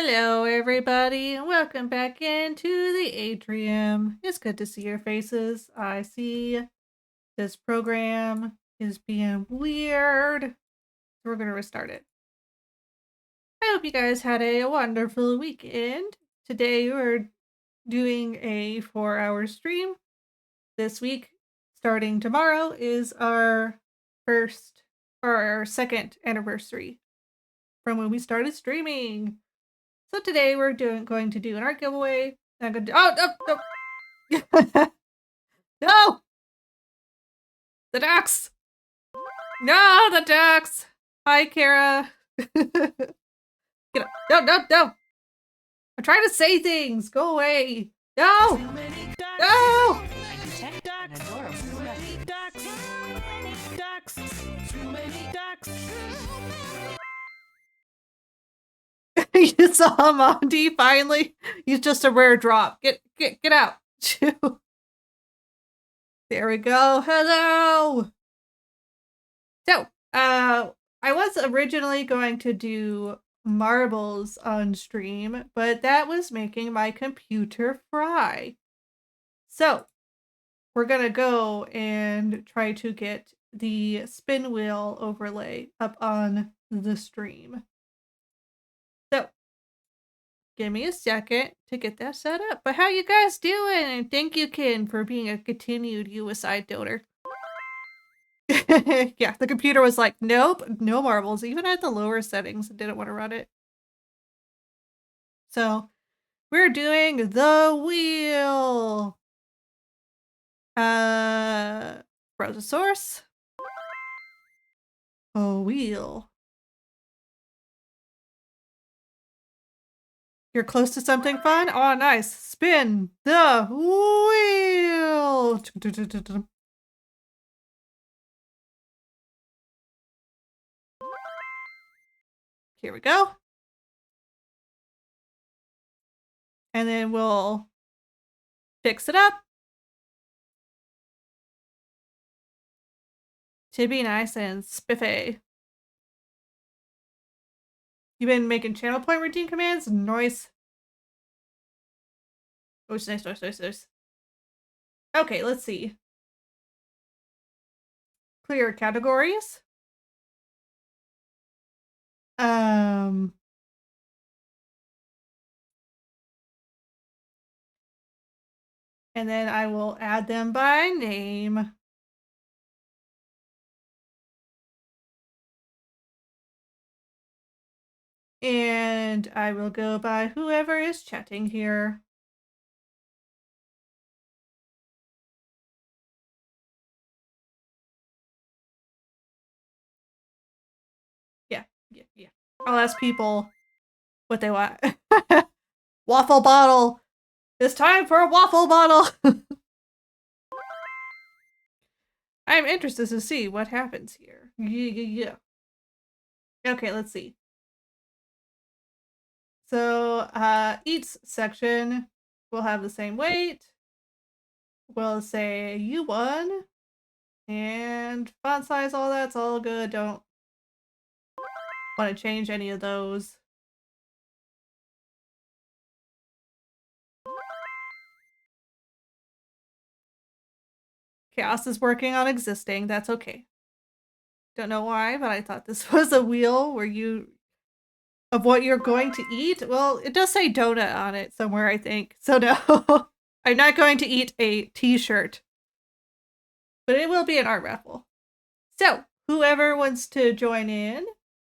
Hello, everybody, and welcome back into the atrium. It's good to see your faces. I see this program is being weird. We're going to restart it. I hope you guys had a wonderful weekend. Today, we're doing a 4-hour stream. This week, starting tomorrow, is our second anniversary from when we started streaming. So today we're going to do an art giveaway. I'm gonna do, no! No! The ducks! No, the ducks! Hi, Kara. Get up. No! I'm trying to say things. Go away. No! No! You saw Monty finally. He's just a rare drop. Get out. There we go. Hello. So, I was originally going to do marbles on stream, but that was making my computer fry. So, we're gonna go and try to get the spin wheel overlay up on the stream. So, give me a second to get that set up. But how you guys doing? And thank you, Ken, for being a continued USI donor. Yeah, the computer was like, nope, no marbles. Even at the lower settings, it didn't want to run it. So, we're doing the wheel. Browse a source. A wheel. You're close to something fun? Oh, nice. Spin the wheel. Here we go. And then we'll fix it up to be nice and spiffy. You've been making channel point routine commands? Nice. Oh, it's nice. Okay, let's see. Clear categories. And then I will add them by name. And I will go by whoever is chatting here. Yeah. I'll ask people what they want. Waffle bottle. It's time for a waffle bottle. I'm interested to see what happens here. Yeah. Okay, let's see. So, each section will have the same weight. We'll say U1. And font size, all that's all good. Don't want to change any of those. Chaos is working on existing. That's okay. Don't know why, but I thought this was a wheel where of what you're going to eat. Well, it does say donut on it somewhere, I think. So no, I'm not going to eat a t-shirt, but it will be an art raffle. So whoever wants to join in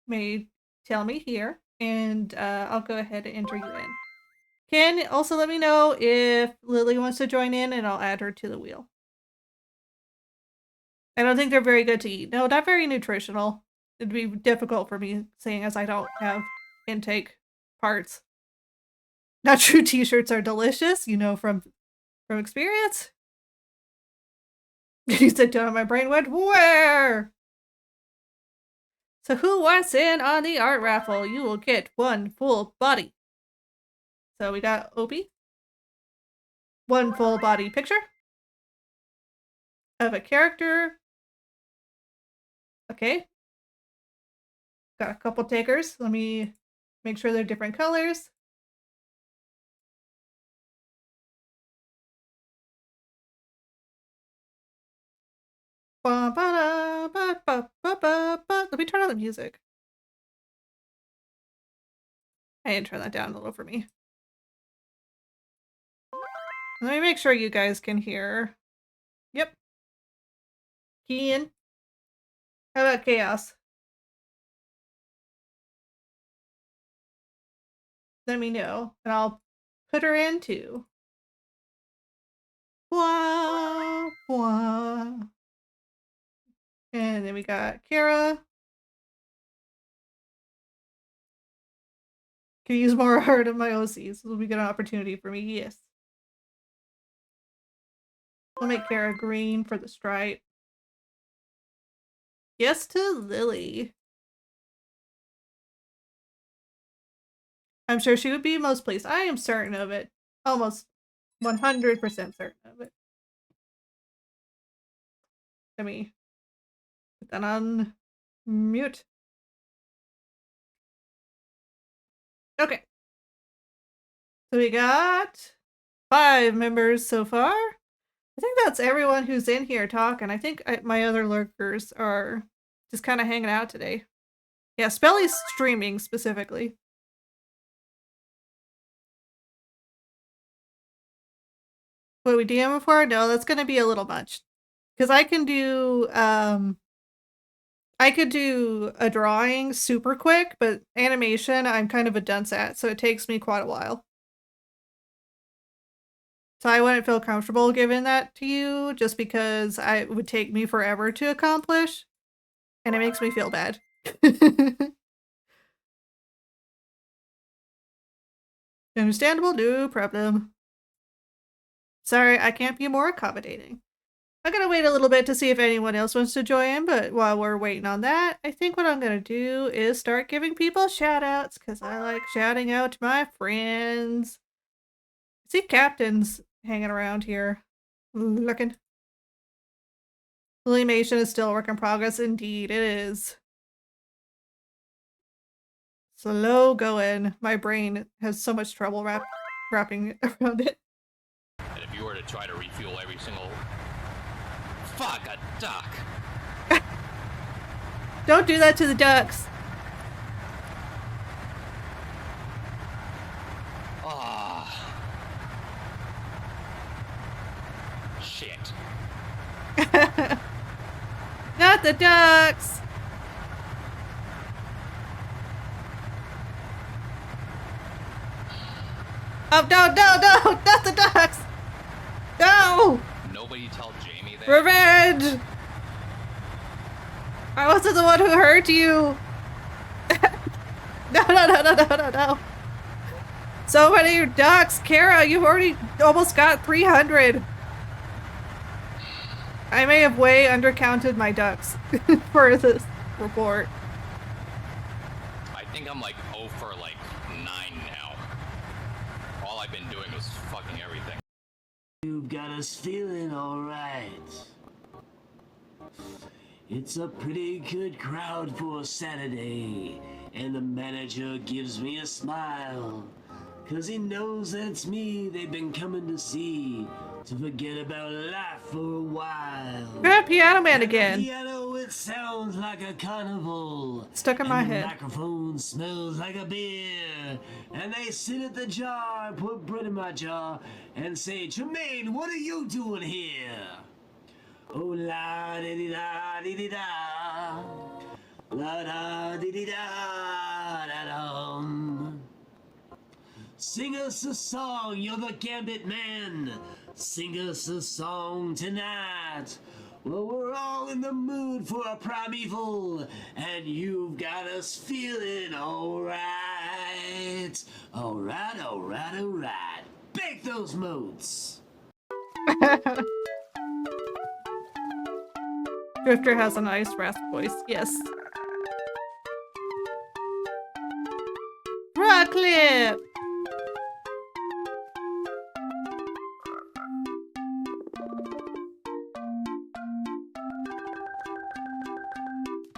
may tell me here, and I'll go ahead and enter you in. Ken, also let me know if Lily wants to join in, and I'll add her to the wheel. I don't think they're very good to eat. No, not very nutritional. It'd be difficult for me, seeing as I don't have intake parts. Not true t-shirts are delicious, you know, from experience. You said down, my brain went, where? So who wants in on the art raffle? You will get one full body. So we got Opie. One full body picture of a character. Okay. Got a couple takers. Let me make sure they're different colors. Let me turn on the music. I didn't turn that down a little for me. Let me make sure you guys can hear. Yep. Key in. How about chaos? Let me know, and I'll put her in too. Blah, blah. And then we got Kara. Can use more art of my OCs. This will be a good opportunity for me, yes. We'll make Kara green for the stripe. Yes to Lily. I'm sure she would be most pleased. I am certain of it. Almost 100% certain of it. Let me put that on mute. Okay. So we got 5 members so far. I think that's everyone who's in here talking. I think my other lurkers are just kind of hanging out today. Yeah, Spelly's streaming specifically. What we DM for? No, that's going to be a little much. Because I can do, I could do a drawing super quick, but animation I'm kind of a dunce at, so it takes me quite a while. So I wouldn't feel comfortable giving that to you just because it would take me forever to accomplish, and it makes me feel bad. Understandable, no problem. Sorry, I can't be more accommodating. I'm gonna wait a little bit to see if anyone else wants to join, but while we're waiting on that, I think what I'm gonna do is start giving people shout outs, because I like shouting out to my friends. I see Captain's hanging around here. Looking. Limation is still a work in progress. Indeed, it is. Slow going. My brain has so much trouble wrapping around it. And if you were to try to refuel every single... Fuck, a duck! Don't do that to the ducks. Ah. Shit. Not the ducks! Oh, no, not the ducks! No! Nobody tell Jamie that. Revenge! I wasn't the one who hurt you! No. So many ducks! Kara, you've already almost got 300! I may have way undercounted my ducks for this report. I think I'm like 0 for like 9 now. All I've been doing was fucking everything. You've got us feeling alright. It's a pretty good crowd for a Saturday, and the manager gives me a smile, 'cause he knows that's me they've been coming to see, to forget about life for a while. Grab Piano Man again. The piano, it sounds like a carnival. Stuck in my head. The microphone smells like a beer. And they sit at the jar, put bread in my jar, and say, Tremaine, what are you doing here? Oh, la di di da di di da. La da di di da da dum. Sing us a song, you're the Gambit Man. Sing us a song tonight. Well, we're all in the mood for a primeval, and you've got us feeling alright. Alright. Bake those moats. Drifter has a nice rasp voice, yes. Rock clip!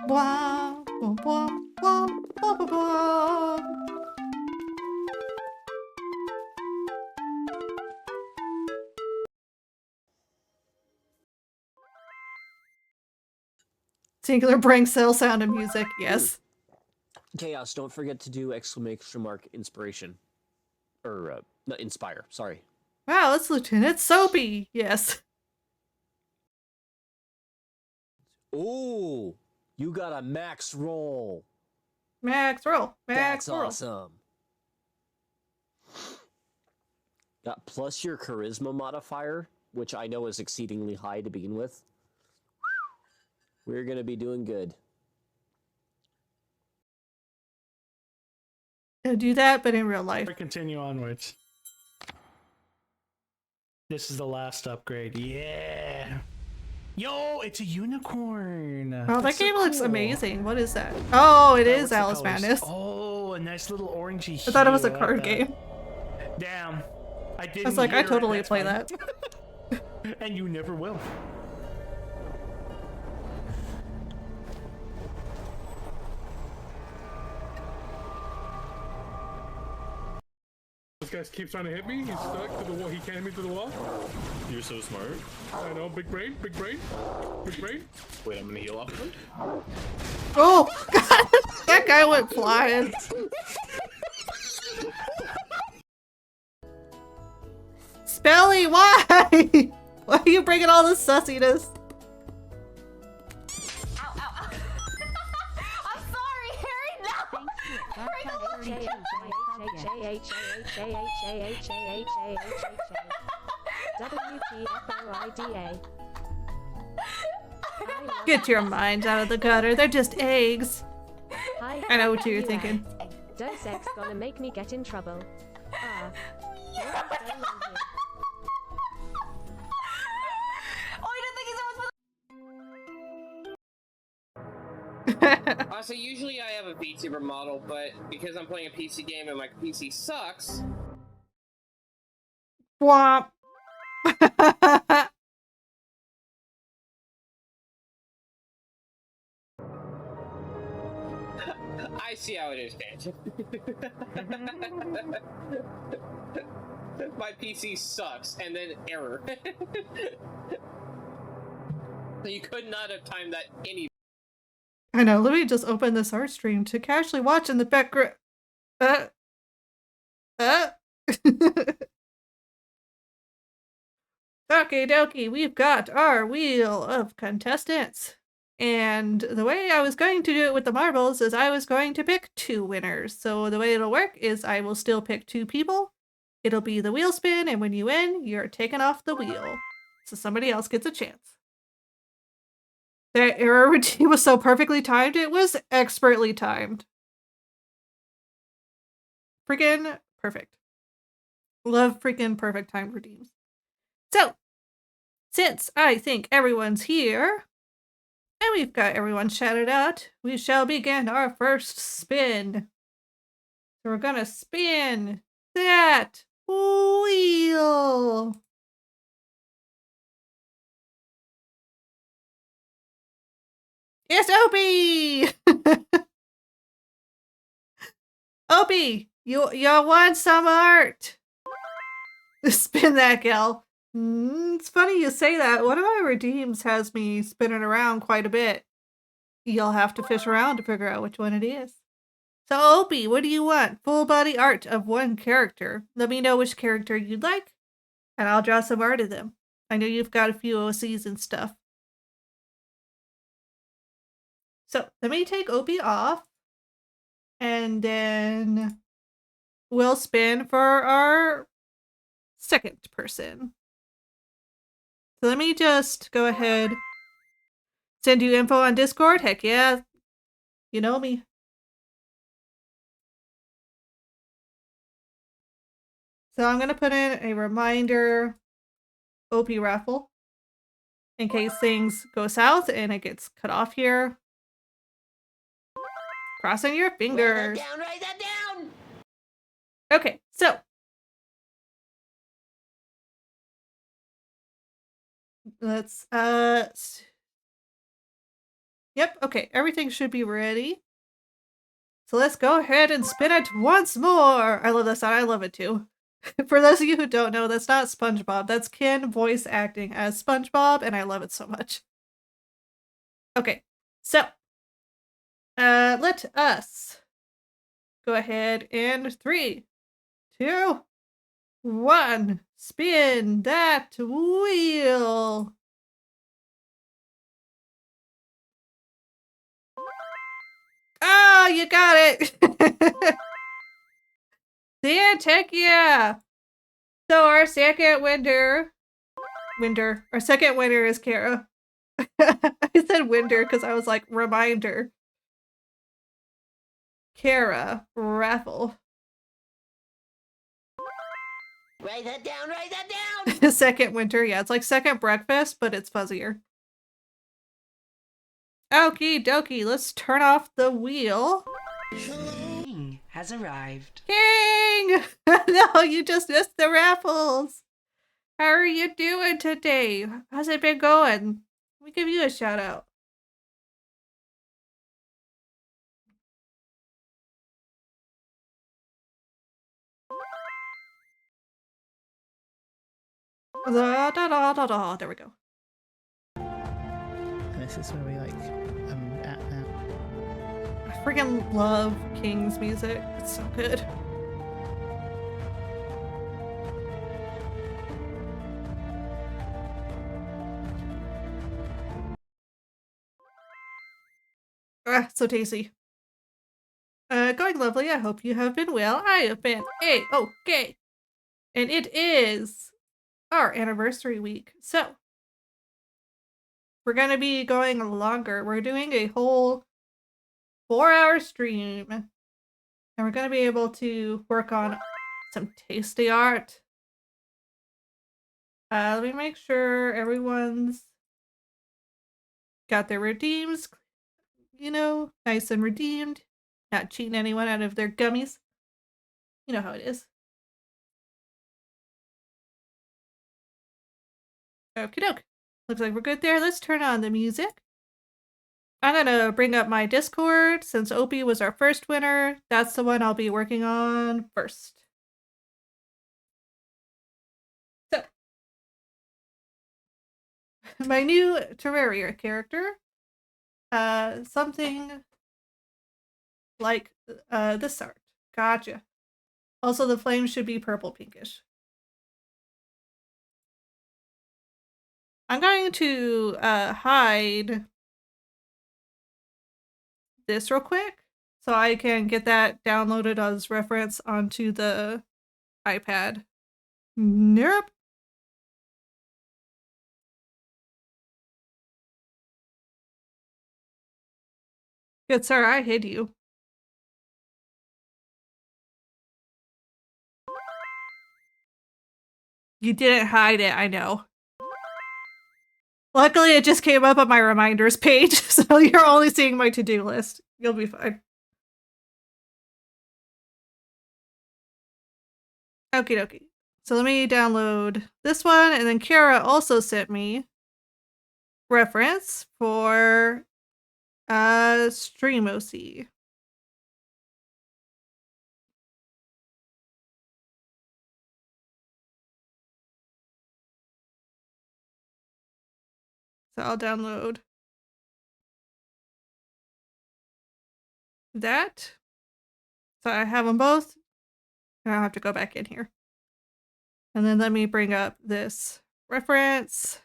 Blah, blah, blah, blah, blah, blah, blah. Singular brain cell sound and music, yes. Chaos, don't forget to do exclamation mark inspiration. Or, not inspire, sorry. Wow, it's Lieutenant Soapy, yes. Ooh, you got a max roll. Max roll, max That's roll. awesome. Got plus your charisma modifier, which I know is exceedingly high to begin with. We're gonna be doing good. I'll do that, but in real life. We continue onwards. This is the last upgrade. Yeah. Yo, it's a unicorn. Oh, that That's so game looks cool. amazing. What is that? Oh, it is What's the Alice colors? Madness. Oh, a nice little orangey hue. I thought it was a like card that. game. Damn. I didn't I was like, I hear it. totally That's play fine. that. And you never will. This guy keeps trying to hit me. He's stuck to the wall. He can't hit me to the wall. You're so smart. I know. Big brain. Big brain. Big brain. Wait, I'm gonna heal up. Oh, God. That guy went flying. Spelly, why? Why are you bringing all this sussiness? Ow, ow, ow. I'm sorry, Harry, no! Harry, Get your minds out of the gutter. They're just eggs. I know what you're thinking. Dos Ex gonna make me get in trouble. Ah. What's going on here? Oh, I didn't think he's So usually I have a VTuber model, but because I'm playing a PC game and my PC sucks, Womp. I see how it is, Dan. My PC sucks, and then error. You could not have timed that any. I know, let me just open this art stream to casually watch in the background. Okie dokie, we've got our wheel of contestants. And the way I was going to do it with the marbles is I was going to pick 2 winners. So the way it'll work is I will still pick 2 people. It'll be the wheel spin, and when you win, you're taken off the wheel. So somebody else gets a chance. That error routine was so perfectly timed, it was expertly timed. Freaking perfect. Love freaking perfect timed routines. So, since I think everyone's here, and we've got everyone shouted out, we shall begin our first spin. So we're gonna spin that wheel. It's Opie! Opie, you want some art? Spin that, gal. It's funny you say that. One of my redeems has me spinning around quite a bit. You'll have to fish around to figure out which one it is. So, Opie, what do you want? Full body art of one character. Let me know which character you'd like, and I'll draw some art of them. I know you've got a few OCs and stuff. So, let me take Opie off, and then we'll spin for our second person. So let me just go ahead, send you info on Discord. Heck yeah, you know me. So I'm going to put in a reminder OP raffle in case things go south and it gets cut off here. Crossing your fingers. Write that down! Okay, so let's yep, okay, everything should be ready. So let's go ahead and spin it once more. I love that sound. I love it too. For those of you who don't know, that's not SpongeBob. That's Ken voice acting as SpongeBob, and I love it so much. Okay, So, let us go ahead and 3, 2, 1, spin that wheel. Oh, you got it. Heck yeah. So our second winner is Kara. I said winner because I was like, reminder. Kara Raffle. Write that down, write that down! Second winter, yeah, it's like second breakfast, but it's fuzzier. Okie dokie, let's turn off the wheel. King has arrived. King! No, you just missed the raffles. How are you doing today? How's it been going? Let me give you a shout out. Da, da, da, da, da. There we go. This is where we like at now. I freaking love King's music. It's so good. Ah, so tasty. Going lovely. I hope you have been well. I have been okay. And it is our anniversary week. So we're gonna be going longer. We're doing a whole 4-hour stream. And we're gonna be able to work on some tasty art. Let me make sure everyone's got their redeems, you know, nice and redeemed. Not cheating anyone out of their gummies. You know how it is. Okie doke. Looks like we're good there. Let's turn on the music. I'm gonna bring up my Discord since Opie was our first winner. That's the one I'll be working on first. So, my new Terraria character, something like this art. Gotcha. Also, the flame should be purple pinkish. I'm going to hide this real quick so I can get that downloaded as reference onto the iPad. Nope. Good sir, I hid you. You didn't hide it, I know. Luckily, it just came up on my reminders page, so you're only seeing my to-do list. You'll be fine. Okie dokie. So let me download this one, and then Kara also sent me reference for Stream OC. So I'll download that. So I have them both. I don't have to go back in here. And then let me bring up this reference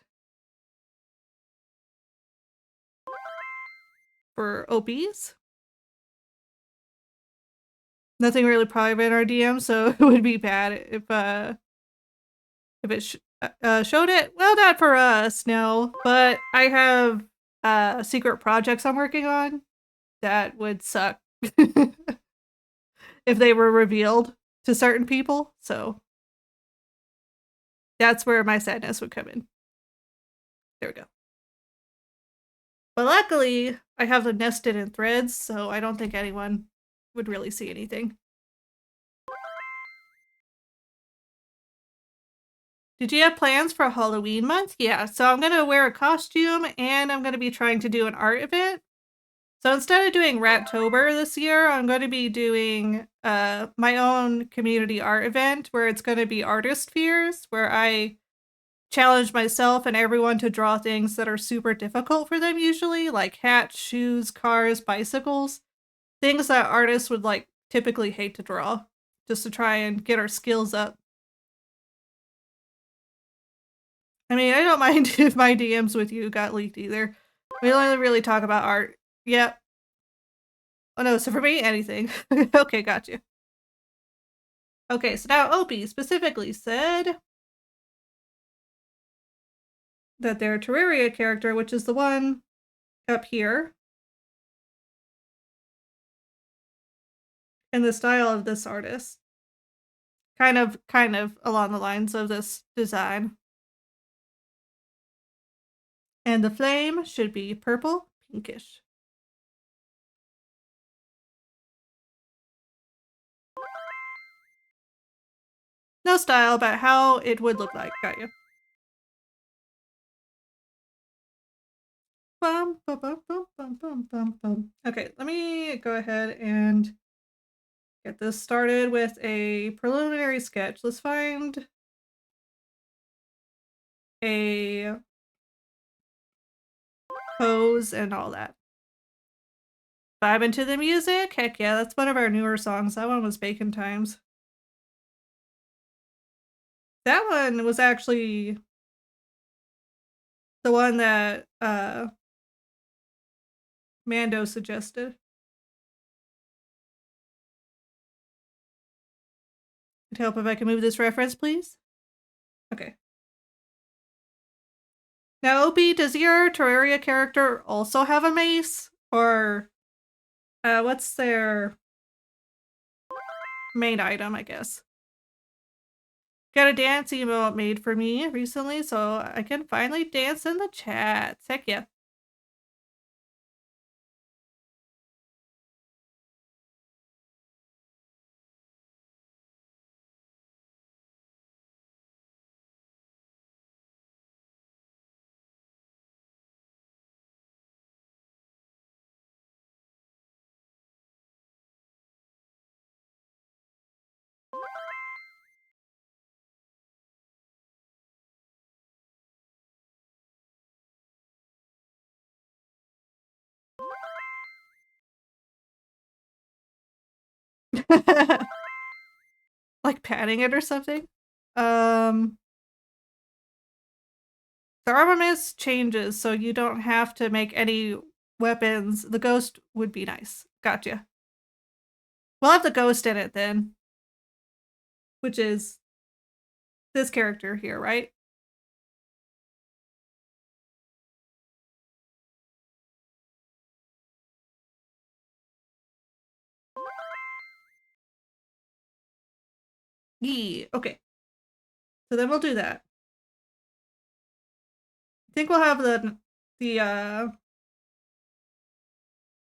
for OPs. Nothing really private in our DM, so it would be bad if it showed it. Well, not for us, no. But I have secret projects I'm working on that would suck if they were revealed to certain people. So that's where my sadness would come in. There we go. But luckily, I have them nested in threads, so I don't think anyone would really see anything. Did you have plans for Halloween month? Yeah, so I'm gonna wear a costume and I'm gonna be trying to do an art event. So instead of doing Rattober this year, I'm going to be doing my own community art event where it's going to be artist fears, where I challenge myself and everyone to draw things that are super difficult for them usually, like hats, shoes, cars, bicycles. Things that artists would like typically hate to draw, just to try and get our skills up. I mean, I don't mind if my DMs with you got leaked either. We only really talk about art. Yep. Oh no, so for me, anything. Okay, got you. Okay, so now Opie specifically said that their Terraria character, which is the one up here, in the style of this artist, kind of along the lines of this design. And the flame should be purple, pinkish. No style, but how it would look like. Got you. Bum, bum, bum, bum, bum, bum, bum, bum. Okay, let me go ahead and get this started with a preliminary sketch. Let's find a pose and all that. Vibing to the music? Heck yeah, that's one of our newer songs. That one was Bacon Times. That one was actually the one that Mando suggested. It'd help if I can move this reference, please. Okay. Now, Opie, does your Terraria character also have a mace? Or what's their main item, I guess? Got a dance emote made for me recently, so I can finally dance in the chat. Heck yeah. Like patting it or something. The armaments changes, so you don't have to make any weapons. The ghost would be nice. Gotcha. We'll have the ghost in it then, which is this character here, right? Yeah, okay. So then we'll do that. I think we'll have the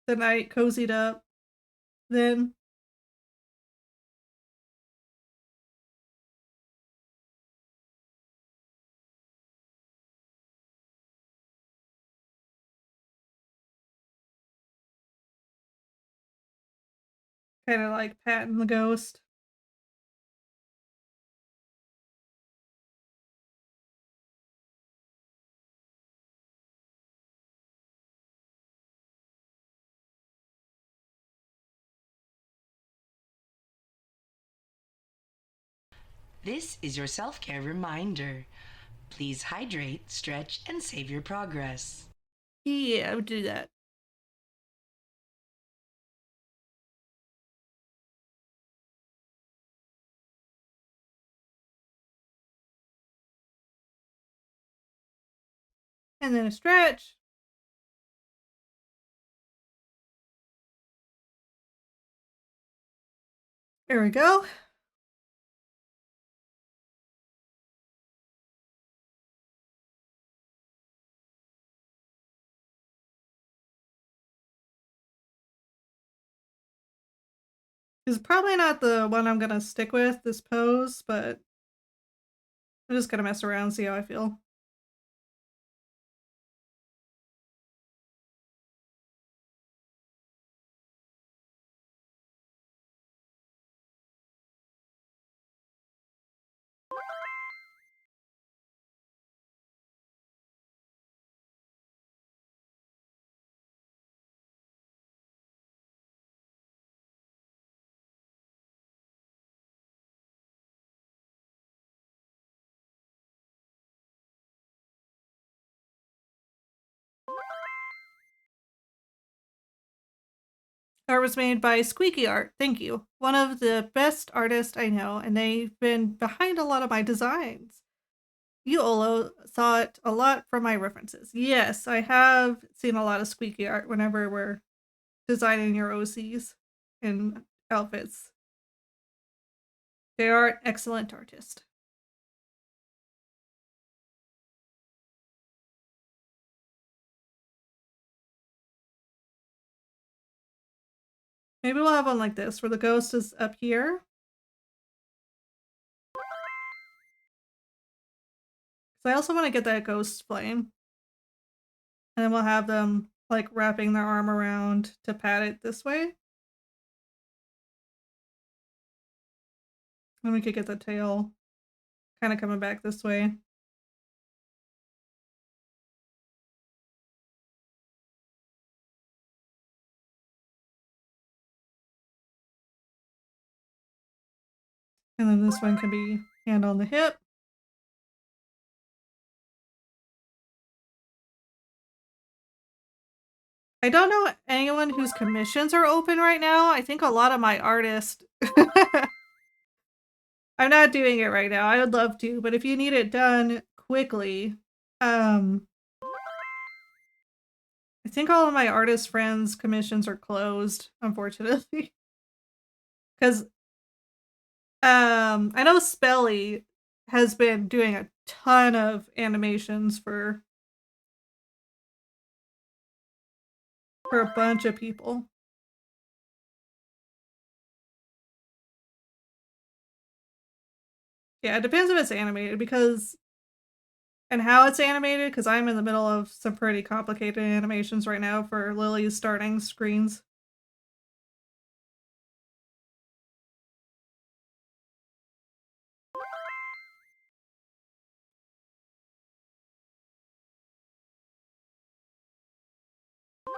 night cozied up then. Kind of like patting the ghost. This is your self-care reminder. Please hydrate, stretch, and save your progress. Yeah, I would do that. And then a stretch. There we go. This is probably not the one I'm gonna stick with, this pose, but I'm just gonna mess around and see how I feel. Art was made by Squeaky Art. Thank you. One of the best artists I know, and they've been behind a lot of my designs. You, Olo, saw it a lot from my references. Yes, I have seen a lot of Squeaky Art whenever we're designing your OCs and outfits. They are an excellent artist. Maybe we'll have one like this, where the ghost is up here. So I also want to get that ghost flame. And then we'll have them like wrapping their arm around to pat it this way. And we could get the tail kind of coming back this way. And then this one can be hand on the hip. I don't know anyone whose commissions are open right now. I think a lot of my artists... I'm not doing it right now. I would love to, but if you need it done quickly, I think all of my artist friends' commissions are closed, unfortunately. Because I know Spelly has been doing a ton of animations for a bunch of people. Yeah, it depends if it's animated because and how it's animated, because I'm in the middle of some pretty complicated animations right now for Lily's starting screens.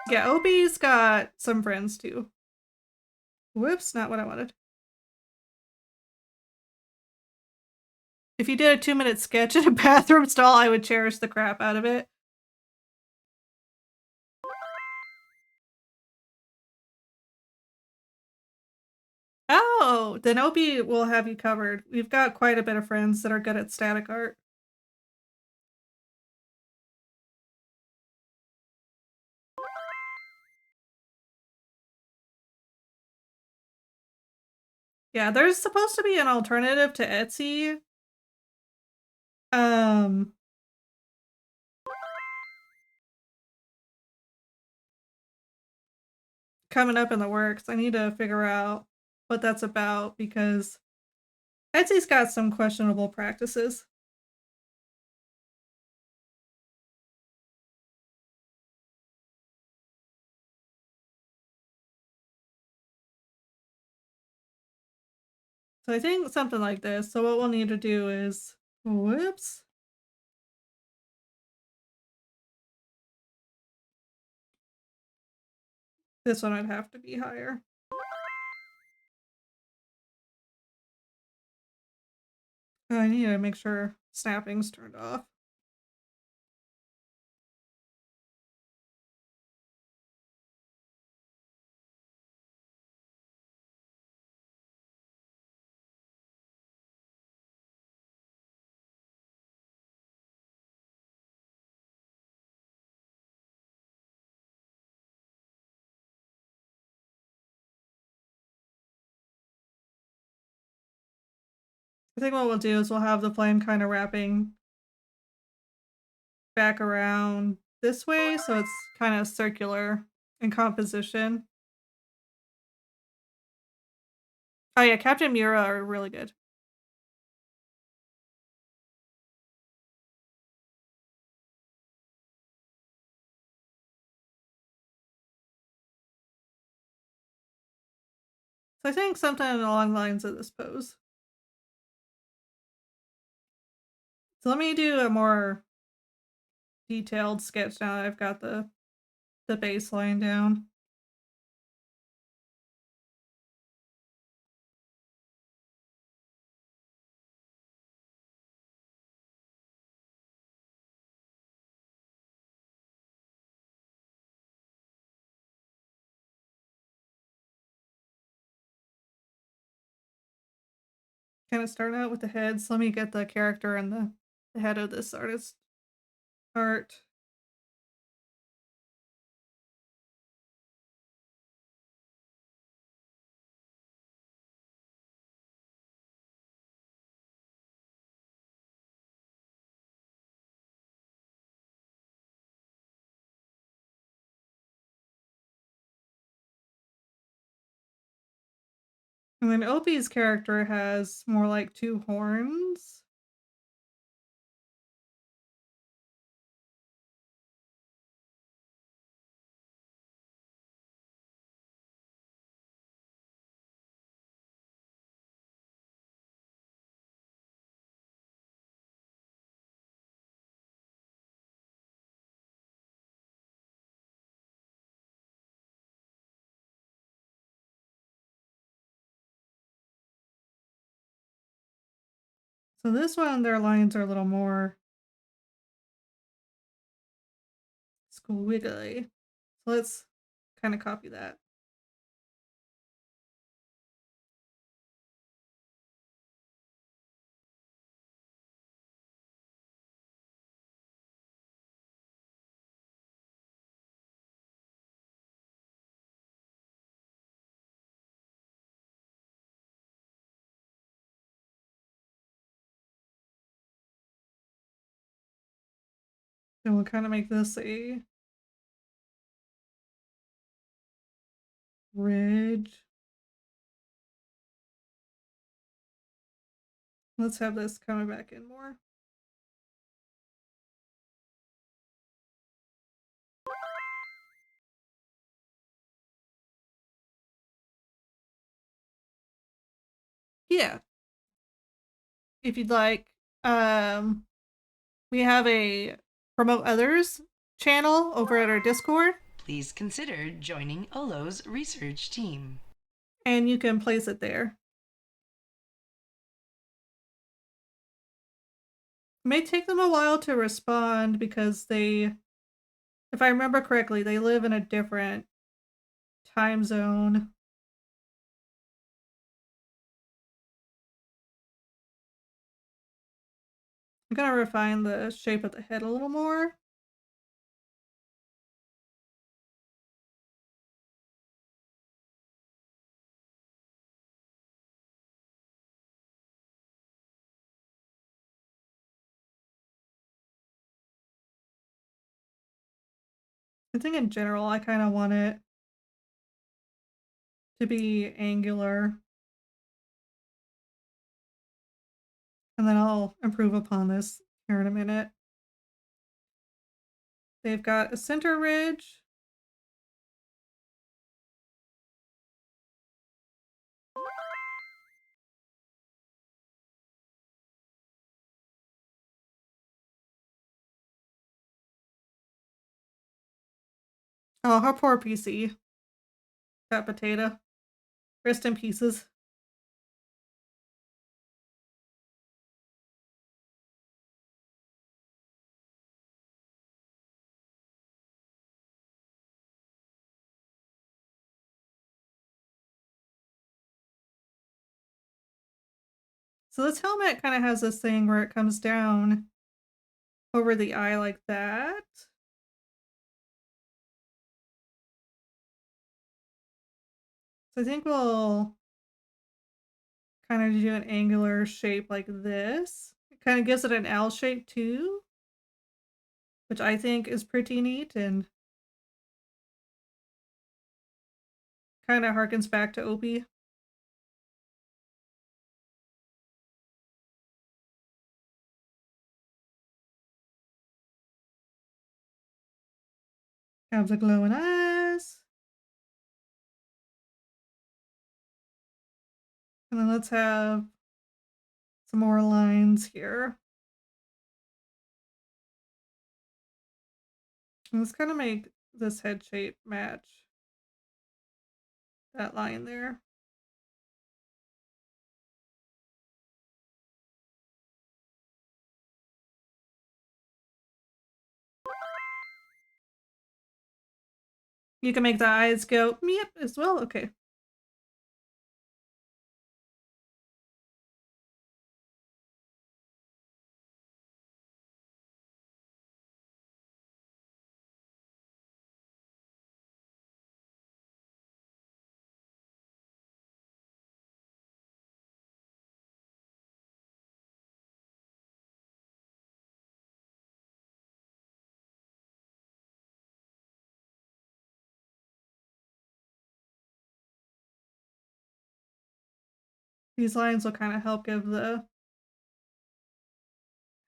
Yeah, Opie's got some friends too. Whoops, not what I wanted. If you did a 2-minute sketch in a bathroom stall, I would cherish the crap out of it. Oh, then Opie will have you covered. We've got quite a bit of friends that are good at static art. Yeah, there's supposed to be an alternative to Etsy. Coming up in the works. I need to figure out what that's about because Etsy's got some questionable practices. So I think something like this. So what we'll need to do is, whoops. This one would have to be higher. I need to make sure snapping's turned off. I think what we'll do is we'll have the flame kind of wrapping back around this way, so it's kind of circular in composition. Oh yeah, Captain Mura are really good. So I think something along the lines of this pose. So let me do a more detailed sketch now that I've got the baseline down. kind of starting out with the heads. Let me get the character and the head of this artist art. And then Opie's character has more like 2 horns. So this one, their lines are a little more squiggly. So let's kind of copy that. And we'll kind of make this a ridge. Let's have this coming back in more. Yeah. If you'd like, we have a promote others channel over at our Discord, Please consider joining Olo's research team. and you can place it there. It may take them a while to respond because they, if I remember correctly, they live in a different time zone. I'm gonna refine the shape of the head a little more. I think in general, I kind of want it to be angular. And then I'll improve upon this here in a minute. They've got a center ridge. Oh, her poor PC. That potato. Rest in pieces. So this helmet kind of has this thing where it comes down over the eye like that. So I think we'll kind of do an angular shape like this. It kind of gives it an L shape too, which I think is pretty neat and kind of harkens back to Opie. Have the glowing eyes. And then let's have some more lines here. And let's kind of make this head shape match that line there. You can make the eyes go meep as well. Okay. These lines will kind of help give the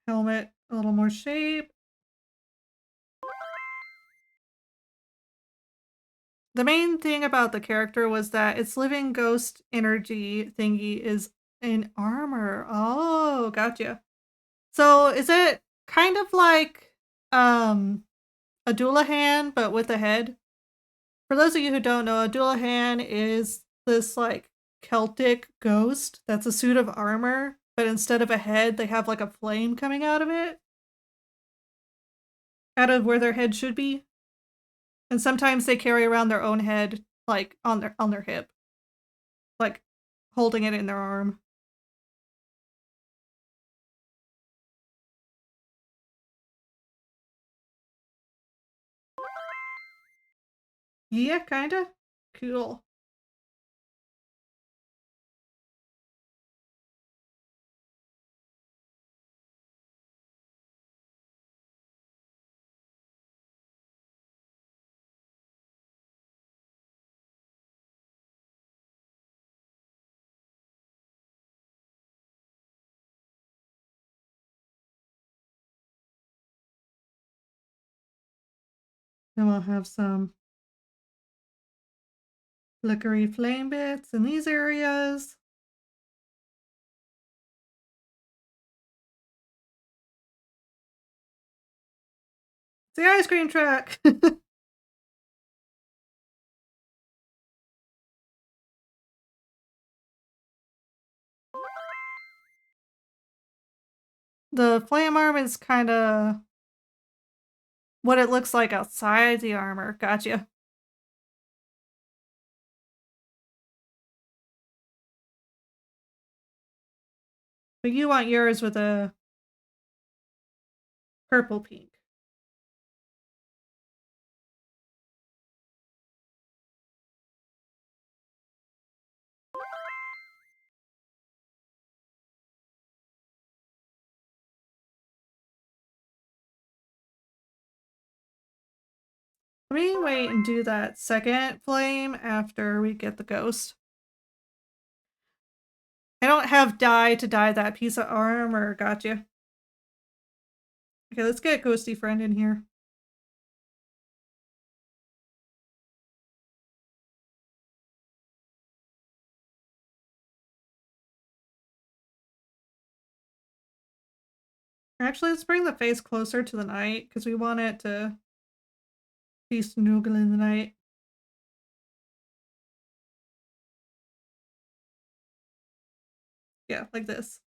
helmet a little more shape. The main thing about the character was that its living ghost energy thingy is in armor. Oh, gotcha. So is it kind of like a Doulahan but with a head? For those of you who don't know, a Doulahan is this like Celtic ghost that's a suit of armor, but instead of a head, they have like a flame coming out of it. Out of where their head should be. And sometimes they carry around their own head like on their hip. Like holding it in their arm. Yeah, kinda. Cool. Then we'll have some flickery flame bits in these areas. It's the ice cream truck! The flame arm is kinda what it looks like outside the armor. Gotcha. But you want yours with a purple pink. Let me wait and do that second flame after we get the ghost. I don't have dye to dye that piece of armor. Gotcha. Okay, let's get Ghosty Friend in here. Actually, let's bring the face closer to the night because we want it to be snoogling in the night. Yeah, like this.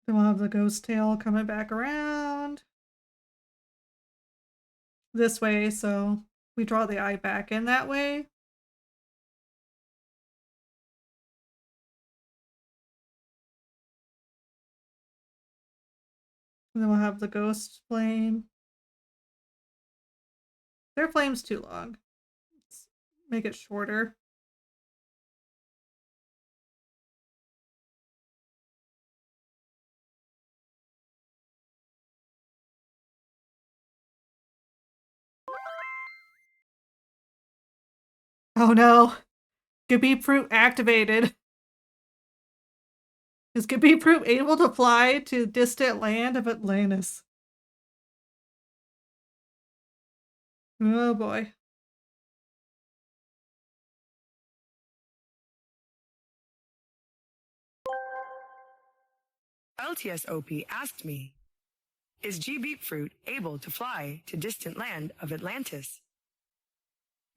Then we'll have the ghost tail coming back around this way, so we draw the eye back in that way. And then we'll have the ghost flame. Their flame's too long. Let's make it shorter. Oh no! Gabib fruit activated. Is Gabib fruit able to fly to distant land of Atlantis? Oh boy. LTSOP asked me, is G-Beep fruit able to fly to distant land of Atlantis?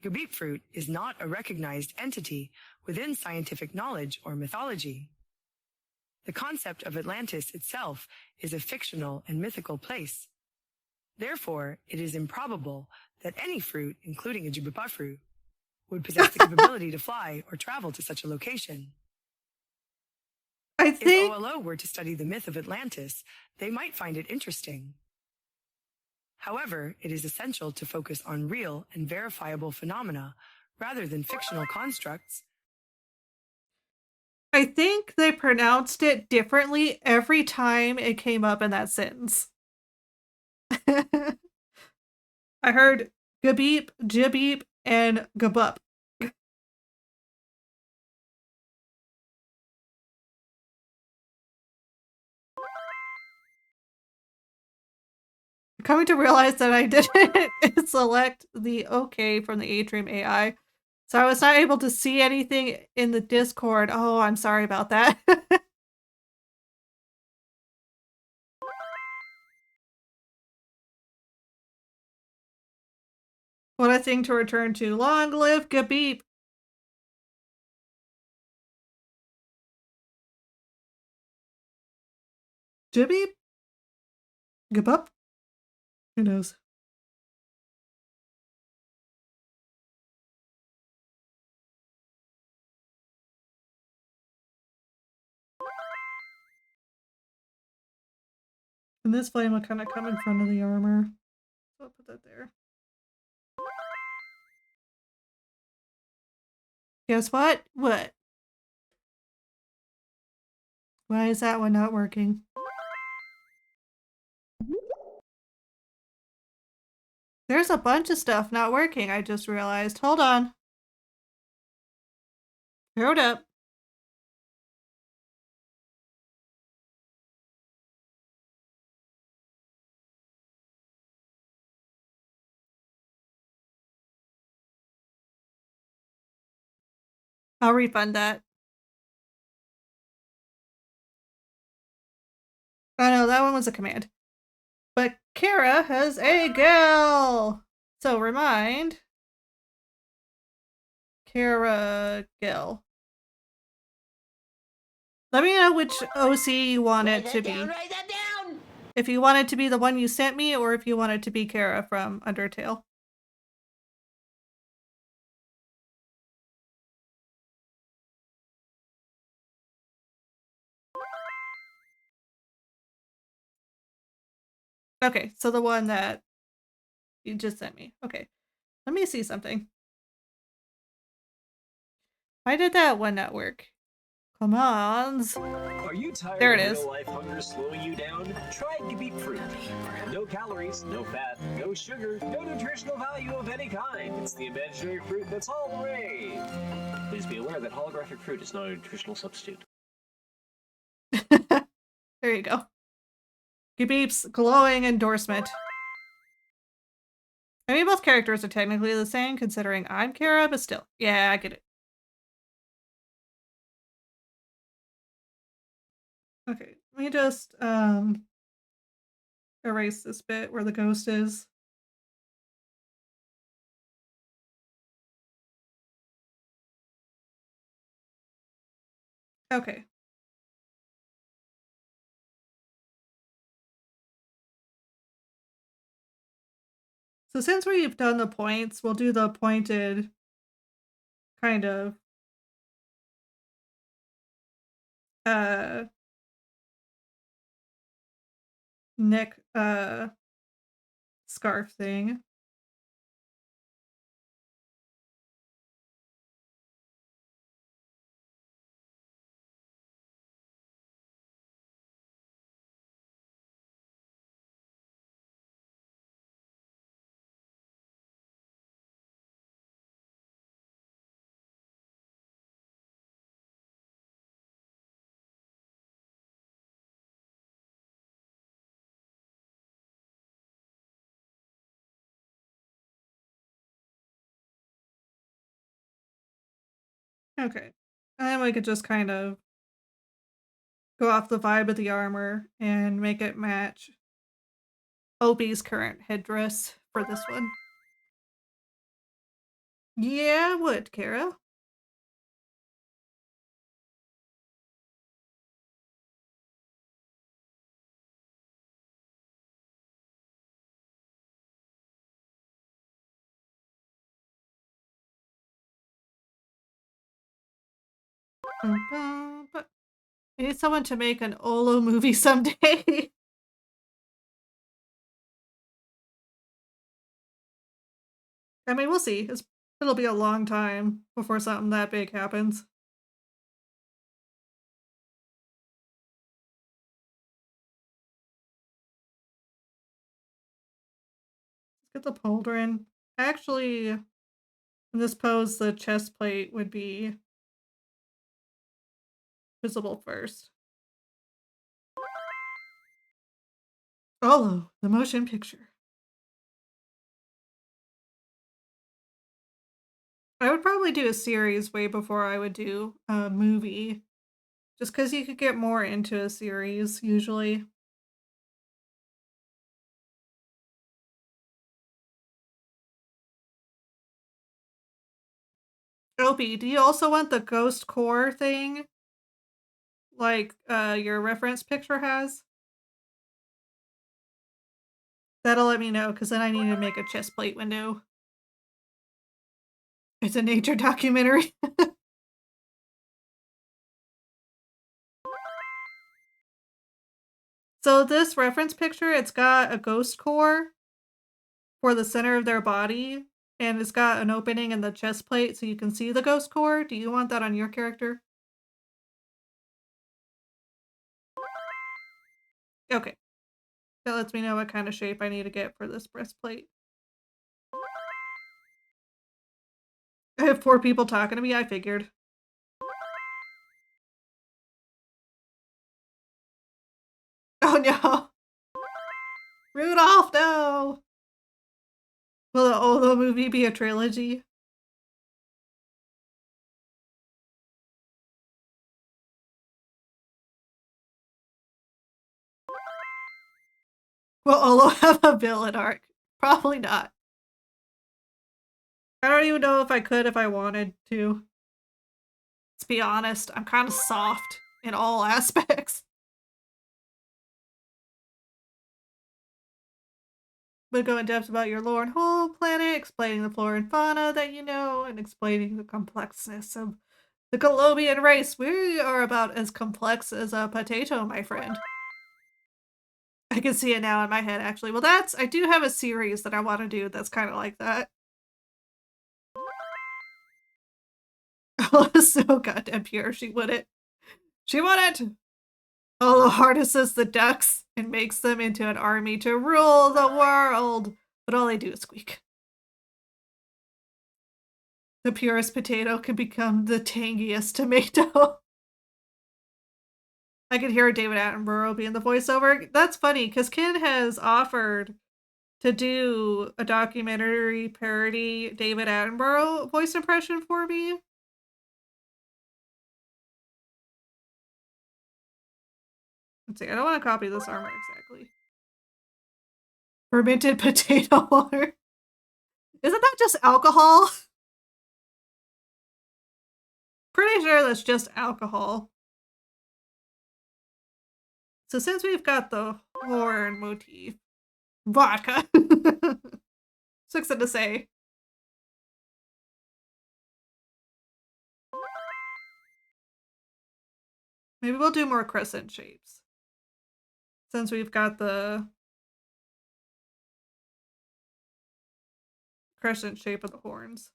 Gabip fruit is not a recognized entity within scientific knowledge or mythology. The concept of Atlantis itself is a fictional and mythical place. Therefore, it is improbable that any fruit, including a Jubapa fruit, would possess the capability to fly or travel to such a location. If think OLO were to study the myth of Atlantis, they might find it interesting. However, it is essential to focus on real and verifiable phenomena rather than fictional constructs. I think they pronounced it differently every time it came up in that sentence. I heard gabeep, jibeep, and gabup. Coming to realize that I didn't select the OK from the Atrium AI, so I was not able to see anything in the Discord. Oh, I'm sorry about that. What a thing to return to. Long live Gabeep. Jibeep? Gabup? Who knows? And this flame will kind of come in front of the armor. So I'll put that there. Guess what? What? Why is that one not working? There's a bunch of stuff not working, I just realized. Hold on. Hold up. I'll refund that. Oh no, that one was a command. But Kara has a gal! So remind Kara Gil. Let me know which OC you want it to be. Write that down! If you want it to be the one you sent me, or if you want it to be Kara from Undertale. Okay, so the one that you just sent me. Okay, let me see something. Why did that one not work? Commands. Are you tired There it of is. real life hunger slowing you down? Try Gabeep fruit. No calories, no fat, no sugar, no nutritional value of any kind. It's the imaginary fruit that's all the rage. Please be aware that holographic fruit is not a nutritional substitute. There you go. Gabeep's glowing endorsement. I mean, both characters are technically the same, considering I'm Kara, but still. Yeah, I get it. Okay, let me just erase this bit where the ghost is. Okay. So since we've done the points, we'll do the pointed kind of neck scarf thing. Okay. And then we could just kind of go off the vibe of the armor and make it match Obi's current headdress for this one. Yeah, I would, Kara. I need someone to make an Olo movie someday. I mean, we'll see. It'll be a long time before something that big happens. Let's get the pauldron. Actually, in this pose, the chest plate would be visible first. Olo, the motion picture. I would probably do a series way before I would do a movie. Just because you could get more into a series, usually. Opie, do you also want the ghost core thing? Like, your reference picture has? That'll let me know, because then I need to make a chest plate window. It's a nature documentary. So this reference picture, it's got a ghost core for the center of their body, and it's got an opening in the chest plate so you can see the ghost core. Do you want that on your character? Okay. That lets me know what kind of shape I need to get for this breastplate. I have 4 people talking to me, I figured. Oh no! Rudolph, no! Will the Olo movie be a trilogy? Will Olo have a villain arc? Probably not. I don't even know if I could if I wanted to. Let's be honest, I'm kind of soft in all aspects. But go in depth about your lore and whole planet, explaining the flora and fauna that you know, and explaining the complexness of the Colobian race. We are about as complex as a potato, my friend. I can see it now in my head, actually. Well, I do have a series that I want to do that's kind of like that. Oh, so goddamn pure. She wouldn't. She wouldn't! Olo harnesses the ducks and makes them into an army to rule the world. But all they do is squeak. The purest potato can become the tangiest tomato. I could hear David Attenborough being the voiceover. That's funny, because Ken has offered to do a documentary parody David Attenborough voice impression for me. Let's see, I don't want to copy this armor exactly. Fermented potato water. Isn't that just alcohol? Pretty sure that's just alcohol. So since we've got the horn motif, vodka. Six to say. Maybe we'll do more crescent shapes. Since we've got the crescent shape of the horns.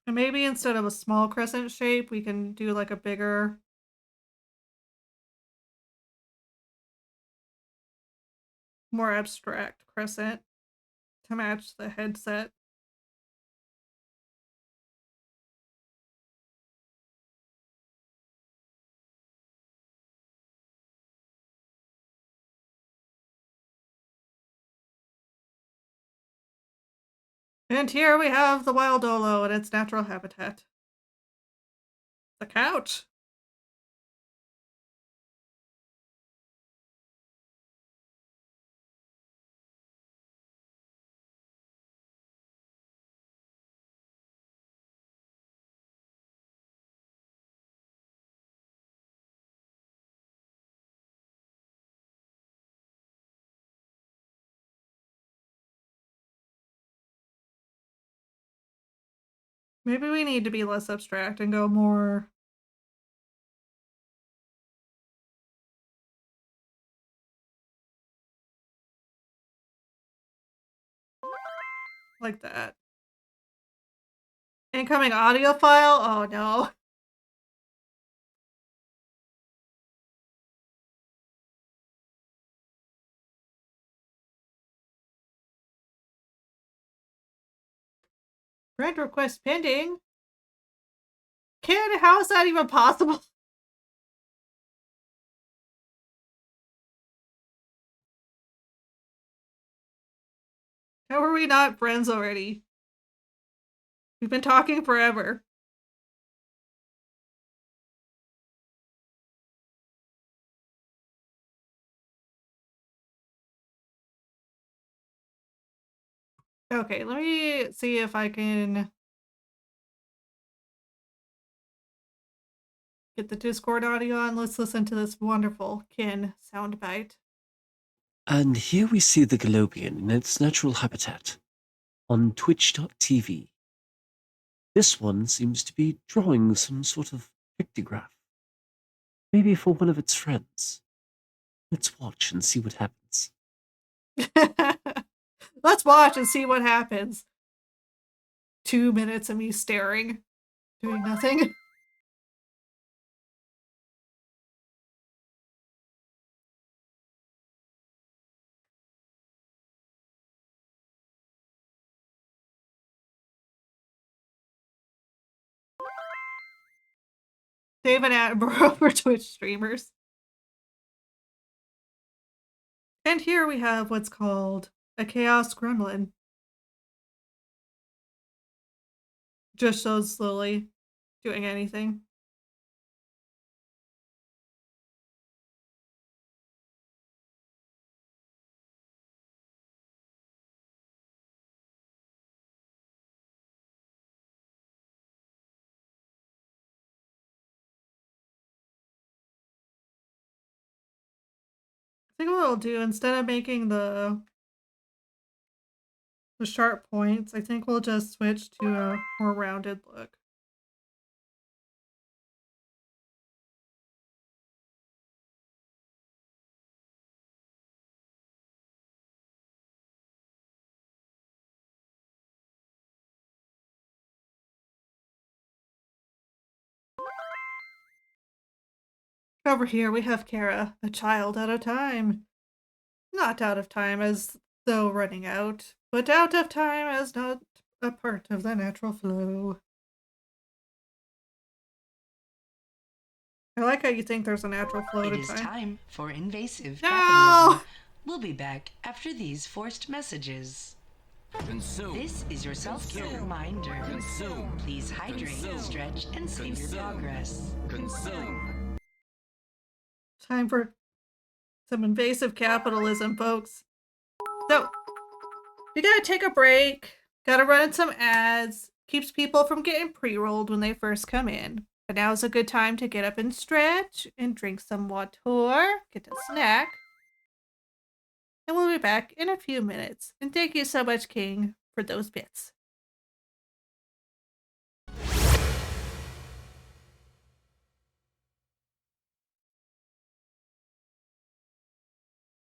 And maybe instead of a small crescent shape, we can do like a bigger, more abstract crescent to match the headset. And here we have the wild Olo in its natural habitat. The couch. Maybe we need to be less abstract and go more like that. Incoming audio file? Oh no. Friend request pending? Kid, how is that even possible? How are we not friends already? We've been talking forever. Okay, let me see if I can get the Discord audio on. Let's listen to this wonderful kin soundbite. And here we see the Galopian in its natural habitat, on twitch.tv. This one seems to be drawing some sort of pictograph. Maybe for one of its friends. Let's watch and see what happens. Let's watch and see what happens. 2 minutes of me staring, doing nothing. Save an Attenborough for Twitch streamers. And here we have what's called a Chaos Gremlin. Just so slowly doing anything. I think what I'll do, instead of making the sharp points, I think we'll just switch to a more rounded look. Over here we have Kara, a child out of time. Not out of time as though running out, but out of time as not a part of the natural flow. I like how you think there's a natural flow to It is time for invasive No! capitalism. We'll be back after these forced messages. Consume. This is your self-care reminder. Consume. Please hydrate, Consume. stretch, and save your progress. Consume. Time for some invasive capitalism, folks. So, we gotta take a break, gotta run in some ads, keeps people from getting pre-rolled when they first come in. But now's a good time to get up and stretch and drink some water, get a snack. And we'll be back in a few minutes. And thank you so much, King, for those bits.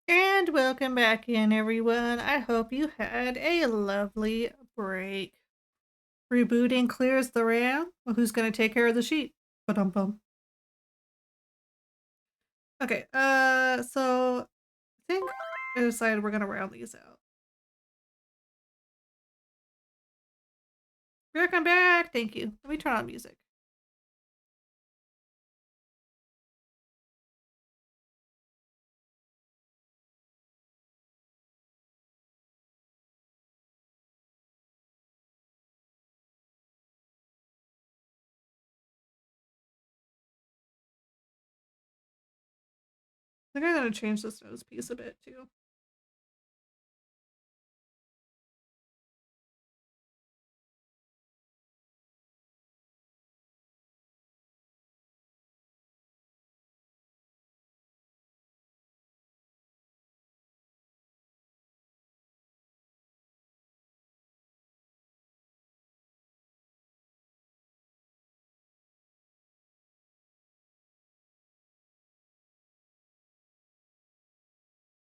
And welcome back in, everyone. I hope you had a lovely break. Rebooting clears the RAM. Well, who's going to take care of the sheet? Ba-dum-bum. Okay, so I think I decided we're going to round these out. Welcome back. Thank you. Let me turn on music. I think I'm going to change this nose piece a bit too.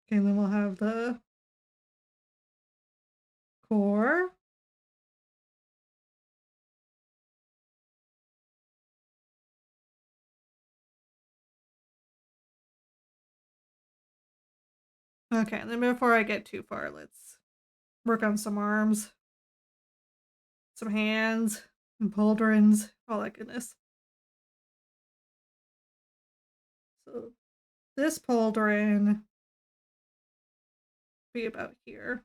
Okay, then we'll have the core. Okay, then before I get too far, let's work on some arms, some hands, and pauldrons, all that goodness. So this pauldron be about here.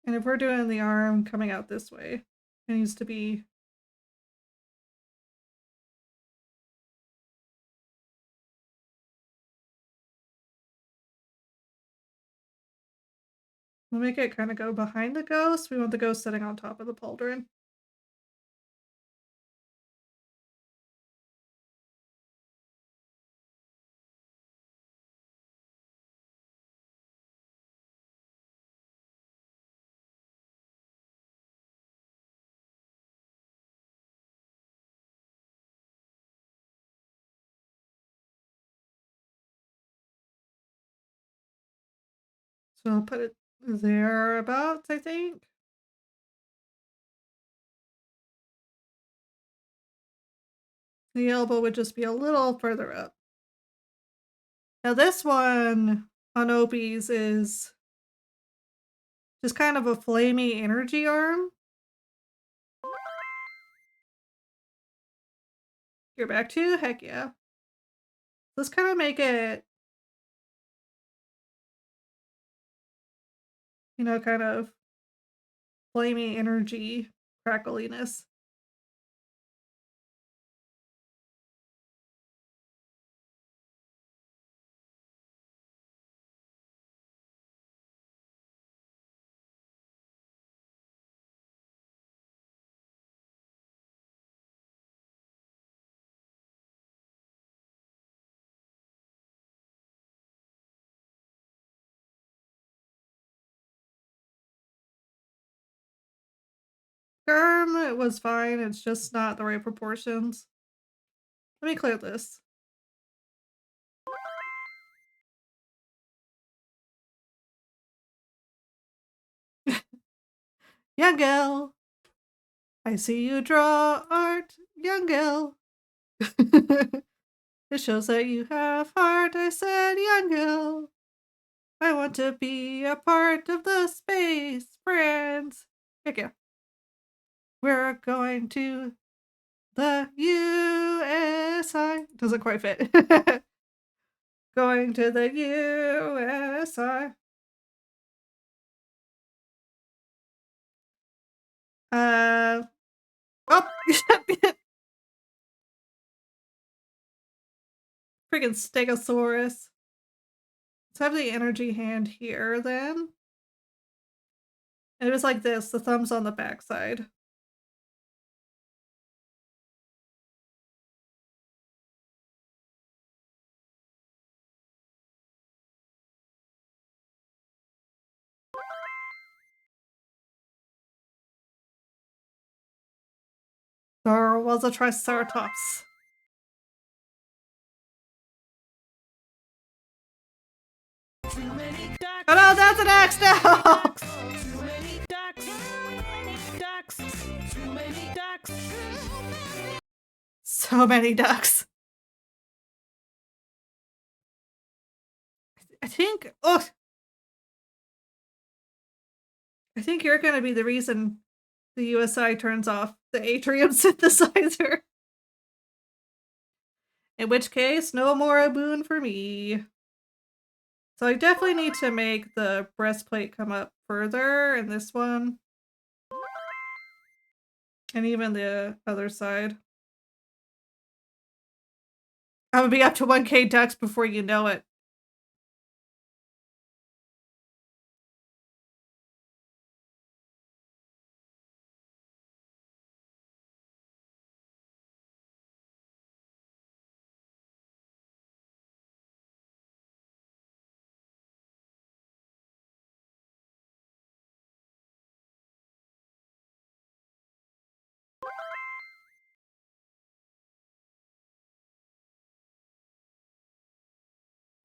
And if we're doing the arm coming out this way, it needs to be we'll make it kind of go behind the ghost. We want the ghost sitting on top of the pauldron. So I'll put it thereabouts, I think. The elbow would just be a little further up. Now this one on Opie's is just kind of a flamey energy arm. You're back to? Heck yeah. Let's kind of make it, you know, kind of flamey energy crackliness. It was fine. It's just not the right proportions. Let me clear this. Young girl, I see you draw art, young girl. It shows that you have heart, I said, young girl. I want to be a part of the space friends. Heck yeah. We're going to the USI. Doesn't quite fit. Going to the USI. Oh, freaking Stegosaurus. Let's have the energy hand here then. And it was like this, the thumb's on the backside. There was a Triceratops. Oh no, that's an axe now! Too many ducks. Ducks. Too many ducks. So many ducks. I think, oh, I think you're gonna be the reason the USI turns off the atrium synthesizer. In which case, no more a boon for me. So I definitely need to make the breastplate come up further in this one. And even the other side. I'm gonna be up to 1K ducks before you know it.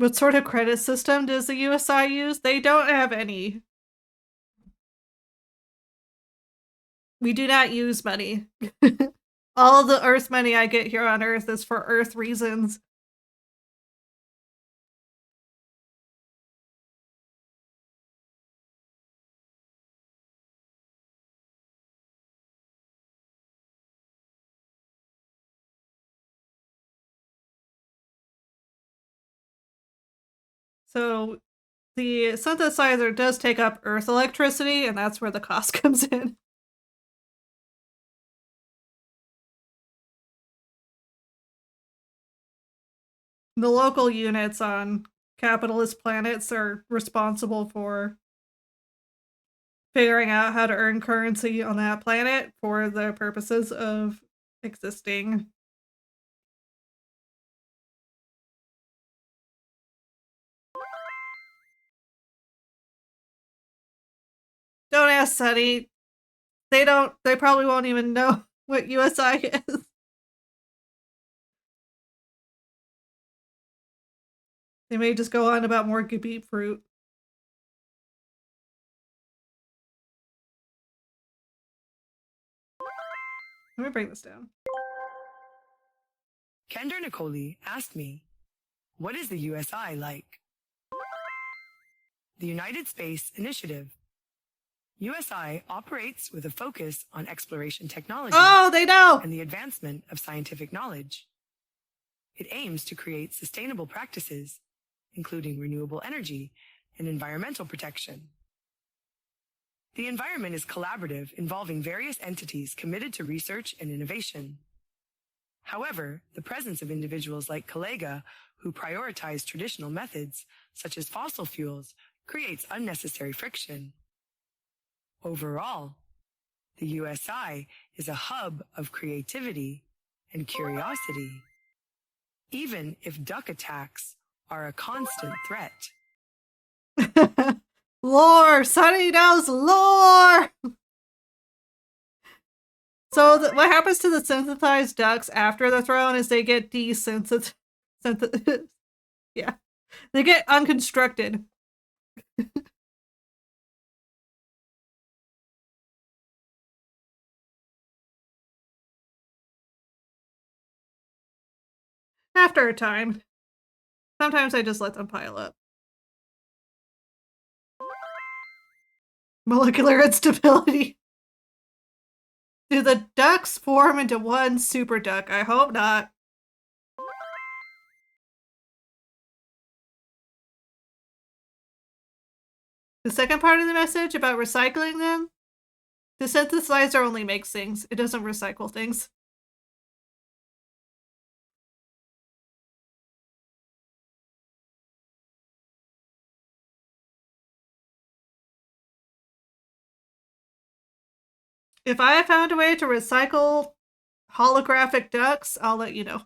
What sort of credit system does the USI use? They don't have any. We do not use money. All of the Earth money I get here on Earth is for Earth reasons. So the synthesizer does take up Earth electricity, and that's where the cost comes in. The local units on capitalist planets are responsible for figuring out how to earn currency on that planet for the purposes of existing. Don't ask Sunny. They probably won't even know what USI is. They may just go on about more beet fruit. Let me bring this down. Kender Nicoli asked me, what is the USI like? The United Space Initiative. USI operates with a focus on exploration technology. Oh, they know! And the advancement of scientific knowledge. It aims to create sustainable practices, including renewable energy and environmental protection. The environment is collaborative, involving various entities committed to research and innovation. However, the presence of individuals like Collega who prioritize traditional methods, such as fossil fuels, creates unnecessary friction. Overall, the USI is a hub of creativity and curiosity, even if duck attacks are a constant threat. Lore! Sunny knows lore! So what happens to the synthesized ducks after the throne is they get desensitized. Yeah. They get unconstructed. After a time. Sometimes I just let them pile up. Molecular instability. Do the ducks form into one super duck? I hope not. The second part of the message about recycling them? The synthesizer only makes things. It doesn't recycle things. If I have found a way to recycle holographic ducks, I'll let you know.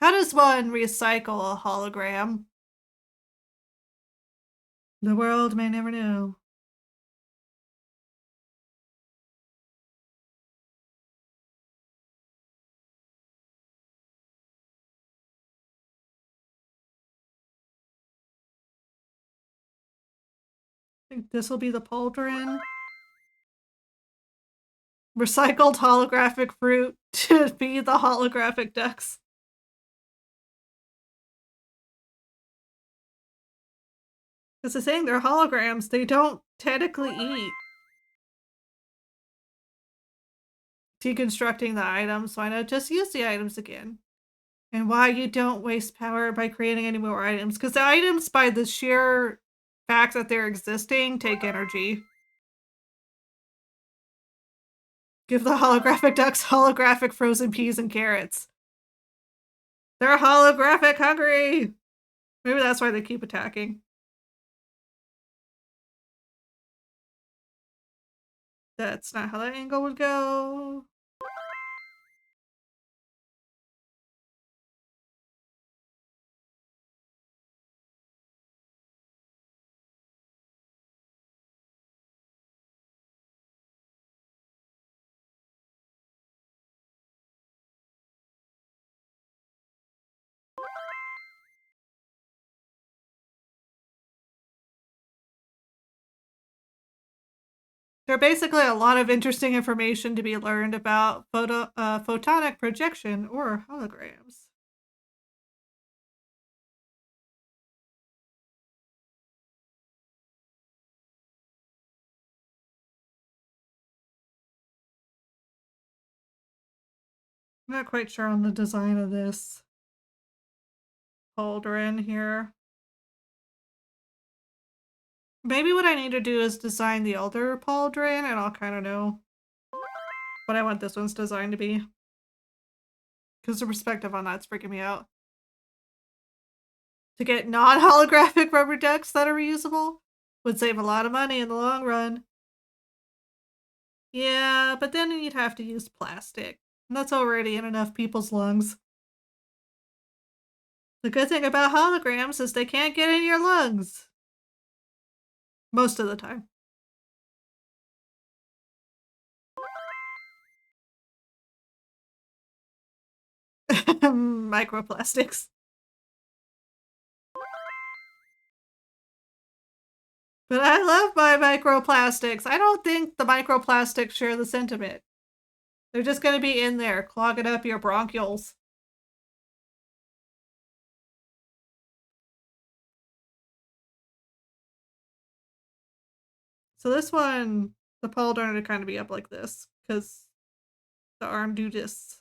How does one recycle a hologram? The world may never know. I think this will be the pauldron. Recycled holographic fruit to be the holographic ducks. Because the thing, they're holograms. They don't technically eat. Deconstructing the items. Why not just use the items again? And why you don't waste power by creating any more items. Because the items, by the sheer fact that they're existing, take energy. Give the holographic ducks holographic frozen peas and carrots. They're holographic hungry! Maybe that's why they keep attacking. That's not how that angle would go. There are basically a lot of interesting information to be learned about photonic projection or holograms. I'm not quite sure on the design of this pauldron here. Maybe what I need to do is design the other pauldron and I'll kind of know what I want this one's design to be. Because the perspective on that's freaking me out. To get non-holographic rubber ducks that are reusable would save a lot of money in the long run. Yeah, but then you'd have to use plastic. And that's already in enough people's lungs. The good thing about holograms is they can't get in your lungs. Most of the time. Microplastics. But I love my microplastics. I don't think the microplastics share the sentiment. They're just going to be in there, clogging up your bronchioles. So this one, the pauldron would kind of be up like this, because the arm do this.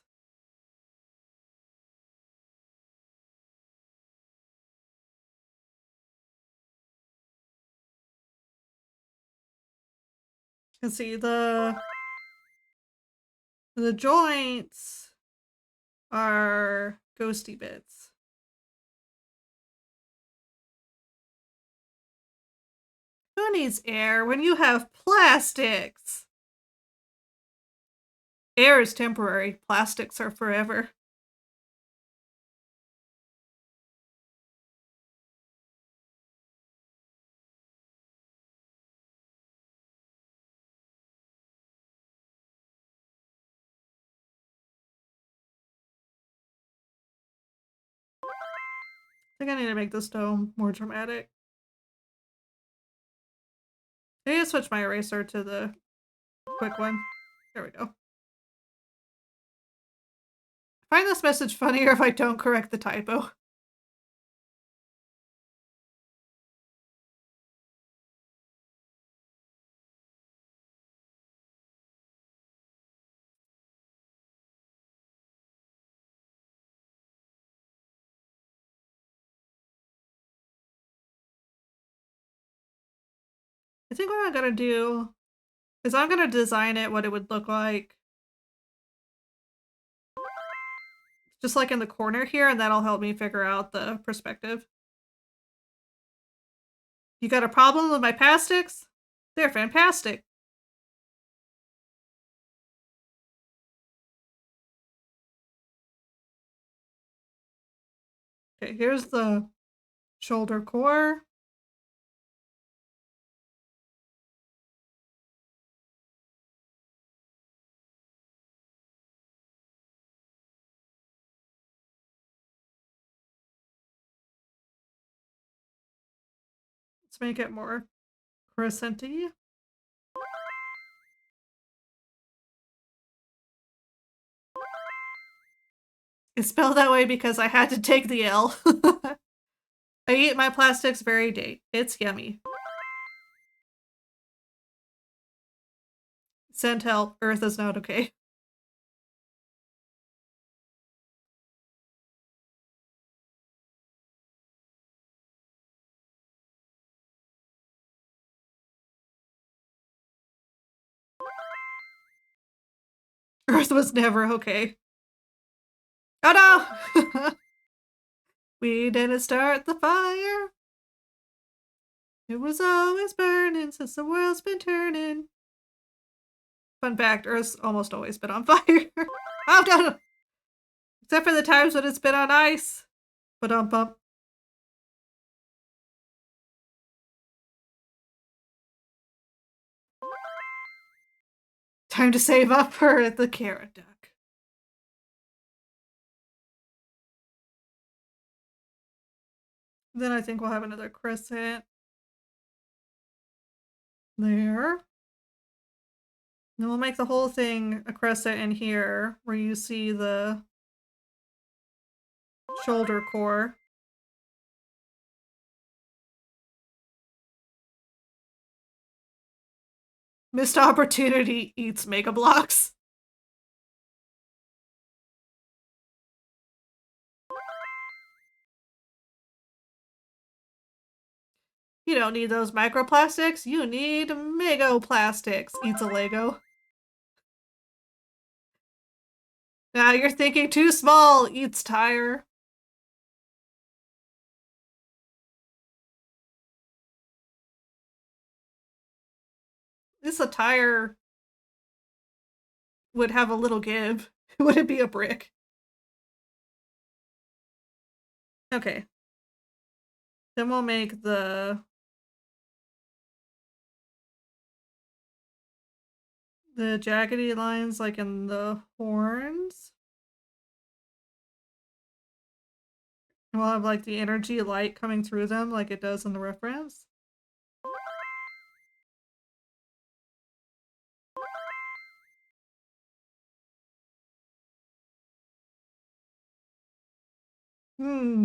You can see the joints are ghosty bits. Who needs air when you have plastics? Air is temporary. Plastics are forever. I think I need to make this dome more dramatic. I need to switch my eraser to the quick one. There we go. I find this message funnier if I don't correct the typo. I think what I'm gonna do is I'm gonna design it what it would look like. Just like in the corner here, and that'll help me figure out the perspective. You got a problem with my plastics? They're fantastic. Okay, here's the shoulder core. Let's make it more crescent-y. It's spelled that way because I had to take the L. I eat my plastics very day. It's yummy. Send help. Earth is not okay. Earth was never okay. Oh no! We didn't start the fire. It was always burning since the world's been turning. Fun fact, Earth's almost always been on fire. Oh no! Except for the times when it's been on ice. Ba-dum-bum. Time to save up for the carrot duck. Then I think we'll have another crescent. There. Then we'll make the whole thing a crescent in here, where you see the shoulder core. Missed opportunity eats Mega Blocks. You don't need those microplastics, you need megaplastics. Eats a Lego. Now you're thinking too small, eats tire. This a tire would have a little give. Would it be a brick? Okay. Then we'll make the jaggedy lines like in the horns. And we'll have like the energy light coming through them like it does in the reference.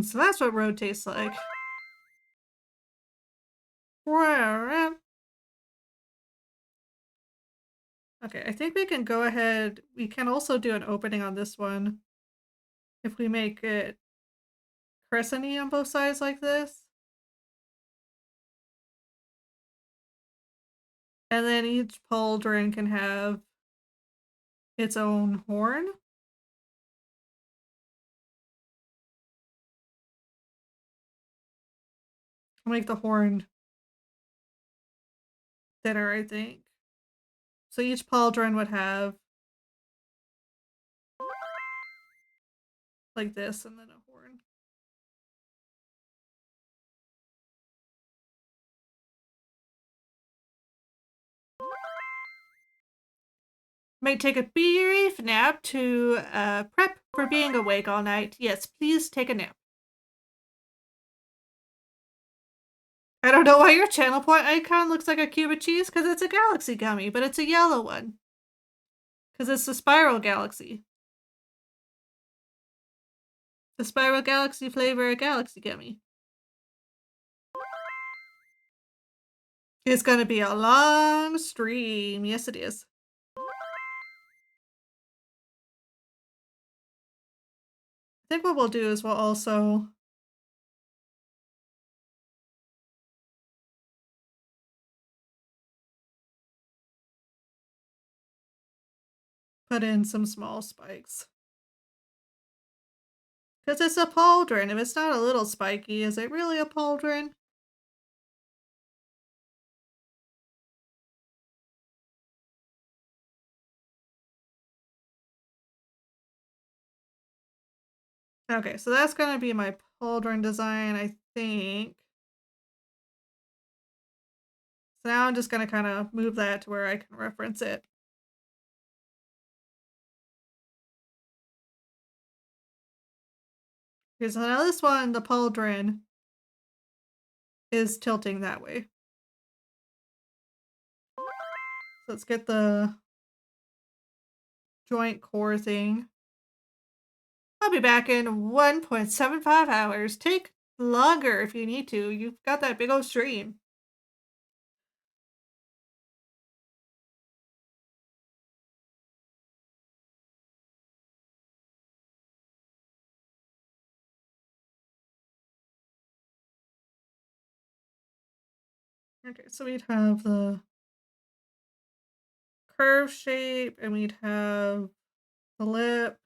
So that's what road tastes like. Okay, I think we can go ahead. We can also do an opening on this one if we make it crescent-y on both sides like this. And then each pauldron can have its own horn. I'll make the horn thinner, I think. So each pauldron would have like this and then a horn. Might take a brief nap to prep for being awake all night. Yes, please take a nap. I don't know why your channel point icon looks like a cube of cheese, because it's a galaxy gummy, but it's a yellow one. Because it's the Spiral Galaxy. The Spiral Galaxy flavor galaxy gummy. It's gonna be a long stream. Yes, it is. I think what we'll do is we'll also put in some small spikes. Because it's a pauldron. If it's not a little spiky, is it really a pauldron? Okay, so that's going to be my pauldron design, I think. So now I'm just going to kind of move that to where I can reference it. Okay, so now this one, the pauldron, is tilting that way. So let's get the joint core thing. I'll be back in 1.75 hours. Take longer if you need to. You've got that big old stream. Okay, so we'd have the curve shape and we'd have the lip.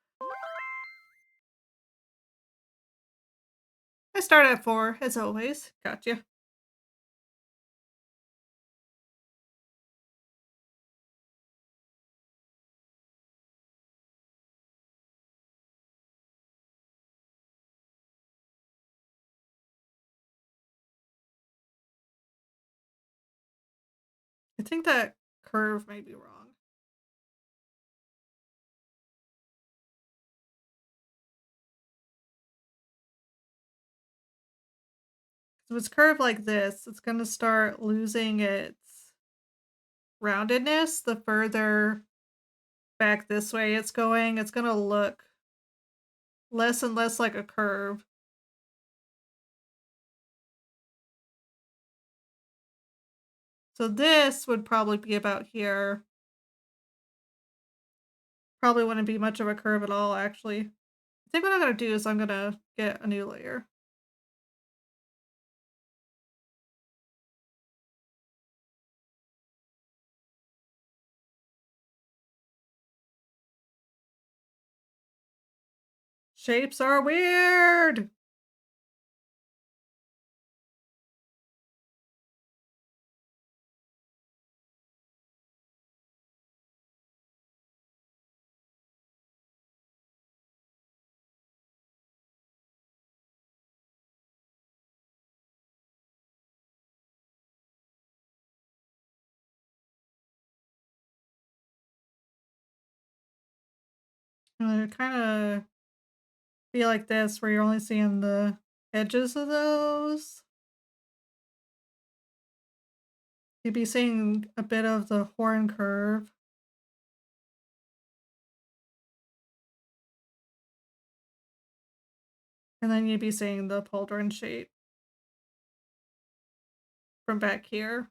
I start at 4, as always. Gotcha. I think that curve may be wrong. If it's curved like this, it's going to start losing its roundedness, the further back this way it's going to look less and less like a curve. So this would probably be about here. Probably wouldn't be much of a curve at all, actually. I think what I'm going to do is I'm going to get a new layer. Shapes are weird! It kind of be like this, where you're only seeing the edges of those. You'd be seeing a bit of the horn curve. And then you'd be seeing the pauldron shape from back here.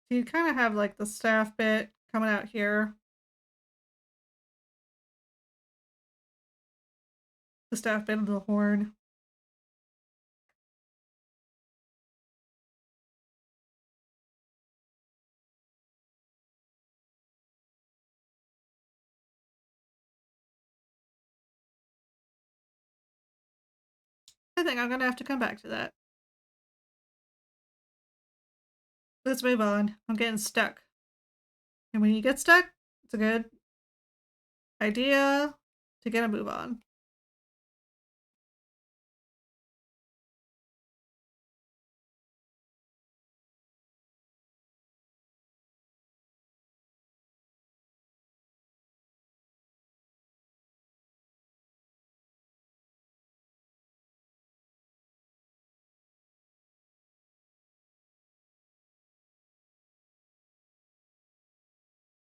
So you kind of have like the staff bit coming out here. The staff bit of the horn. I think I'm gonna have to come back to that. Let's move on. I'm getting stuck. And when you get stuck, it's a good idea to get a move on.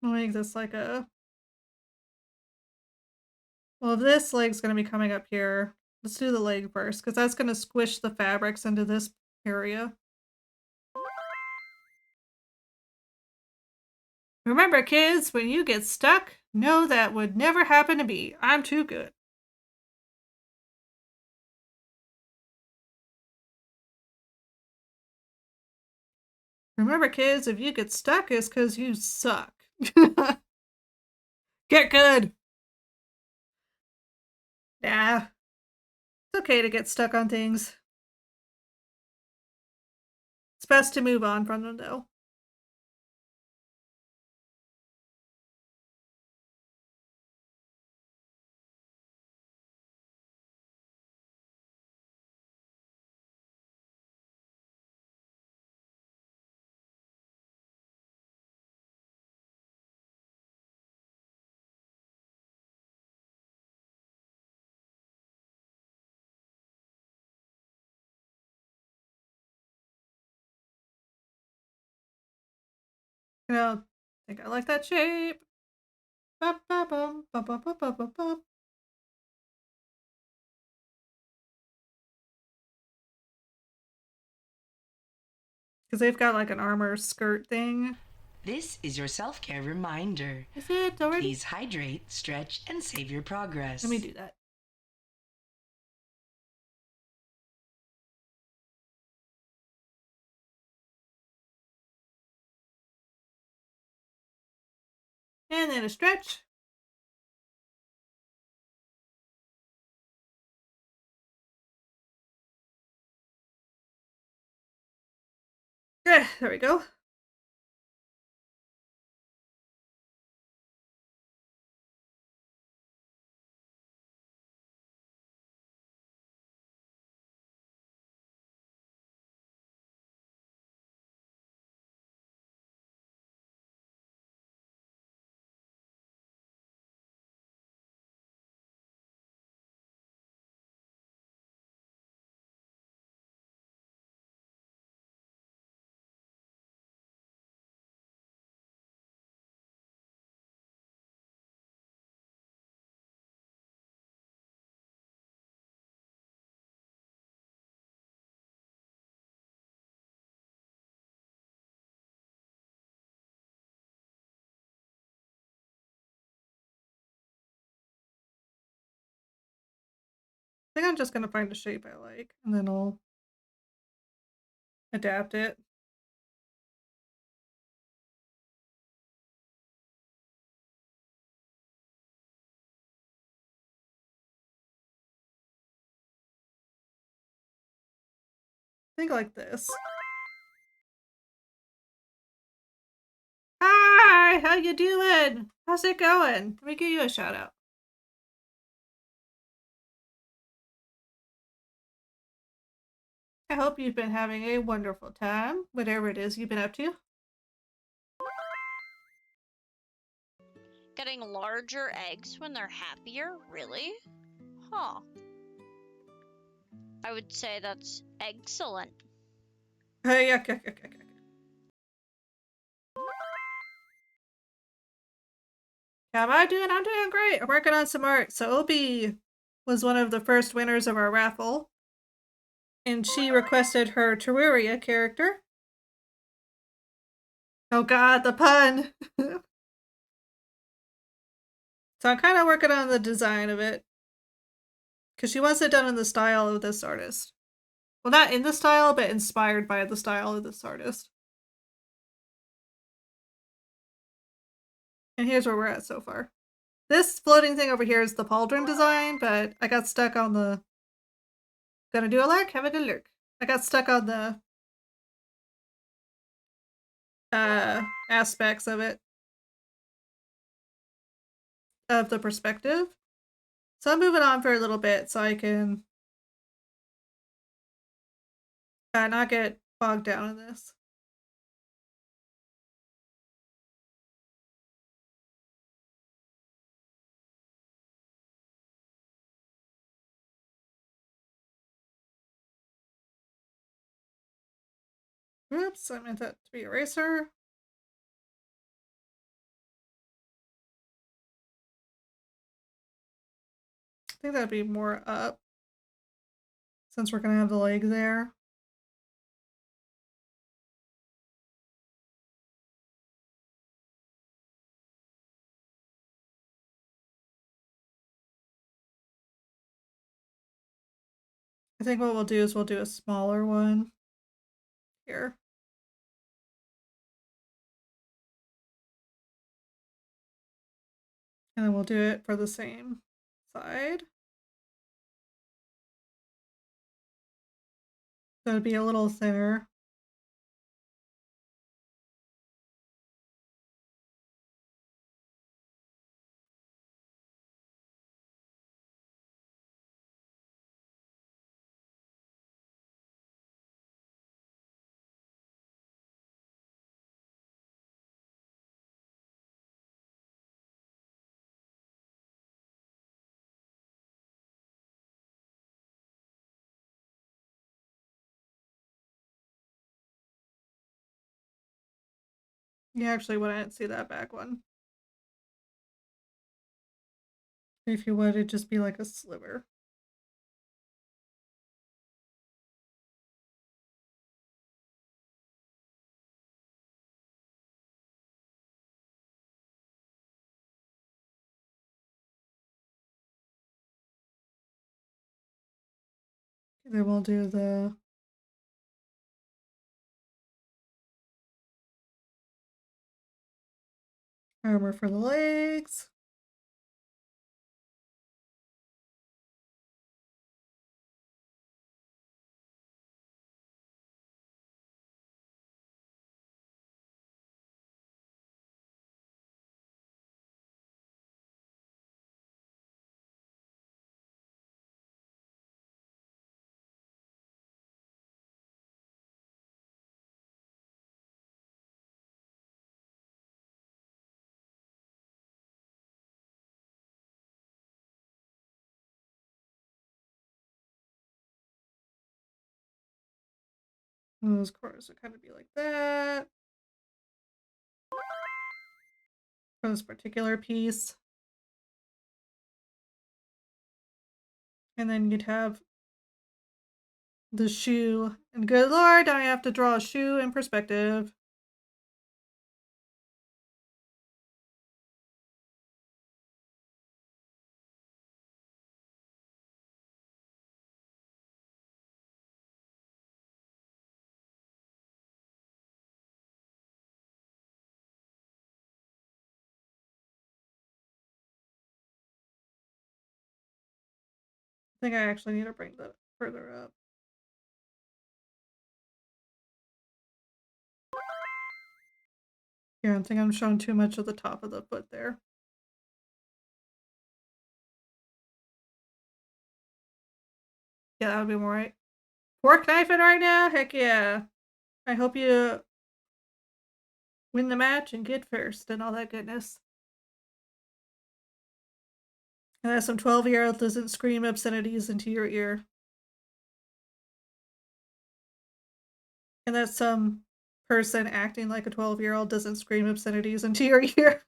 I'll make this like a... Well, if this leg's going to be coming up here, let's do the leg first, because that's going to squish the fabrics into this area. Remember, kids, when you get stuck, know that would never happen to me. I'm too good. Remember, kids, if you get stuck, it's because you suck. Get good. Nah. It's okay to get stuck on things. It's best to move on from them, though. You know, I think I like that shape. Because they've got like an armor skirt thing. This is your self-care reminder. Is it already? Please hydrate, stretch, and save your progress. Let me do that. And then a stretch. Good, there we go. I think I'm just gonna find a shape I like, and then I'll adapt it. I think like this. Hi, how you doing? How's it going? Let me give you a shout out. I hope you've been having a wonderful time, whatever it is you've been up to. Getting larger eggs when they're happier? Really? Huh. I would say that's excellent. Hey, yuck. How am I doing? I'm doing great. I'm working on some art. So Obi was one of the first winners of our raffle, and she requested her Terraria character. Oh god, the pun! So I'm kind of working on the design of it, because she wants it done in the style of this artist. Well, not in the style, but inspired by the style of this artist. And here's where we're at so far. This floating thing over here is the pauldron design, but I got stuck on the... Gonna do a lurk? Have a good lurk. I got stuck on the aspects of it. Of the perspective. So I'm moving on for a little bit so I can not get bogged down in this. Oops, I meant that to be eraser. I think that'd be more up, since we're gonna have the leg there. I think what we'll do is we'll do a smaller one here. And then we'll do it for the same side. So it'd be a little thinner. You actually wouldn't see that back one. If you would, it'd just be like a sliver. Then we'll do the armor for the legs. Those corners would kind of be like that. For this particular piece. And then you'd have the shoe. And good lord, I have to draw a shoe in perspective. I think I actually need to bring that further up. Here, I think I'm showing too much of the top of the foot there. Yeah, that would be more right. Fork knifing right now? Heck yeah. I hope you win the match and get first and all that goodness. And that some 12-year-old doesn't scream obscenities into your ear. And that some person acting like a 12-year-old doesn't scream obscenities into your ear.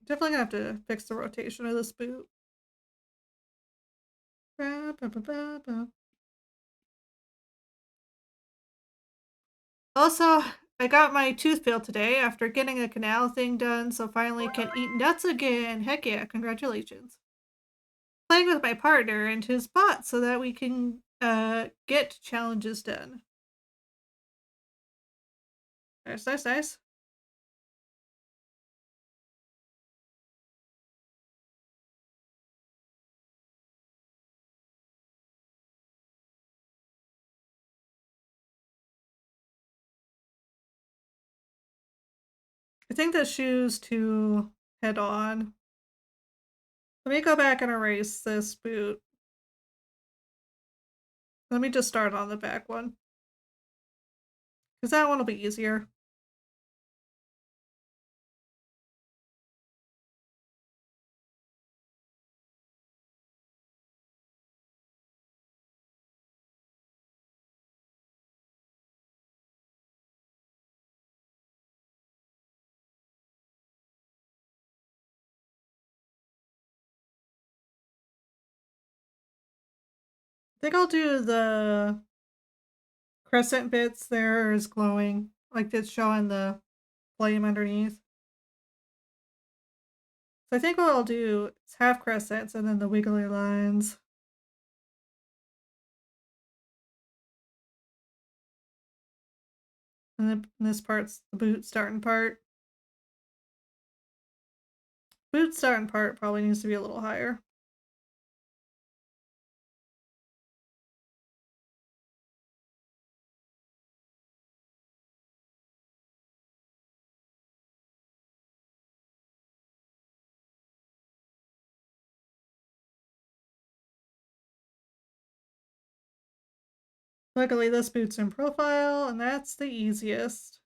Definitely gonna have to fix the rotation of this boot. Also, I got my tooth filled today after getting a canal thing done, so finally can eat nuts again. Heck yeah, congratulations. Playing with my partner and his bot so that we can get challenges done. Nice, nice, nice. I think the shoe's too head on. Let me go back and erase this boot. Let me just start on the back one. Because that one will be easier. I think I'll do the crescent bits there is glowing. Like it's showing the flame underneath. So I think what I'll do is half crescents and then the wiggly lines. And then this part's the boot starting part. Boot starting part probably needs to be a little higher. Luckily this boot's in profile and that's the easiest.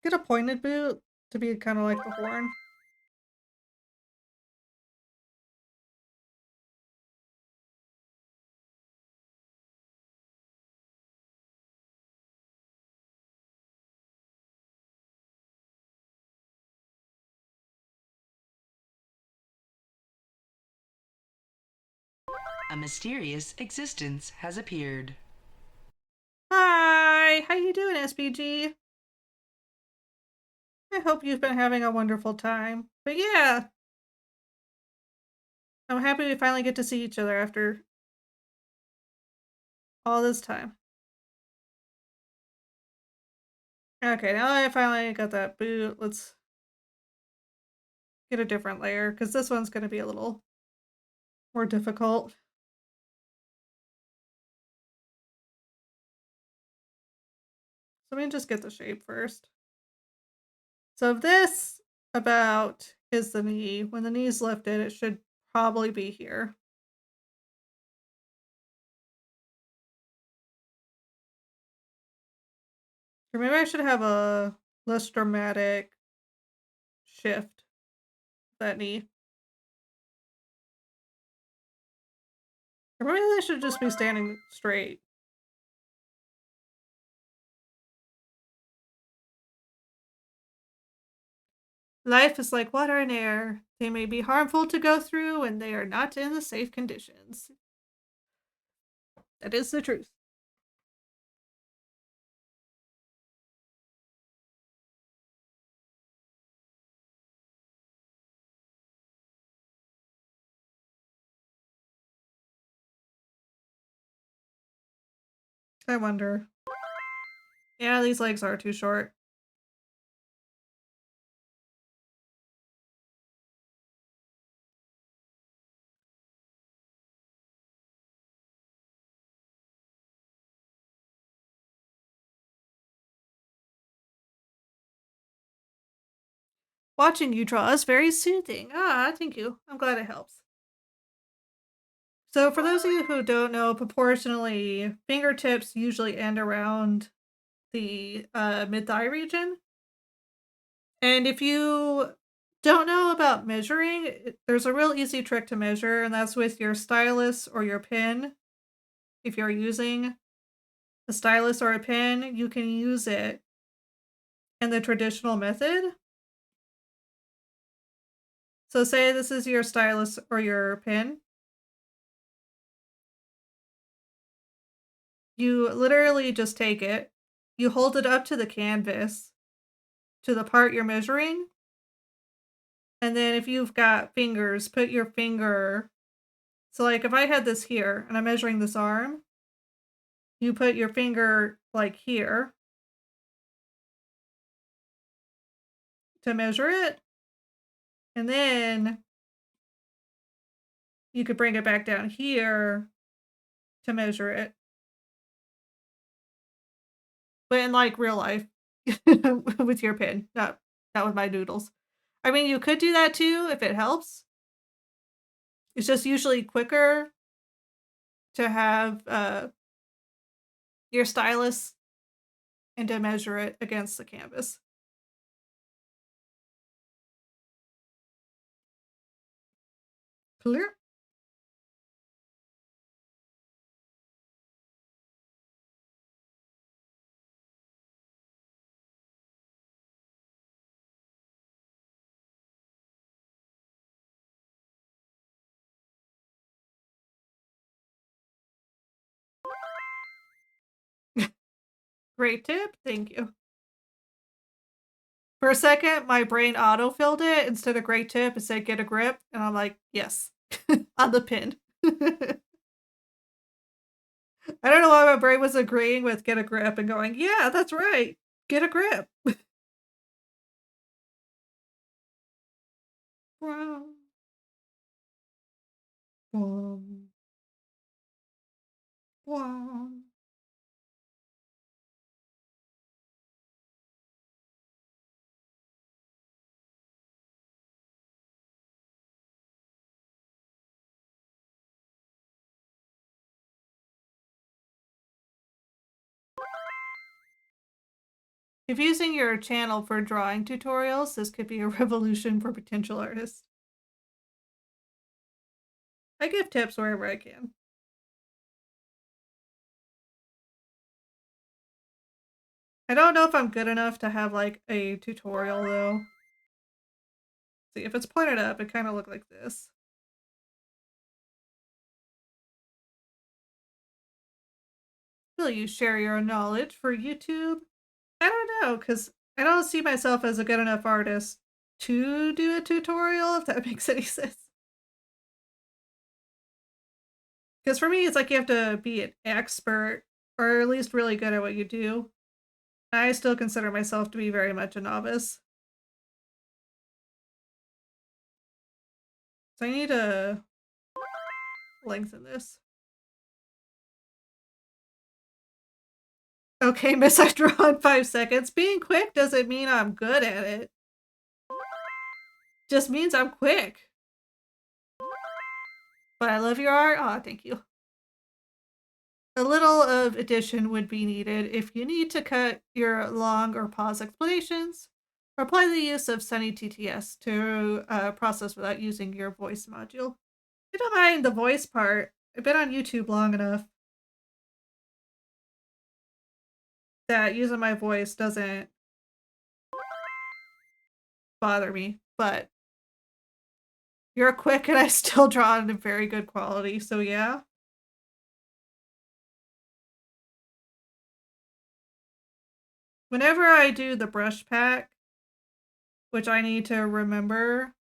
Get a pointed boot to be kind of like the horn. A mysterious existence has appeared. Hi, how you doing, SBG? I hope you've been having a wonderful time. But yeah, I'm happy we finally get to see each other after all this time. Okay, now I finally got that boot. Let's get a different layer because this one's going to be a little more difficult. So let me just get the shape first. So if this about is the knee, when the knee's lifted, it should probably be here. Or maybe I should have a less dramatic shift that knee. Or maybe they should just be standing straight. Life is like water and air. They may be harmful to go through when they are not in the safe conditions. That is the truth. I wonder. Yeah, these legs are too short. Watching you draw is very soothing. Ah, thank you. I'm glad it helps. So for those of you who don't know, proportionally, fingertips usually end around the mid-thigh region. And if you don't know about measuring, there's a real easy trick to measure, and that's with your stylus or your pen. If you're using a stylus or a pen, you can use it in the traditional method. So say this is your stylus or your pen. You literally just take it, you hold it up to the canvas, to the part you're measuring, and then if you've got fingers, put your finger. So like if I had this here and I'm measuring this arm, you put your finger like here to measure it, and then you could bring it back down here to measure it. But in like real life, with your pen, not with my doodles. I mean, you could do that too if it helps. It's just usually quicker to have your stylus and to measure it against the canvas. Clear? Great tip. Thank you. For a second, my brain auto-filled it. Instead of great tip, it said get a grip. And I'm like, yes, on the pin. I don't know why my brain was agreeing with get a grip and going, yeah, that's right. Get a grip. Wow. Wow. Wow. If using your channel for drawing tutorials, this could be a revolution for potential artists. I give tips wherever I can. I don't know if I'm good enough to have like a tutorial though. See, if it's pointed up, it kind of looked like this. Will you share your knowledge for YouTube? I don't know, because I don't see myself as a good enough artist to do a tutorial, if that makes any sense. Because for me, it's like you have to be an expert, or at least really good at what you do. I still consider myself to be very much a novice. So I need to lengthen this. Okay, miss, I draw in 5 seconds. Being quick doesn't mean I'm good at it. Just means I'm quick. But I love your art. Aw, thank you. A little of addition would be needed if you need to cut your long or pause explanations, or apply the use of Sunny TTS to process without using your voice module. I don't mind the voice part. I've been on YouTube long enough that using my voice doesn't bother me, but you're quick and I still draw in very good quality, so yeah. Whenever I do the brush pack, which I need to remember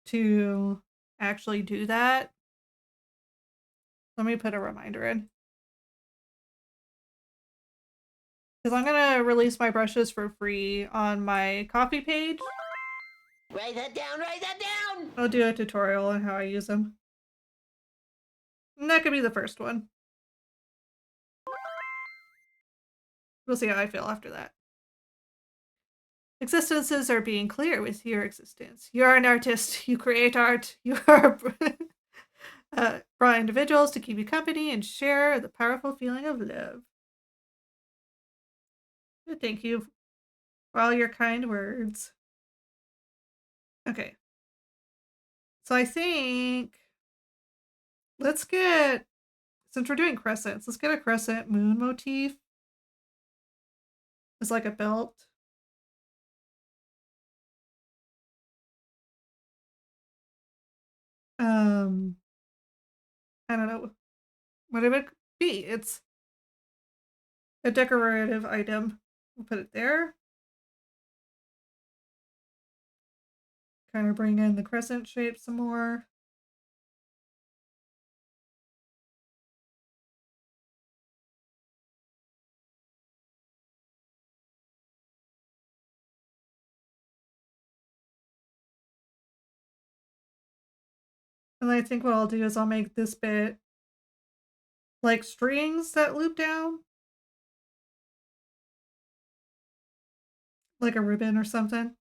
to actually do that, let me put a reminder in. Because I'm going to release my brushes for free on my Ko-fi page. Write that down, write that down! I'll do a tutorial on how I use them. And that could be the first one. We'll see how I feel after that. Existences are being clear with your existence. You're an artist. You create art. You are brought individuals to keep you company and share the powerful feeling of love. Thank you for all your kind words. Okay. So I think let's get, since we're doing crescents, let's get a crescent moon motif. It's like a belt. I don't know what it would be. It's a decorative item. We'll put it there. Kind of bring in the crescent shape some more. And I think what I'll do is I'll make this bit like strings that loop down. Like a ribbon or something.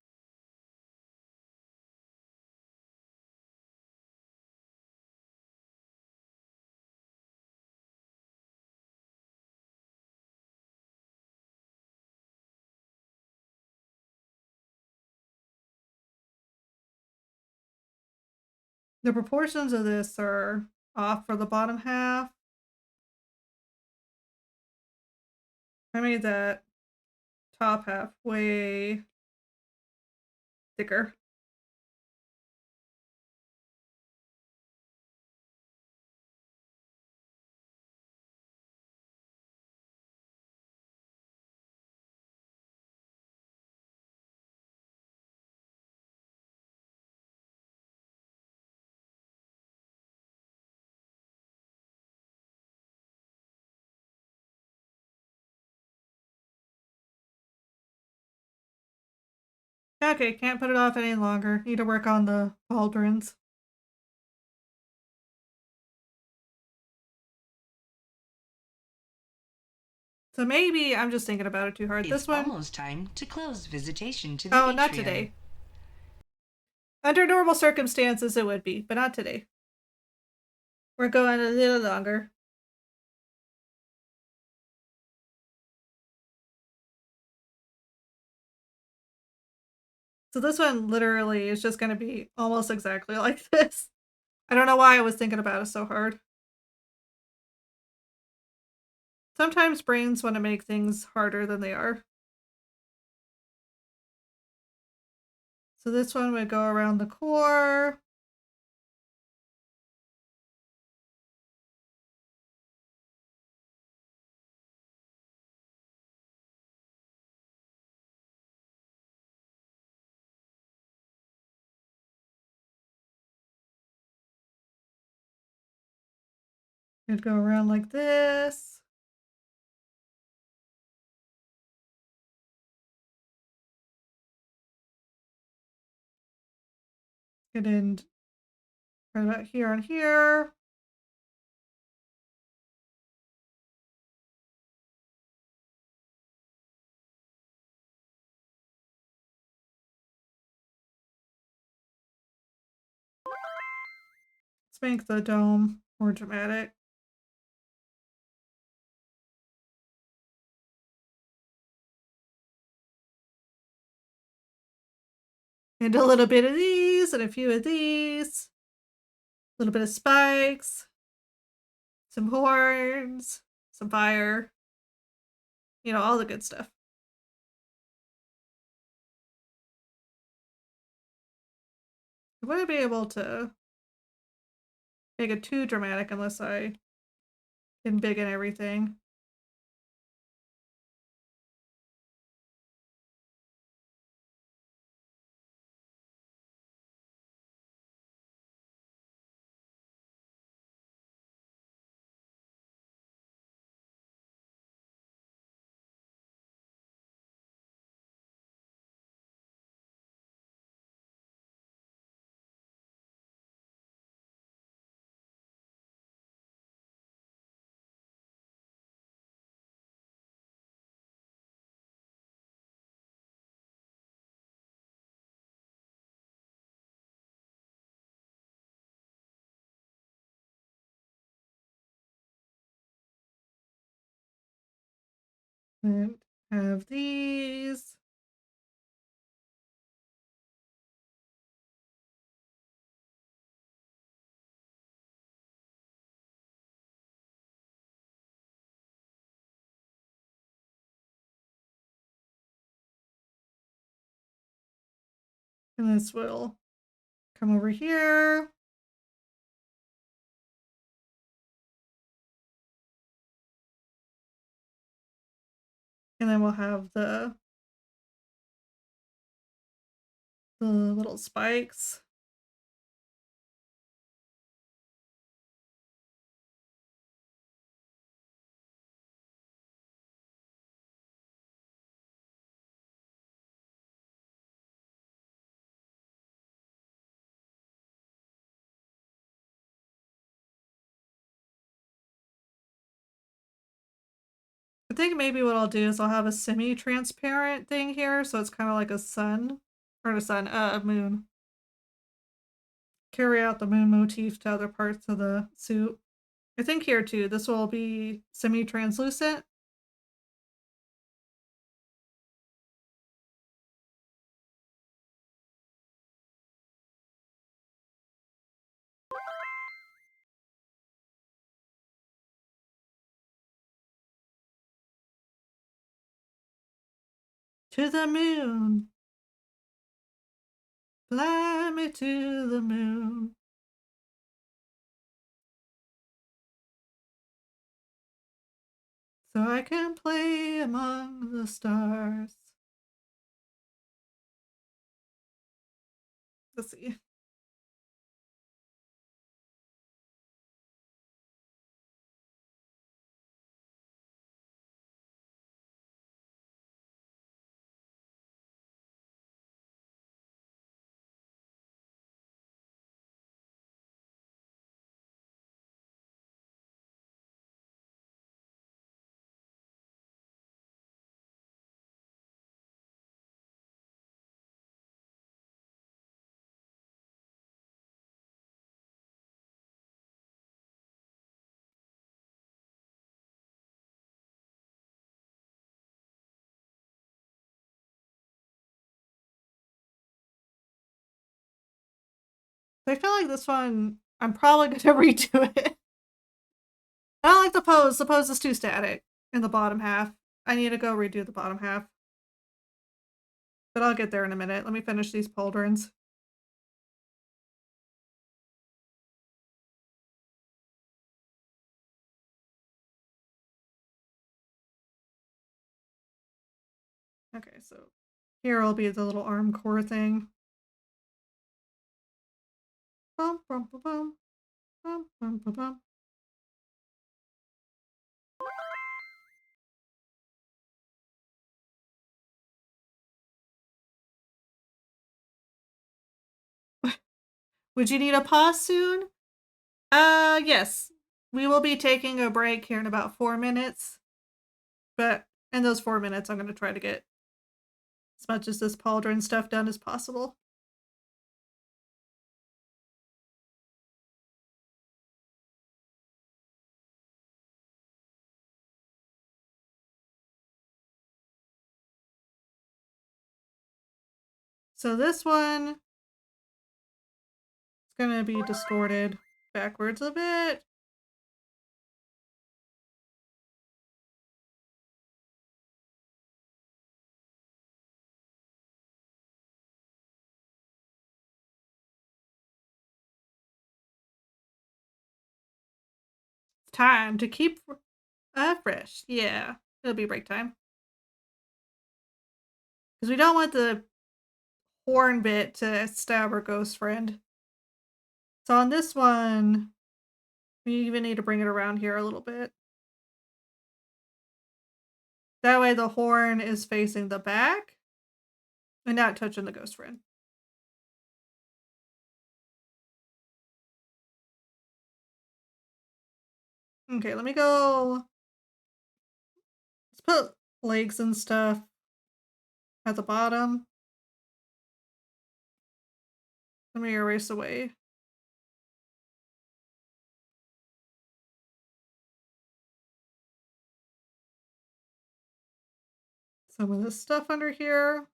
The proportions of this are off for the bottom half. I made that top half way thicker. Okay, can't put it off any longer. Need to work on the pauldrons. So maybe I'm just thinking about it too hard. It's This one. almost time to close visitation to the Oh, atrium. not today. Under normal circumstances, it would be, but not today. We're going a little longer. So this one literally is just going to be almost exactly like this. I don't know why I was thinking about it so hard. Sometimes brains want to make things harder than they are. So this one would go around the core. It'd go around like this. It end right about here and here. Let's make the dome more dramatic. And a little bit of these and a few of these. A little bit of spikes. some horns, some fire, you know, all the good stuff. I wouldn't be able to make it too dramatic unless I embiggen everything. And have these. And this will come over here. And then we'll have the little spikes. I think maybe what I'll do is I'll have a semi-transparent thing here, so it's kind of like a sun, or a moon. Carry out the moon motif to other parts of the suit. I think here too, this will be semi-translucent. To the moon. Fly me to the moon. So I can play among the stars. Let's see. I feel like this one, I'm probably going to redo it. I don't like the pose. The pose is too static in the bottom half. I need to go redo the bottom half. But I'll get there in a minute. Let me finish these pauldrons. Okay, so here will be the little arm core thing. Bum, bum, bum, bum. Bum, bum, bum, bum. Would you need a pause soon? Yes. We will be taking a break here in about 4 minutes. But in those 4 minutes, I'm going to try to get as much as this pauldron stuff done as possible. So this one is going to be distorted backwards a bit. time to keep fresh. Yeah, it'll be break time. Because we don't want the horn bit to stab our ghost friend. So on this one, we even need to bring it around here a little bit. That way the horn is facing the back and not touching the ghost friend. Okay, let me go. Let's put legs and stuff at the bottom. Let me erase away. Some of this stuff under here.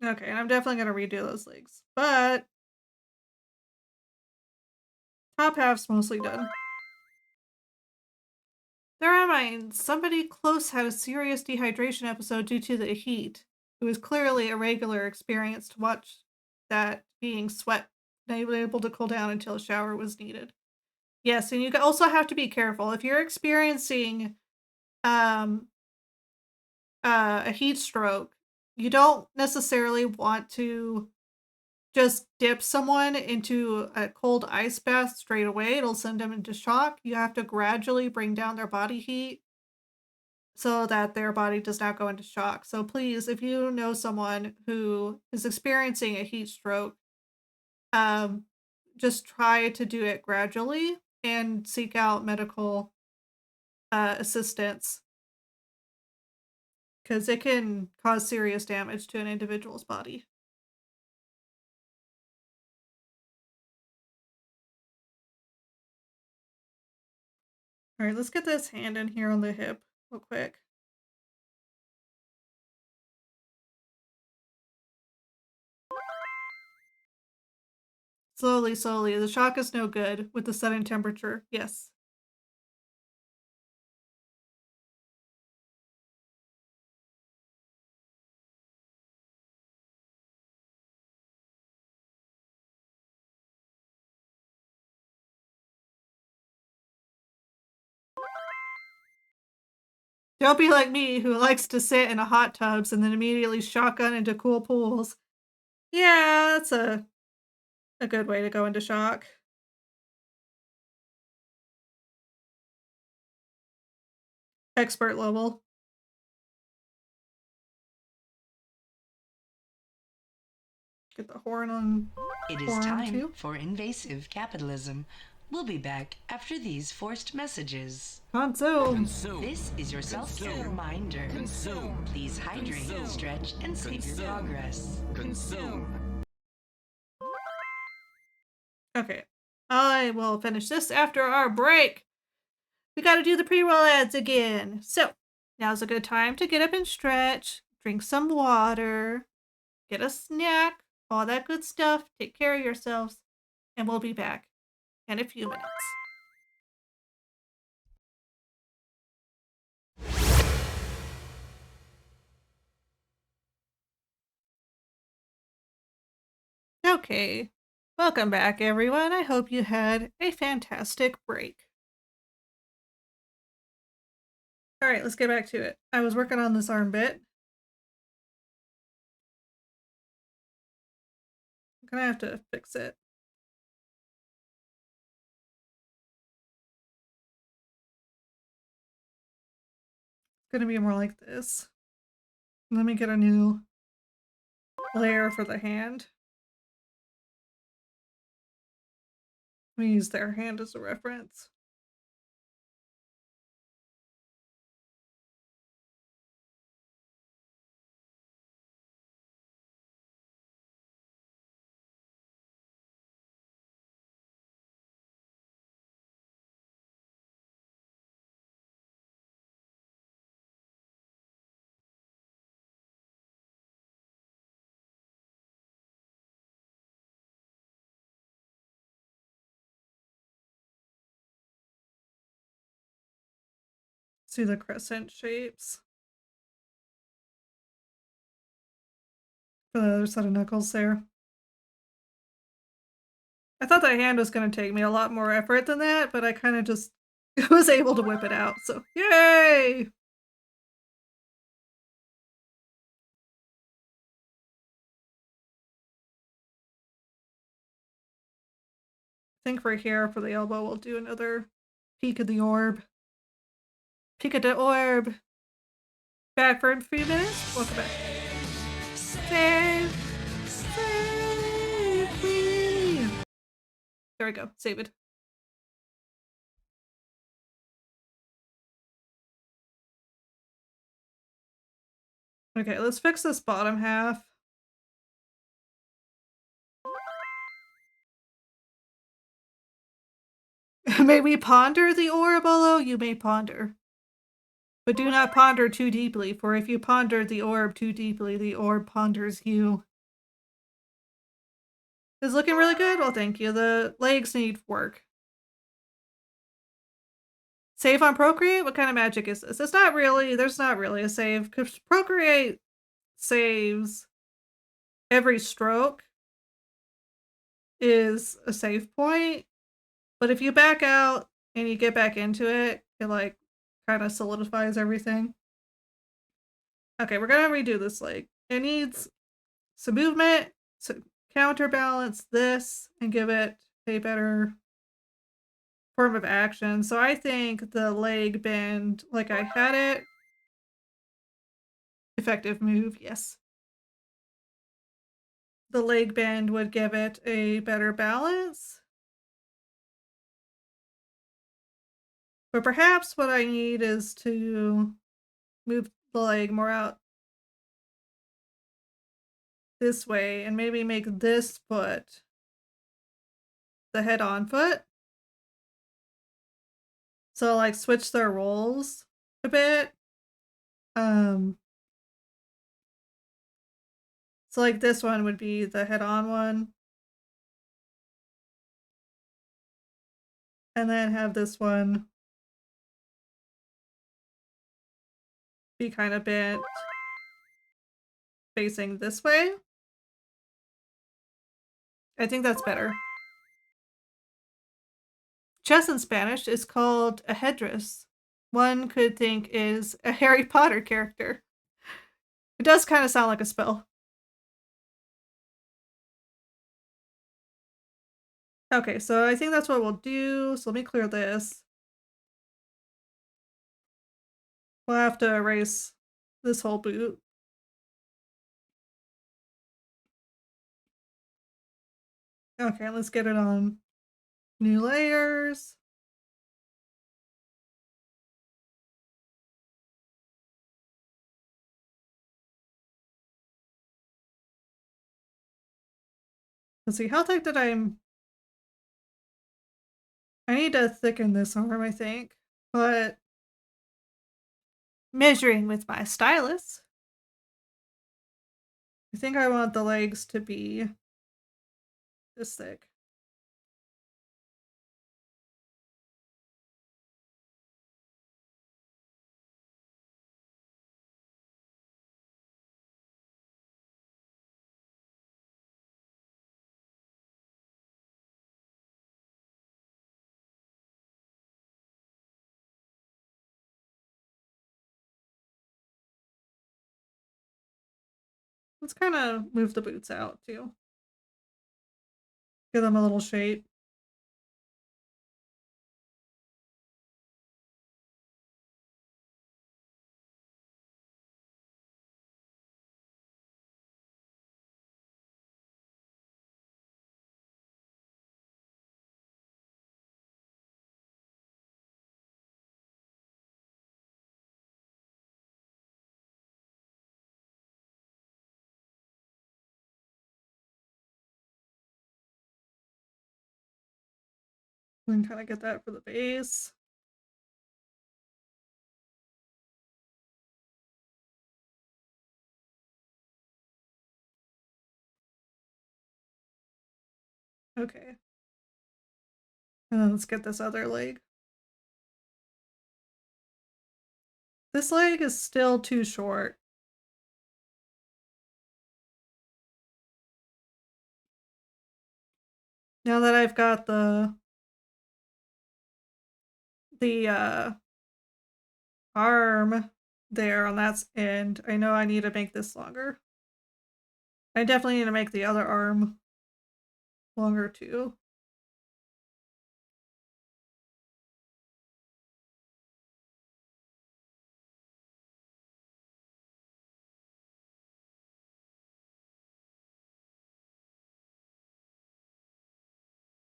Okay, and I'm definitely going to redo those legs. But top half's mostly done. There am I. Somebody close had a serious dehydration episode due to the heat. It was clearly a regular experience to watch that being sweat, not able to cool down until a shower was needed. Yes, and you also have to be careful. If you're experiencing a heat stroke, you don't necessarily want to just dip someone into a cold ice bath straight away. It'll send them into shock. You have to gradually bring down their body heat so that their body does not go into shock. So please, if you know someone who is experiencing a heat stroke, just try to do it gradually and seek out medical assistance, because it can cause serious damage to an individual's body. All right, let's get this hand in here on the hip real quick. Slowly, slowly. The shock is no good with the sudden temperature. Yes. Don't be like me, who likes to sit in a hot tubs and then immediately shotgun into cool pools. Yeah, that's a good way to go into shock. Expert level. Get the horn on. It is time for invasive capitalism. We'll be back after these forced messages. Consume. This is your self-care reminder. Please hydrate, stretch, and save your progress. Okay. I will finish this after our break. We gotta do the pre-roll ads again. So, now's a good time to get up and stretch, drink some water, get a snack, all that good stuff. Take care of yourselves, and we'll be back in a few minutes. Okay, welcome back, everyone. I hope you had a fantastic break. All right, let's get back to it. I was working on this arm bit. I'm gonna have to fix it. It's gonna be more like this. Let me get a new layer for the hand. Let me use their hand as a reference. See the crescent shapes. For the other set of knuckles there. I thought that hand was going to take me a lot more effort than that, but I kind of just was able to whip it out, so yay! I think for here, for the elbow, we'll do another peek of the orb. Peek of the orb! Back for a few minutes? Welcome back. Save! Save me! There we go. Save it. Okay, let's fix this bottom half. May we ponder the orb, although you may ponder. But do not ponder too deeply, for if you ponder the orb too deeply, the orb ponders you. It's looking really good? Well, thank you. The legs need work. Save on Procreate? What kind of magic is this? It's not really, there's not really a save, because Procreate saves every stroke is a save point, but if you back out and you get back into it, it like kind of solidifies everything. Okay, we're gonna redo this leg. It needs some movement, so counterbalance this, and give it a better form of action. So I think the leg bend, like I had it. Effective move, yes. The leg bend would give it a better balance. But perhaps what I need is to move the leg more out this way and maybe make this foot the head-on foot. So like switch their roles a bit. So like this one would be the head-on one. And then have this one be kind of bent facing this way. I think that's better. Chess in Spanish is called a headdress. One could think is a Harry Potter character. It does kind of sound like a spell. Okay, so I think that's what we'll do. So let me clear this. We'll have to erase this whole boot. Okay, let's get it on new layers. Let's see, how thick did I need to thicken this arm, I think, but measuring with my stylus, I think I want the legs to be this thick. Let's kind of move the boots out too. Give them a little shape. We can kind of get that for the base. Okay. And then let's get this other leg. This leg is still too short. Now that I've got the arm there on that end, I know I need to make this longer. I definitely need to make the other arm longer too.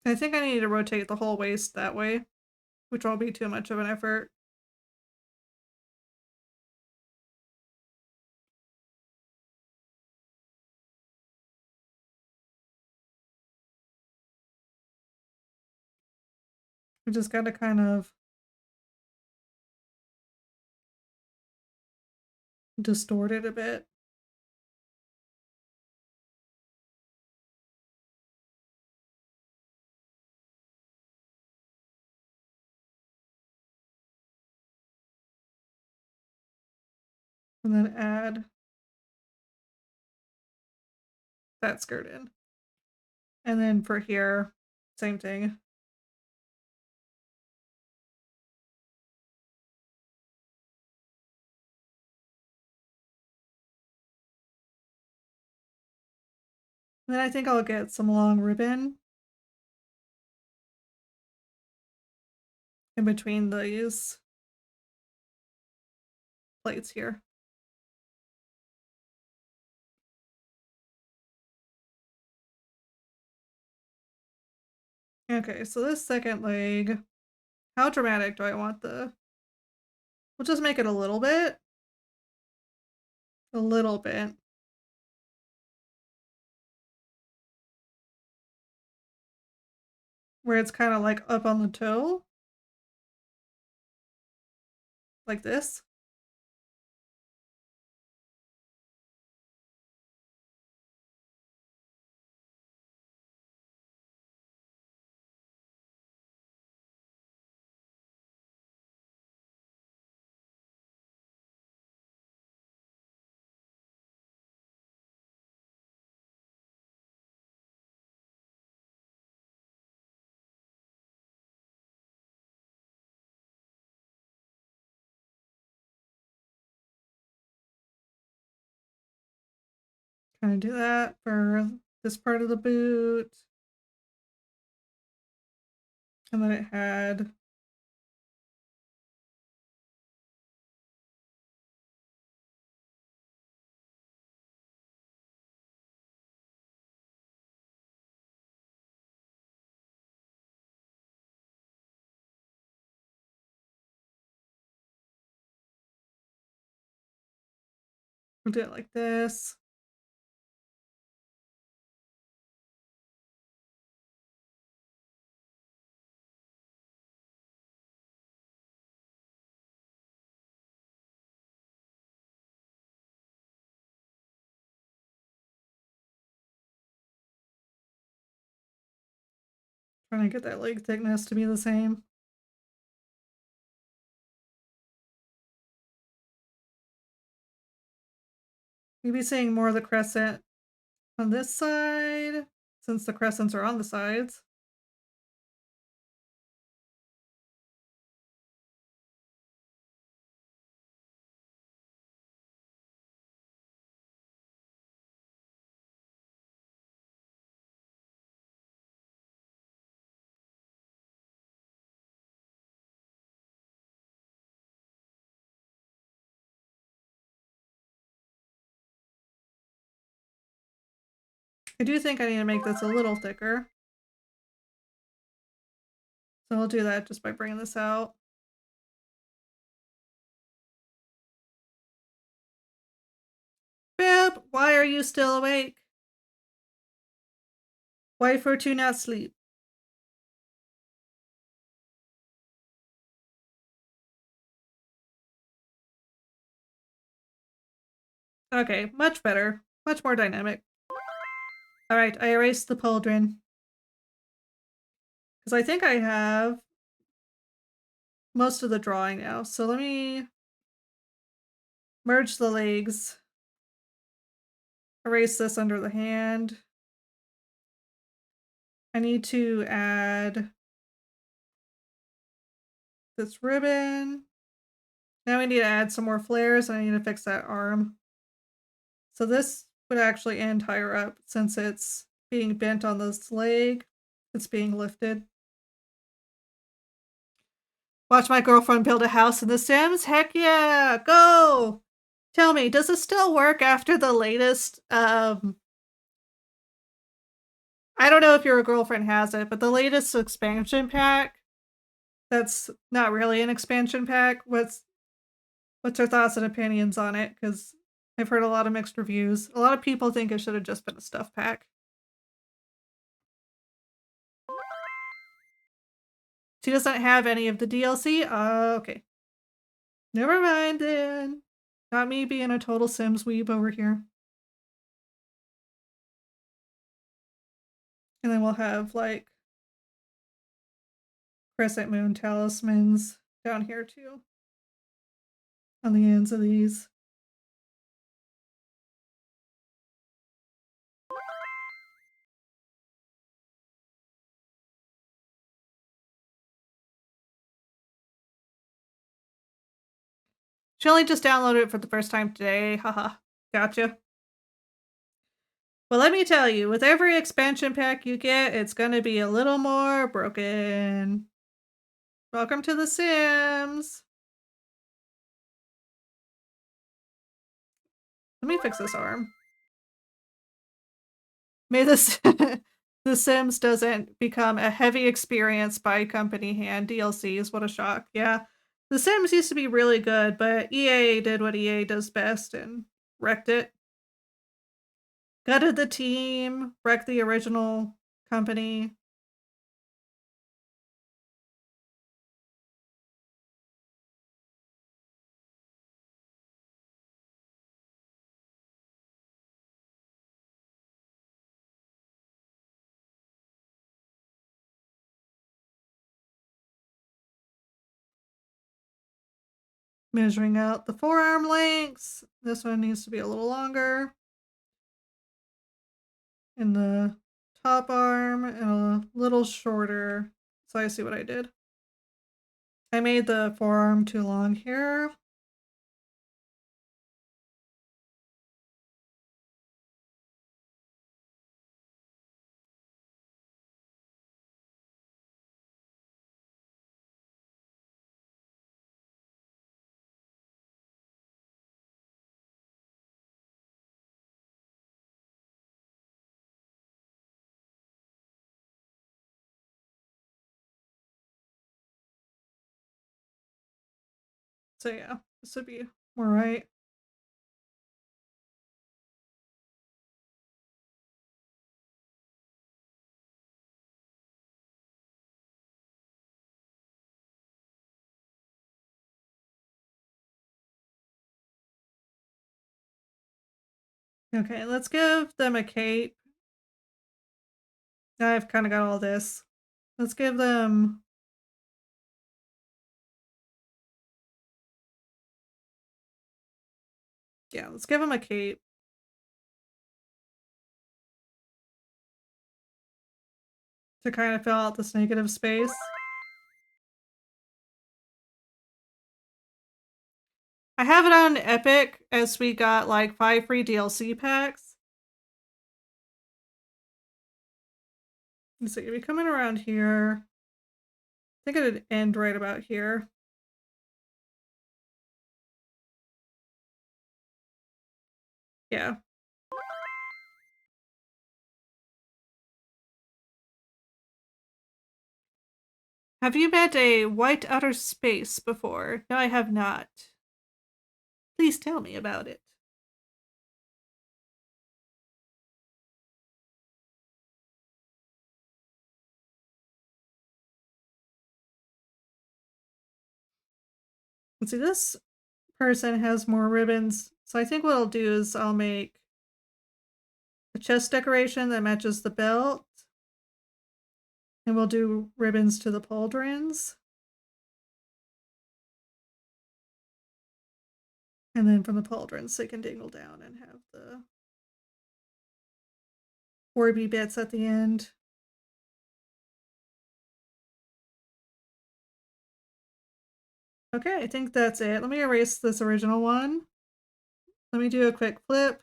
I think I need to rotate the whole waist that way, which won't be too much of an effort. We just gotta kind of distort it a bit. And then add that skirt in. And then for here, same thing. And then I think I'll get some long ribbon in between these plates here. Okay, so this second leg, how dramatic do I want the... We'll just make it a little bit. A little bit. Where it's kind of like up on the toe. Like this. Kind of do that for this part of the boot. And then it had we'll do it like this. Trying to get that leg thickness to be the same. Maybe seeing more of the crescent on this side, since the crescents are on the sides. I do think I need to make this a little thicker. So I'll do that just by bringing this out. Bib, why are you still awake? Why for to not sleep? Okay, much better. Much more dynamic. Alright, I erased the pauldron. Because I think I have most of the drawing now. So let me merge the legs. Erase this under the hand. I need to add this ribbon. Now we need to add some more flares, and I need to fix that arm. So this would actually end higher up since it's being bent on this leg. It's being lifted. Watch my girlfriend build a house in The Sims? Heck yeah! Go! Tell me, does it still work after the latest, I don't know if your girlfriend has it, but the latest expansion pack, that's not really an expansion pack. What's her thoughts and opinions on it? Because I've heard a lot of mixed reviews. A lot of people think it should have just been a stuff pack. She doesn't have any of the DLC? Okay. Never mind then. Not me being a total Sims weeb over here. And then we'll have, like, crescent moon talismans down here too. On the ends of these. She only just downloaded it for the first time today. Haha. Gotcha. Well, let me tell you, with every expansion pack you get, it's gonna be a little more broken. Welcome to The Sims. Let me fix this arm. May this The Sims doesn't become a heavy experience by company hand DLCs. What a shock. Yeah. The Sims used to be really good, but EA did what EA does best and wrecked it. Gutted the team, wrecked the original company. Measuring out the forearm lengths. This one needs to be a little longer. And the top arm and a little shorter. So I see what I did. I made the forearm too long here. So yeah, this would be more right. Okay, let's give them a cape. Now I've kind of got all this. Let's give them... Yeah, let's give them a cape. To kind of fill out this negative space. I have it on Epic as we got like 5 free DLC packs. So you'll be coming around here. I think it'd end right about here. Yeah. Have you met a white outer space before? No, I have not. Please tell me about it. Let's see, this person has more ribbons. So I think what I'll do is I'll make a chest decoration that matches the belt. And we'll do ribbons to the pauldrons. And then from the pauldrons, they can dingle down and have the orby bits at the end. Okay, I think that's it. Let me erase this original one. Let me do a quick flip.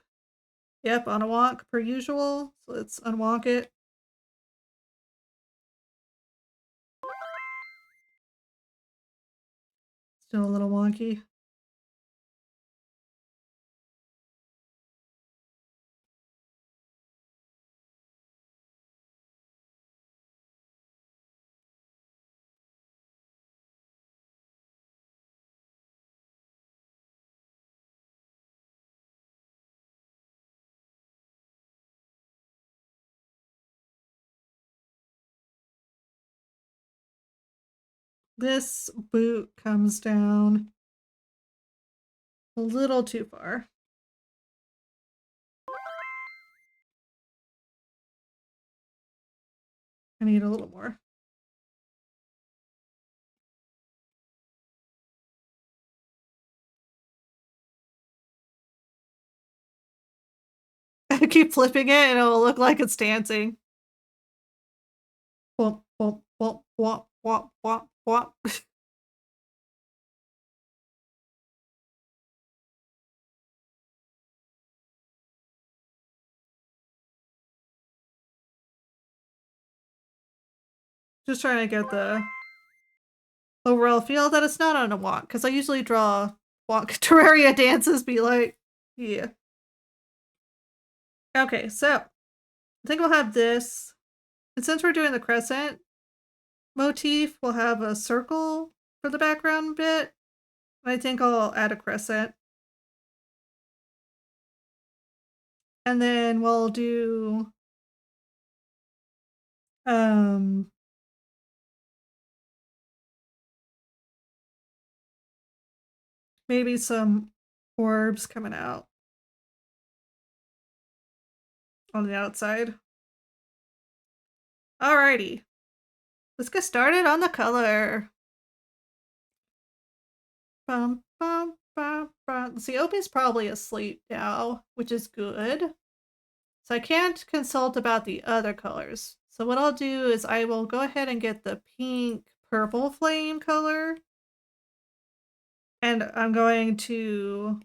Yep, on a wonk per usual. So let's unwonk it. Still a little wonky. This boot comes down a little too far. I need a little more. I keep flipping it and it'll look like it's dancing. Womp, womp, womp, womp, womp, womp, womp. Just trying to get the overall feel that it's not on a wonk, because I usually draw wonk Terraria dances be like, yeah. Okay, so I think we'll have this. And since we're doing the crescent motif, we'll have a circle for the background bit. I think I'll add a crescent. And then we'll do maybe some orbs coming out on the outside. Alrighty. Let's get started on the color. Bum, bum, bum, bum. See, Opie's probably asleep now, which is good. So I can't consult about the other colors. So what I'll do is I will go ahead and get the pink purple flame color. And I'm going to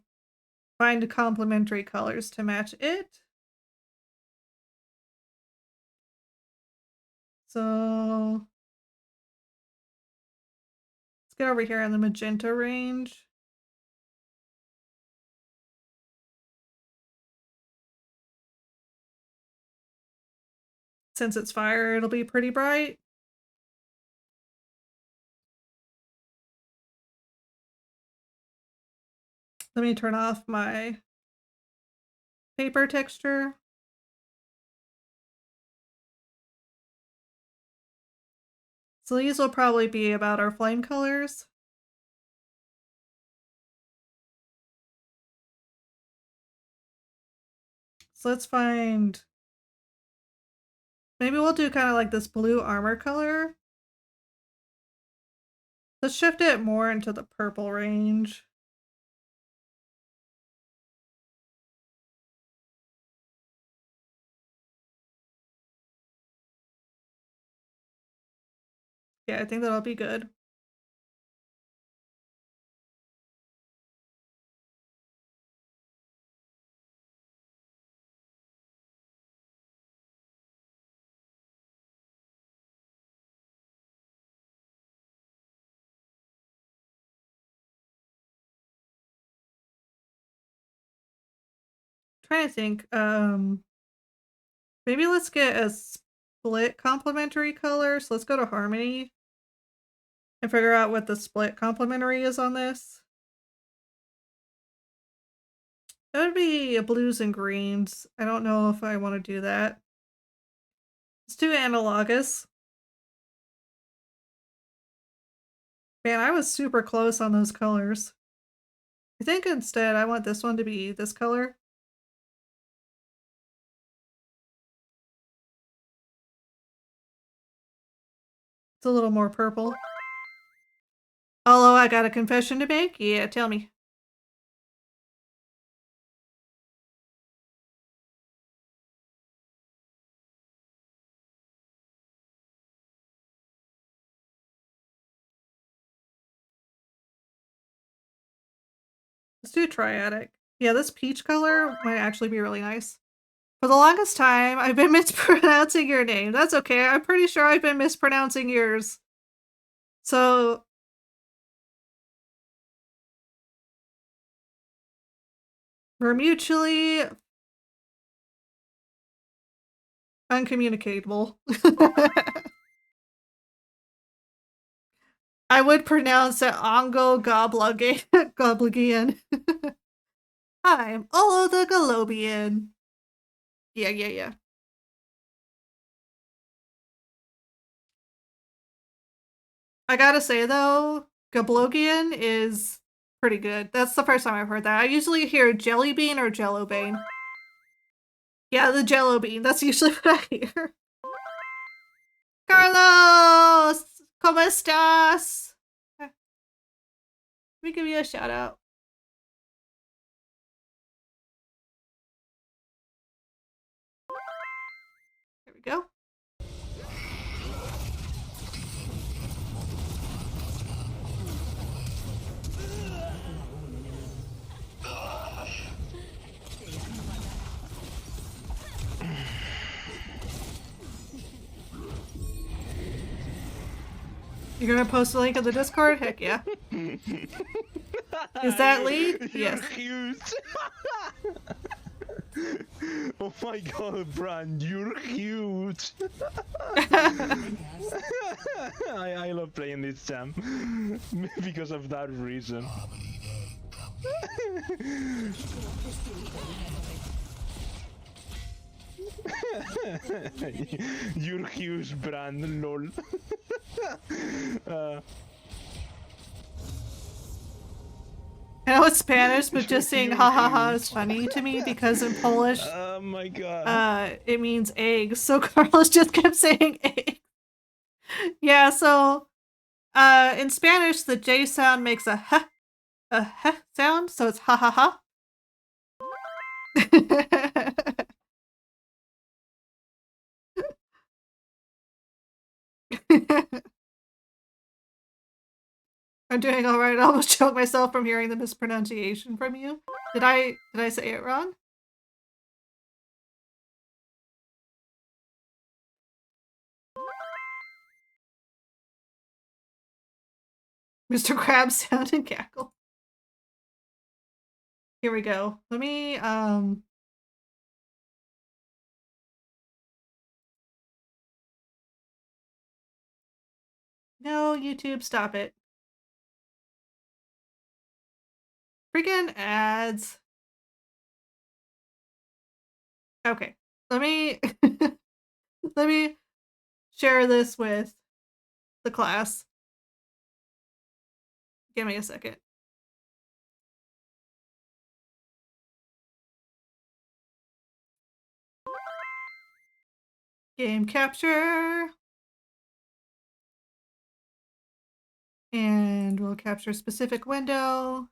find complementary colors to match it. So let's get over here in the magenta range. Since it's fire, it'll be pretty bright. Let me turn off my paper texture. So these will probably be about our flame colors. So let's find, maybe we'll do kind of like this blue armor color. Let's shift it more into the purple range. Yeah, I think that'll be good. Trying to think, maybe let's get a split complementary color. So let's go to Harmony and figure out what the split complementary is on this. That would be blues and greens. I don't know if I want to do that. Let's do analogous. Man, I was super close on those colors. I think instead I want this one to be this color. It's a little more purple. Although I got a confession to make. Yeah, tell me. Let's do triadic. Yeah, this peach color might actually be really nice. For the longest time, I've been mispronouncing your name. That's okay. I'm pretty sure I've been mispronouncing yours. So... we're mutually... uncommunicatable. I would pronounce it Ongo Goblagian. I'm Olo the Galobian. Yeah. I gotta say though, Goblogian is pretty good. That's the first time I've heard that. I usually hear Jelly Bean or Jello Bean. Yeah, the Jello Bean. That's usually what I hear. Carlos! ¿Cómo estás? Let me give you a shout out. There we go. You're gonna post a link in the Discord? Heck yeah. Is that lead? Yes. Huge. Oh my god, Brand, you're huge. I love playing this jam because of that reason. You're huge, Brand, lol. I know it's Spanish, but just saying ha ha ha is funny to me because in Polish, oh my god, it means eggs. So Carlos just kept saying egg. Yeah, so in Spanish, the J sound makes a h sound, so it's ha ha ha. I'm doing all right. I almost choked myself from hearing the mispronunciation from you. Did I say it wrong? Mr. Krabs sound and cackle. Here we go. Let me no, YouTube, stop it. Freaking ads. Okay. Let me let me share this with the class. Give me a second. Game capture. And we'll capture a specific window.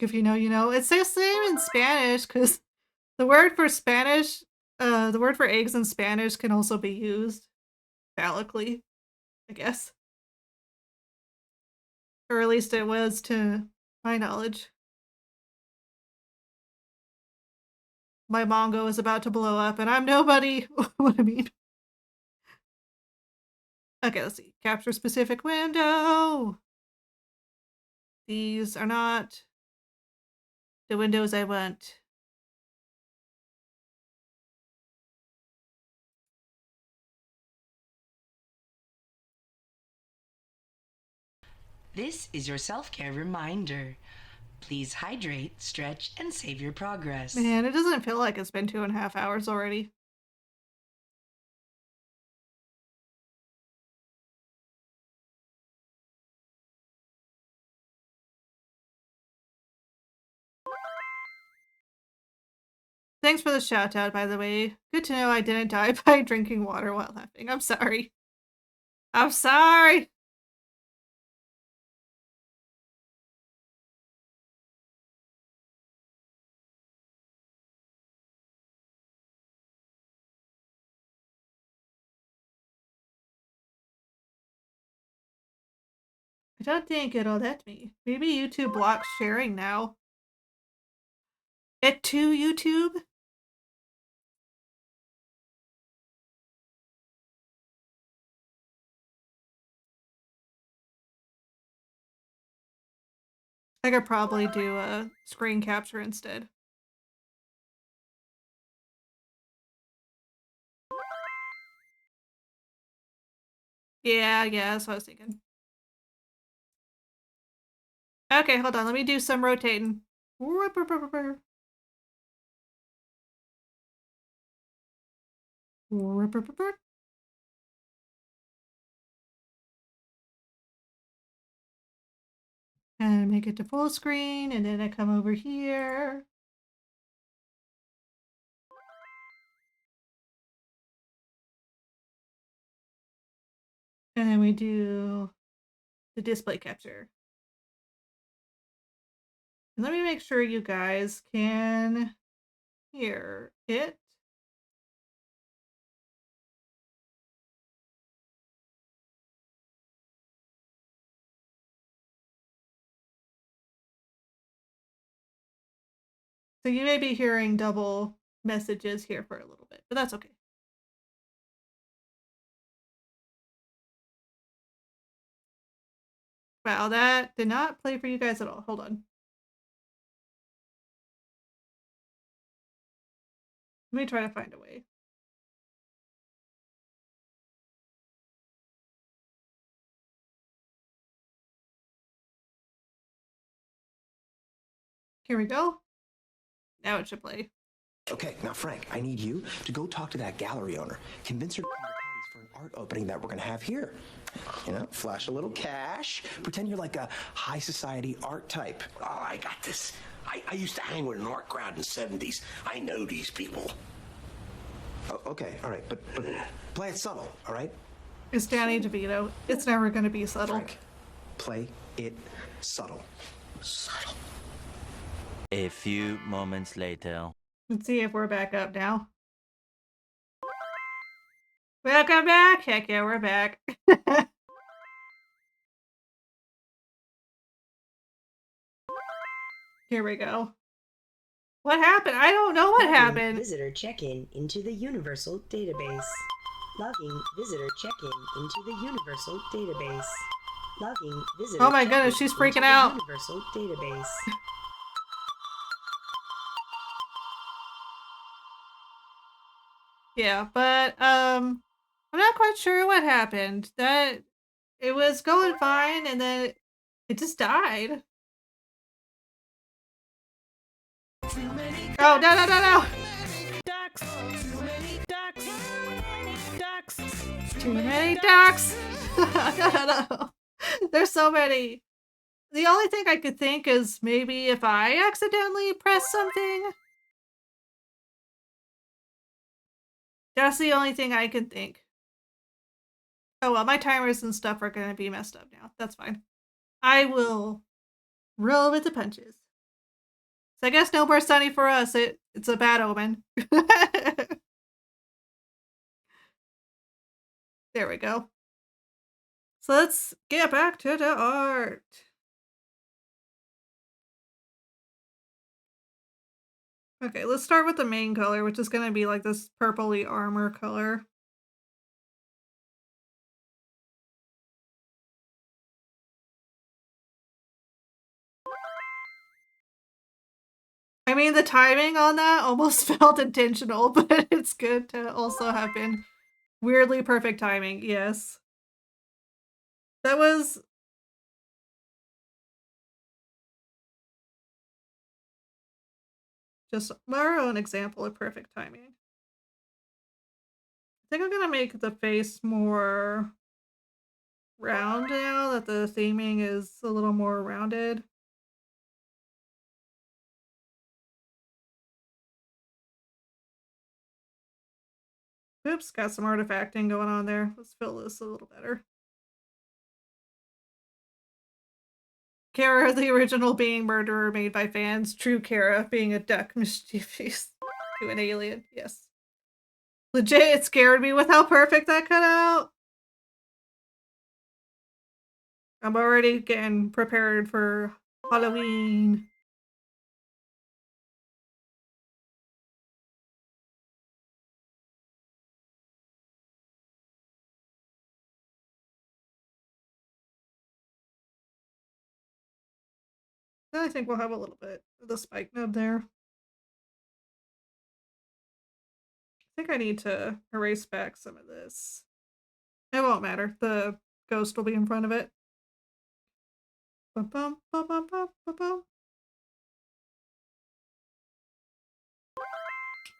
If you know, you know. It's the same in Spanish because the word for Spanish, the word for eggs in Spanish can also be used phallically, I guess. Or at least it was to my knowledge. My Mongo is about to blow up and I'm nobody. What I mean. Okay, let's see. Capture specific window. These are not the windows I want. This is your self-care reminder. Please hydrate, stretch, and save your progress. Man, it doesn't feel like it's been 2.5 hours already. Thanks for the shout out, by the way. Good to know I didn't die by drinking water while laughing. I'm sorry. I'm sorry! I don't think it'll let me. Maybe YouTube blocks sharing now. It to YouTube? I could probably do a screen capture instead. Yeah, that's what I was thinking. Okay, hold on. Let me do some rotating. And make it to full screen, and then I come over here. And then we do the display capture. And let me make sure you guys can hear it. So you may be hearing double messages here for a little bit, but that's okay. Wow, that did not play for you guys at all. Hold on. Let me try to find a way. Here we go. Now it should play. Okay, now Frank, I need you to go talk to that gallery owner. Convince her to come to parties for an art opening that we're gonna have here. You know, flash a little cash. Pretend you're like a high society art type. Oh, I got this. I used to hang with an art crowd in the 70s. I know these people. Oh, okay, all right, but play it subtle, all right? It's Danny DeVito. It's never going to be subtle. Frank, play it subtle. Subtle. A few moments later. Let's see if we're back up now. Welcome back. Heck yeah, we're back. Here we go. What happened? I don't know what happened. Visitor check-in into the Universal Database. Logging visitor check-in into the Universal Database. Logging visitor. Oh my goodness, she's freaking out. Universal Database. Yeah, but I'm not quite sure what happened. That it was going fine and then it just died. Oh, no. Ducks. Too many ducks. Ducks. Too many ducks. No. There's so many. The only thing I could think is maybe if I accidentally press something. That's the only thing I can think. Oh well, my timers and stuff are going to be messed up now. That's fine. I will roll with the punches. So I guess no more sunny for us. It's a bad omen. There we go. So let's get back to the art. Okay, let's start with the main color, which is going to be like this purpley armor color. I mean, the timing on that almost felt intentional, but it's good to also have been weirdly perfect timing. Yes. That was... just our own example of perfect timing. I think I'm going to make the face more round now that the theming is a little more rounded. Oops, got some artifacting going on there. Let's fill this a little better. Kara, the original being murderer made by fans. True Kara being a duck mischievous to an alien. Yes. Legit, it scared me with how perfect that cut out. I'm already getting prepared for Halloween. I think we'll have a little bit of the spike node there. I think I need to erase back some of this. It won't matter. The ghost will be in front of it. Bum, bum, bum, bum, bum, bum, bum.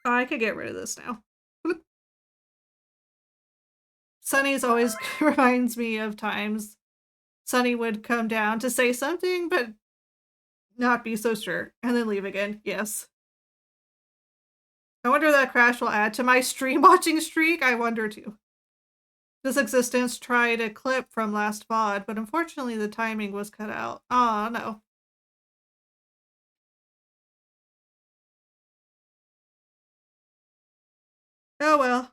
Oh, I could get rid of this now. Sunny's always reminds me of times Sunny would come down to say something, but not be so sure, and then leave again. Yes. I wonder that crash will add to my stream watching streak. I wonder too. This existence tried a clip from last VOD, but unfortunately the timing was cut out. Oh no. Oh well.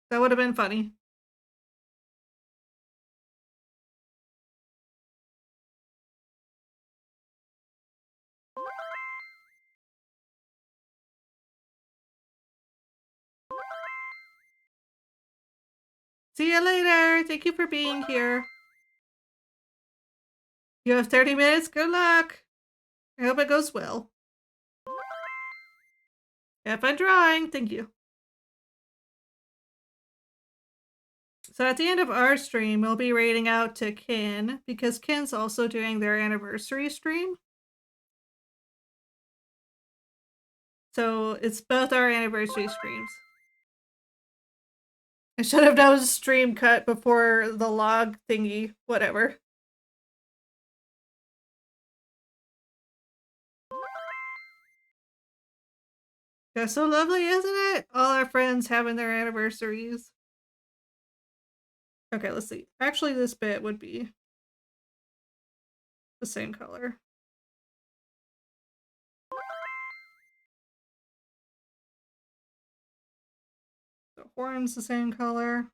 That would have been funny. See you later. Thank you for being here. You have 30 minutes. Good luck. I hope it goes well. Have fun drawing. Thank you. So at the end of our stream, we'll be raiding out to Kin because Kin's also doing their anniversary stream. So it's both our anniversary streams. I should have known stream cut before the log thingy. Whatever. That's so lovely, isn't it? All our friends having their anniversaries. Okay, let's see. Actually, this bit would be the same color. The horn's the same color.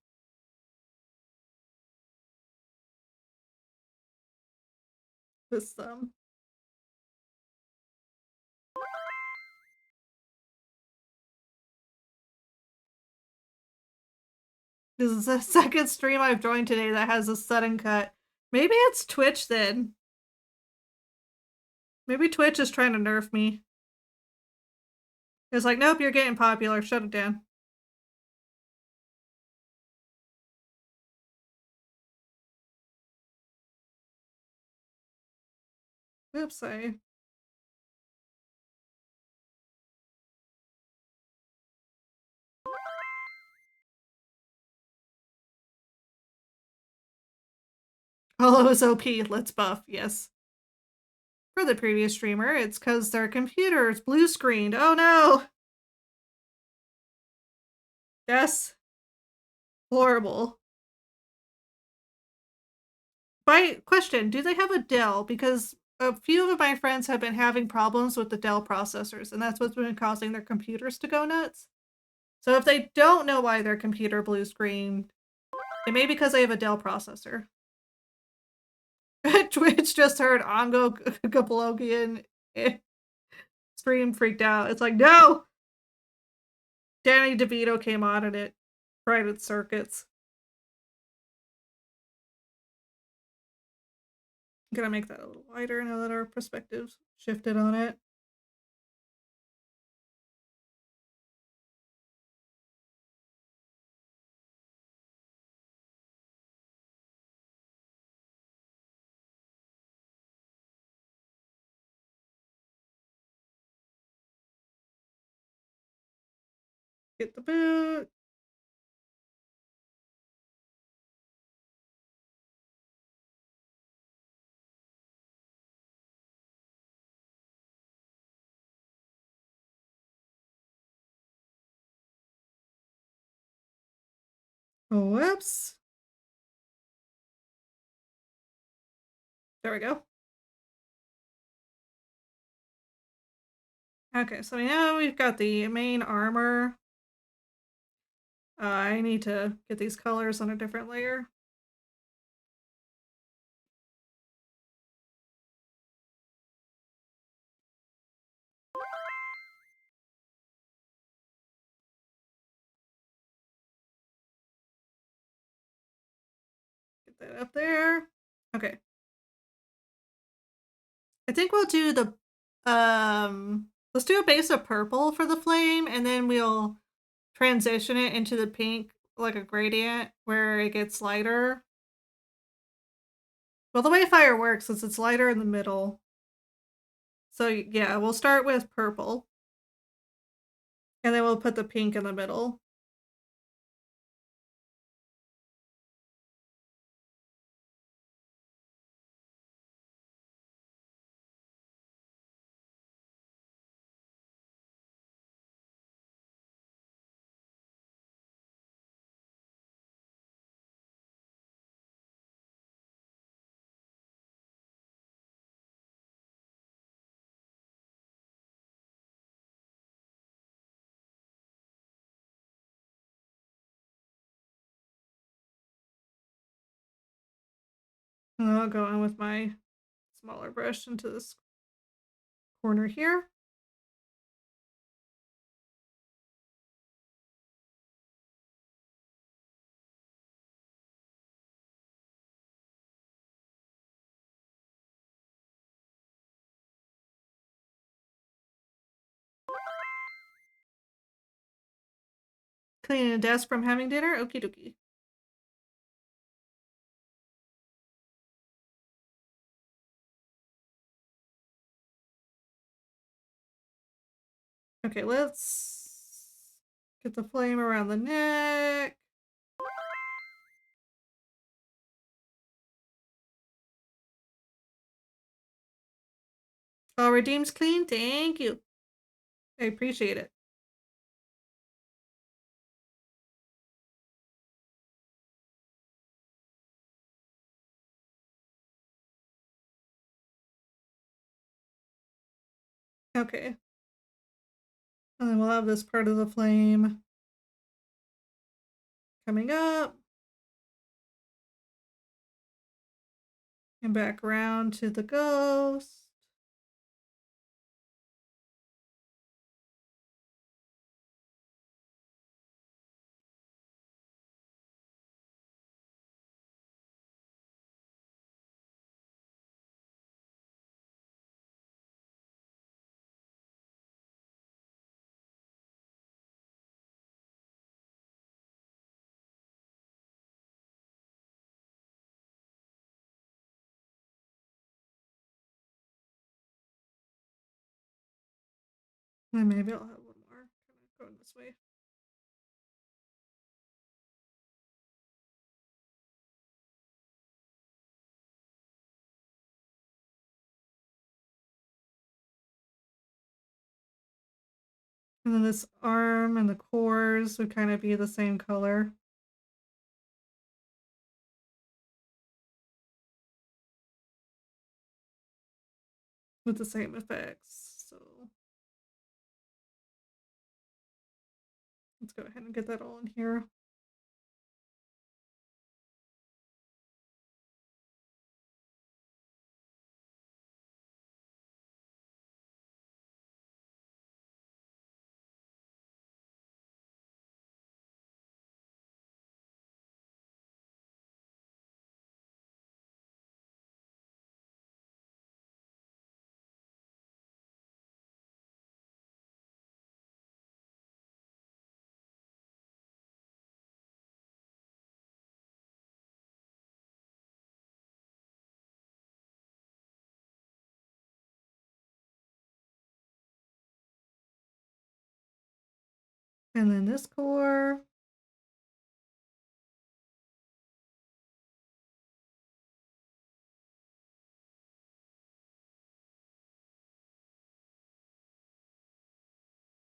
This thumb. This is the second stream I've joined today that has a sudden cut. Maybe it's Twitch then. Maybe Twitch is trying to nerf me. It's like, nope, you're getting popular. Shut it down. Oops, Hollow is OP. Let's buff. Yes. For the previous streamer, it's because their computer is blue screened. Oh no! Yes. Horrible. By question, do they have a Dell? Because a few of my friends have been having problems with the Dell processors, and that's what's been causing their computers to go nuts. So if they don't know why their computer blue screened, it may be because they have a Dell processor. Twitch just heard Ongo Gablogian stream freaked out. It's like, no! Danny DeVito came on and it fried its circuits. I'm gonna make that a little wider now that our perspective's shifted on it. Get the boot. Whoops. There we go. Okay, so now we've got the main armor. I need to get these colors on a different layer. that up there. Okay. I think we'll do the let's do a base of purple for the flame, and then we'll transition it into the pink like a gradient where it gets lighter. Well, the way fire works is it's lighter in the middle. So yeah, we'll start with purple. And then we'll put the pink in the middle. And I'll go in with my smaller brush into this corner here. Cleaning a desk from having dinner? Okie dokie. Okay, let's get the flame around the neck. All redeems clean? Thank you. I appreciate it. Okay. And then we'll have this part of the flame coming up. And back around to the ghost. And maybe I'll have one more going this way. And then this arm and the cores would kind of be the same color. With the same effects. So let's go ahead and get that all in here. And then this core.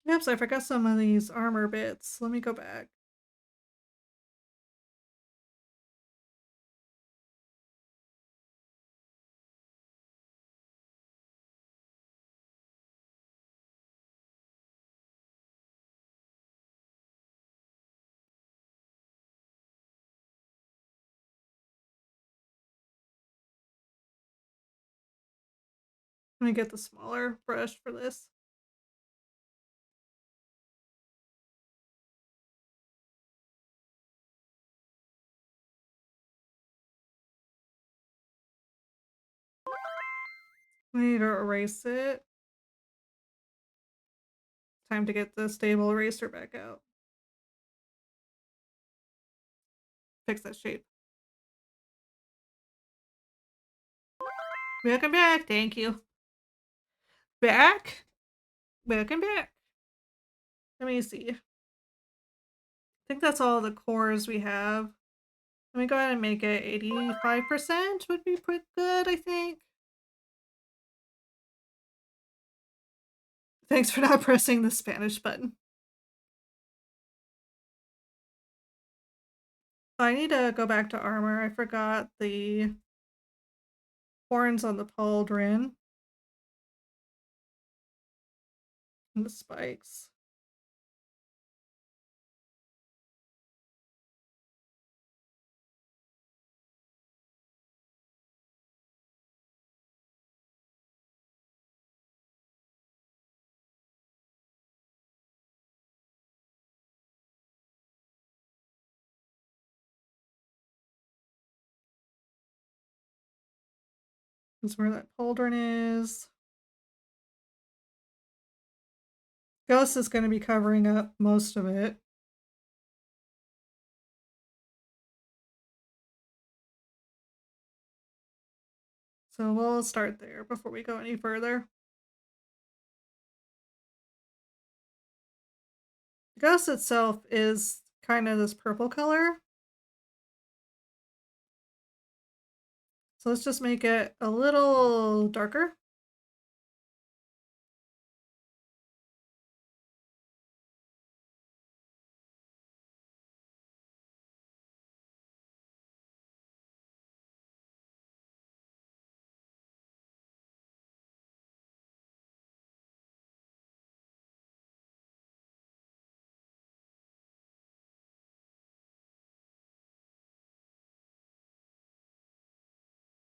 Oops, I forgot some of these armor bits. Let me go back. Let me get the smaller brush for this. We need to erase it. Time to get the stable eraser back out. Fix that shape. Welcome back. Thank you. Back? Welcome back. Let me see. I think that's all the cores we have. Let me go ahead and make it 85% would be pretty good, I think. Thanks for not pressing the Spanish button. I need to go back to armor. I forgot the horns on the pauldron. And the spikes. That's where that pauldron is. Ghost is going to be covering up most of it. So we'll start there before we go any further. The ghost itself is kind of this purple color. So let's just make it a little darker.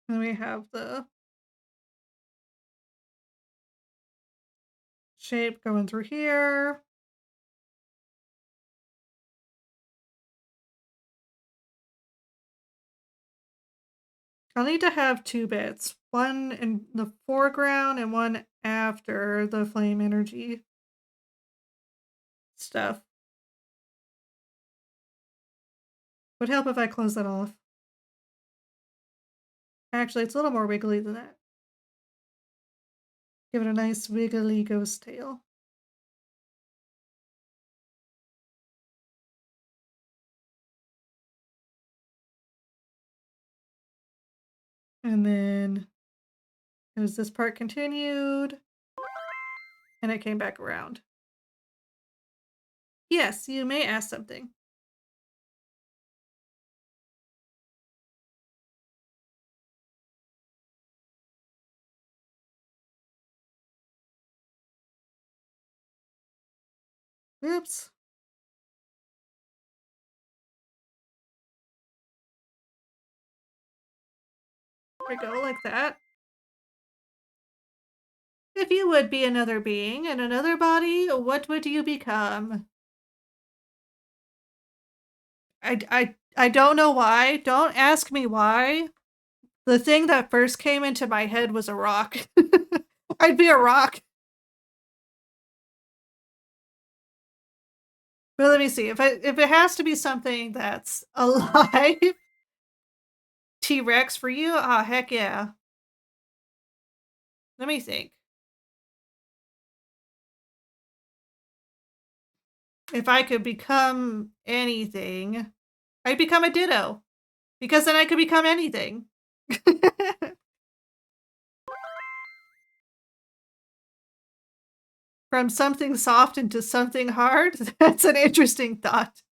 And we have the shape going through here. I'll need to have 2 bits, one in the foreground and one after the flame energy stuff. Would help if I close that off. Actually, it's a little more wiggly than that. Give it a nice wiggly ghost tail. And then as this part continued, and it came back around. Yes, you may ask something. Oops. There we go, like that. If you would be another being in another body, what would you become? I don't know why. Don't ask me why. The thing that first came into my head was a rock. I'd be a rock. But let me see. If it has to be something that's alive, T-Rex for you? Ah, heck yeah. Let me think. If I could become anything, I'd become a ditto. Because then I could become anything. From something soft into something hard? That's an interesting thought.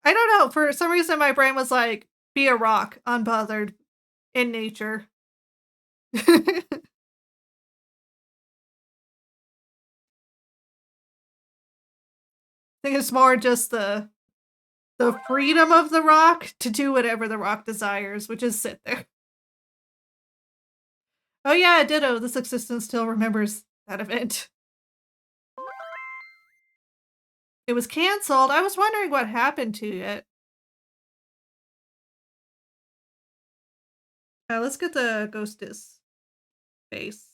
I don't know. For some reason, my brain was like, be a rock, unbothered, in nature. I think it's more just the freedom of the rock to do whatever the rock desires, which is sit there. Oh yeah, ditto. This existence still remembers that event. It was canceled. I was wondering what happened to it. Let's get the ghostess face.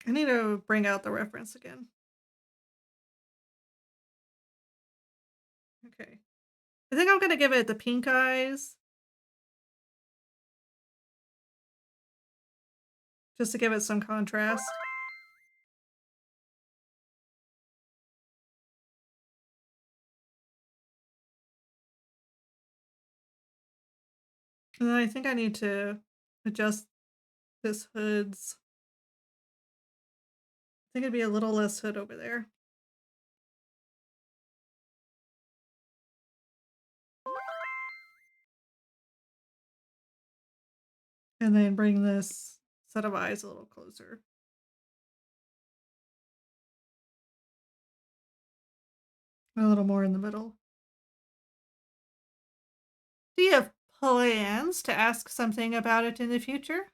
I need to bring out the reference again. Okay. I think I'm gonna give it the pink eyes. Just to give it some contrast. And then I think I need to adjust this hood's. I think it'd be a little less hood over there. And then bring this set of eyes a little closer. A little more in the middle. Do you have plans to ask something about it in the future?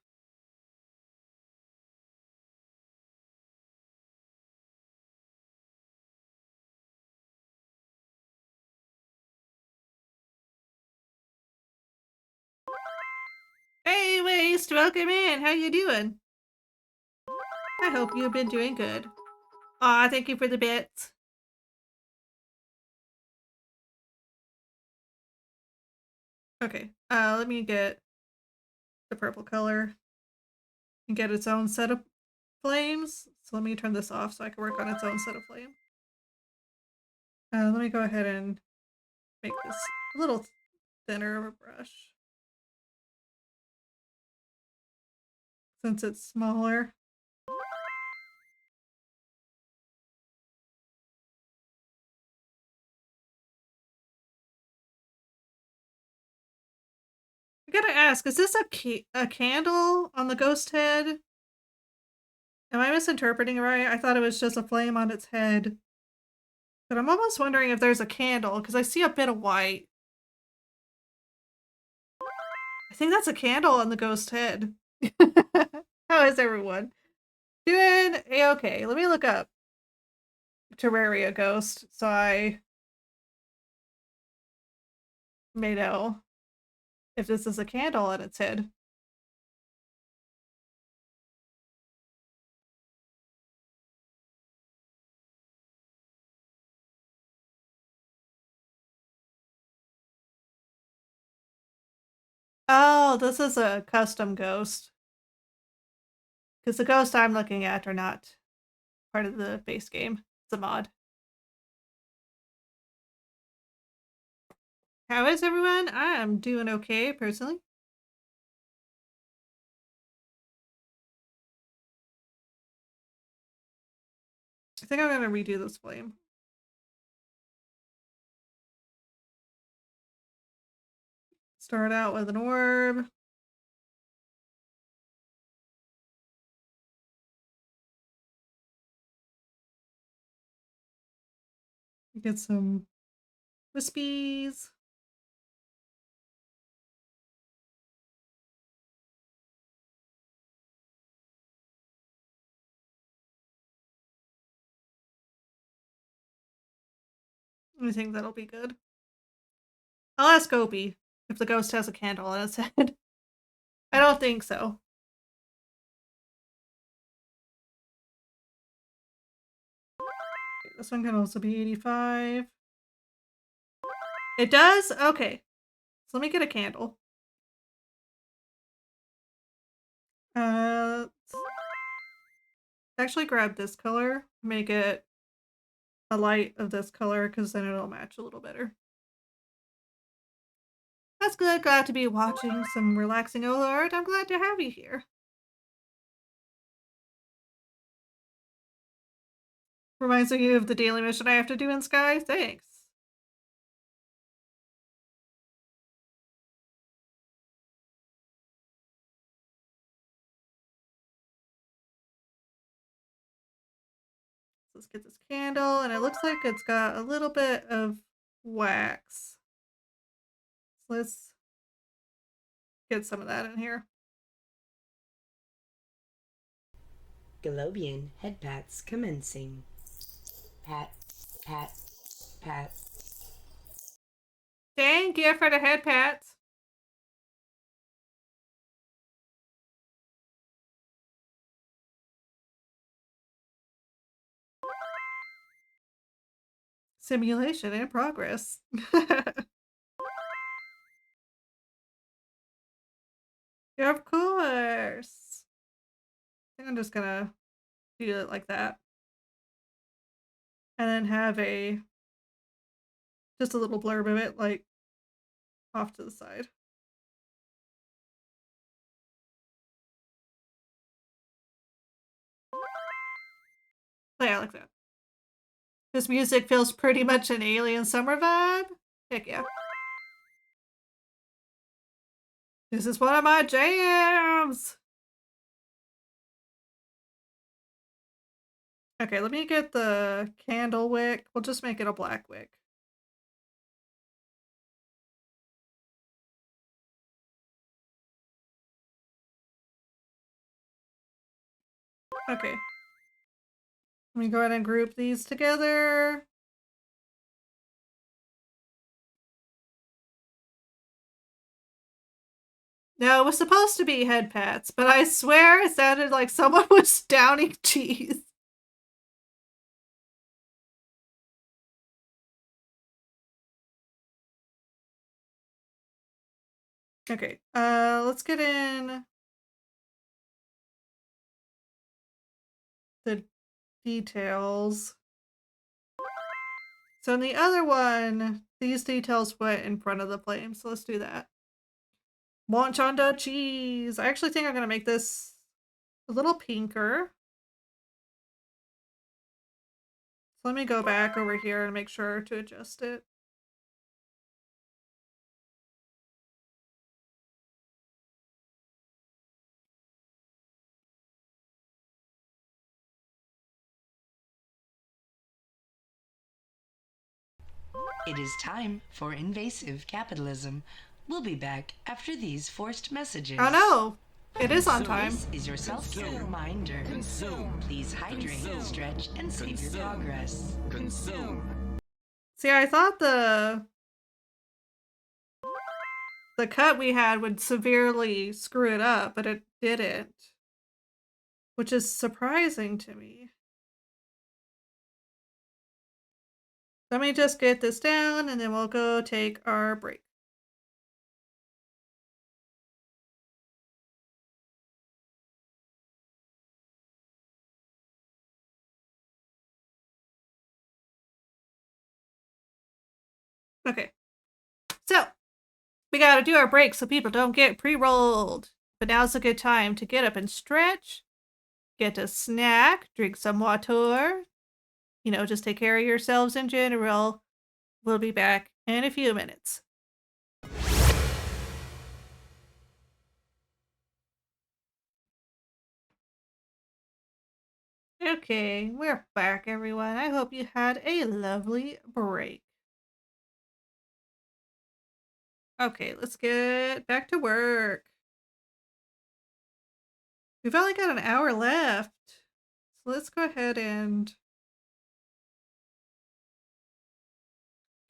Hey, Waste, welcome in. How you doing? I hope you've been doing good. Aw, thank you for the bits. Okay, let me get the purple color and get its own set of flames. So let me turn this off so I can work on its own set of flame. Let me go ahead and make this a little thinner of a brush. Since it's smaller. I gotta ask, is this a candle on the ghost head? Am I misinterpreting it right? I thought it was just a flame on its head. But I'm almost wondering if there's a candle, because I see a bit of white. I think that's a candle on the ghost head. How is everyone? Doing a-okay. Let me look up Terraria Ghost so I may know if this is a candle on its head. Oh, this is a custom ghost. Because the ghosts I'm looking at are not part of the base game. It's a mod. How is everyone? I am doing okay, personally. I think I'm gonna redo this flame. Start out with an orb. Get some wispies. I think that'll be good. I'll ask Opie if the ghost has a candle on its head. I don't think so. Okay, this one can also be 85. It does? Okay. So let me get a candle. Actually grab this color, make it a light of this color, because then it'll match a little better. That's good. Glad to be watching some relaxing art. I'm glad to have you here. Reminds me of the daily mission I have to do in Sky. Thanks. Let's get this candle, and it looks like it's got a little bit of wax. So let's get some of that in here. Globian head pats commencing. Pat, pat, pat. Thank you for the head pats. Simulation in progress. Yeah, of course. I think I'm just gonna do it like that. And then have just a little blurb of it, like, off to the side. So yeah, like that. This music feels pretty much an alien summer vibe. Heck yeah. This is one of my jams! Okay, let me get the candle wick. We'll just make it a black wick. Okay. Let me go ahead and group these together. No, it was supposed to be head pats, but I swear it sounded like someone was downing cheese. Okay, let's get in the details. So in the other one, these details went in front of the flame, so let's do that. Munch on the cheese. I actually think I'm gonna make this a little pinker. So let me go back over here and make sure to adjust it. It is time for invasive capitalism. We'll be back after these forced messages. Oh no! It is on time. This is your self-care reminder. Please hydrate, stretch, and save your progress. See, I thought the cut we had would severely screw it up, but it didn't. Which is surprising to me. Let me just get this down and then we'll go take our break. Okay. So, we gotta do our break so people don't get pre-rolled. But now's a good time to get up and stretch, get a snack, drink some water. You know, just take care of yourselves in general. We'll be back in a few minutes. Okay, we're back, everyone. I hope you had a lovely break. Okay, let's get back to work. We've only got an hour left. So let's go ahead and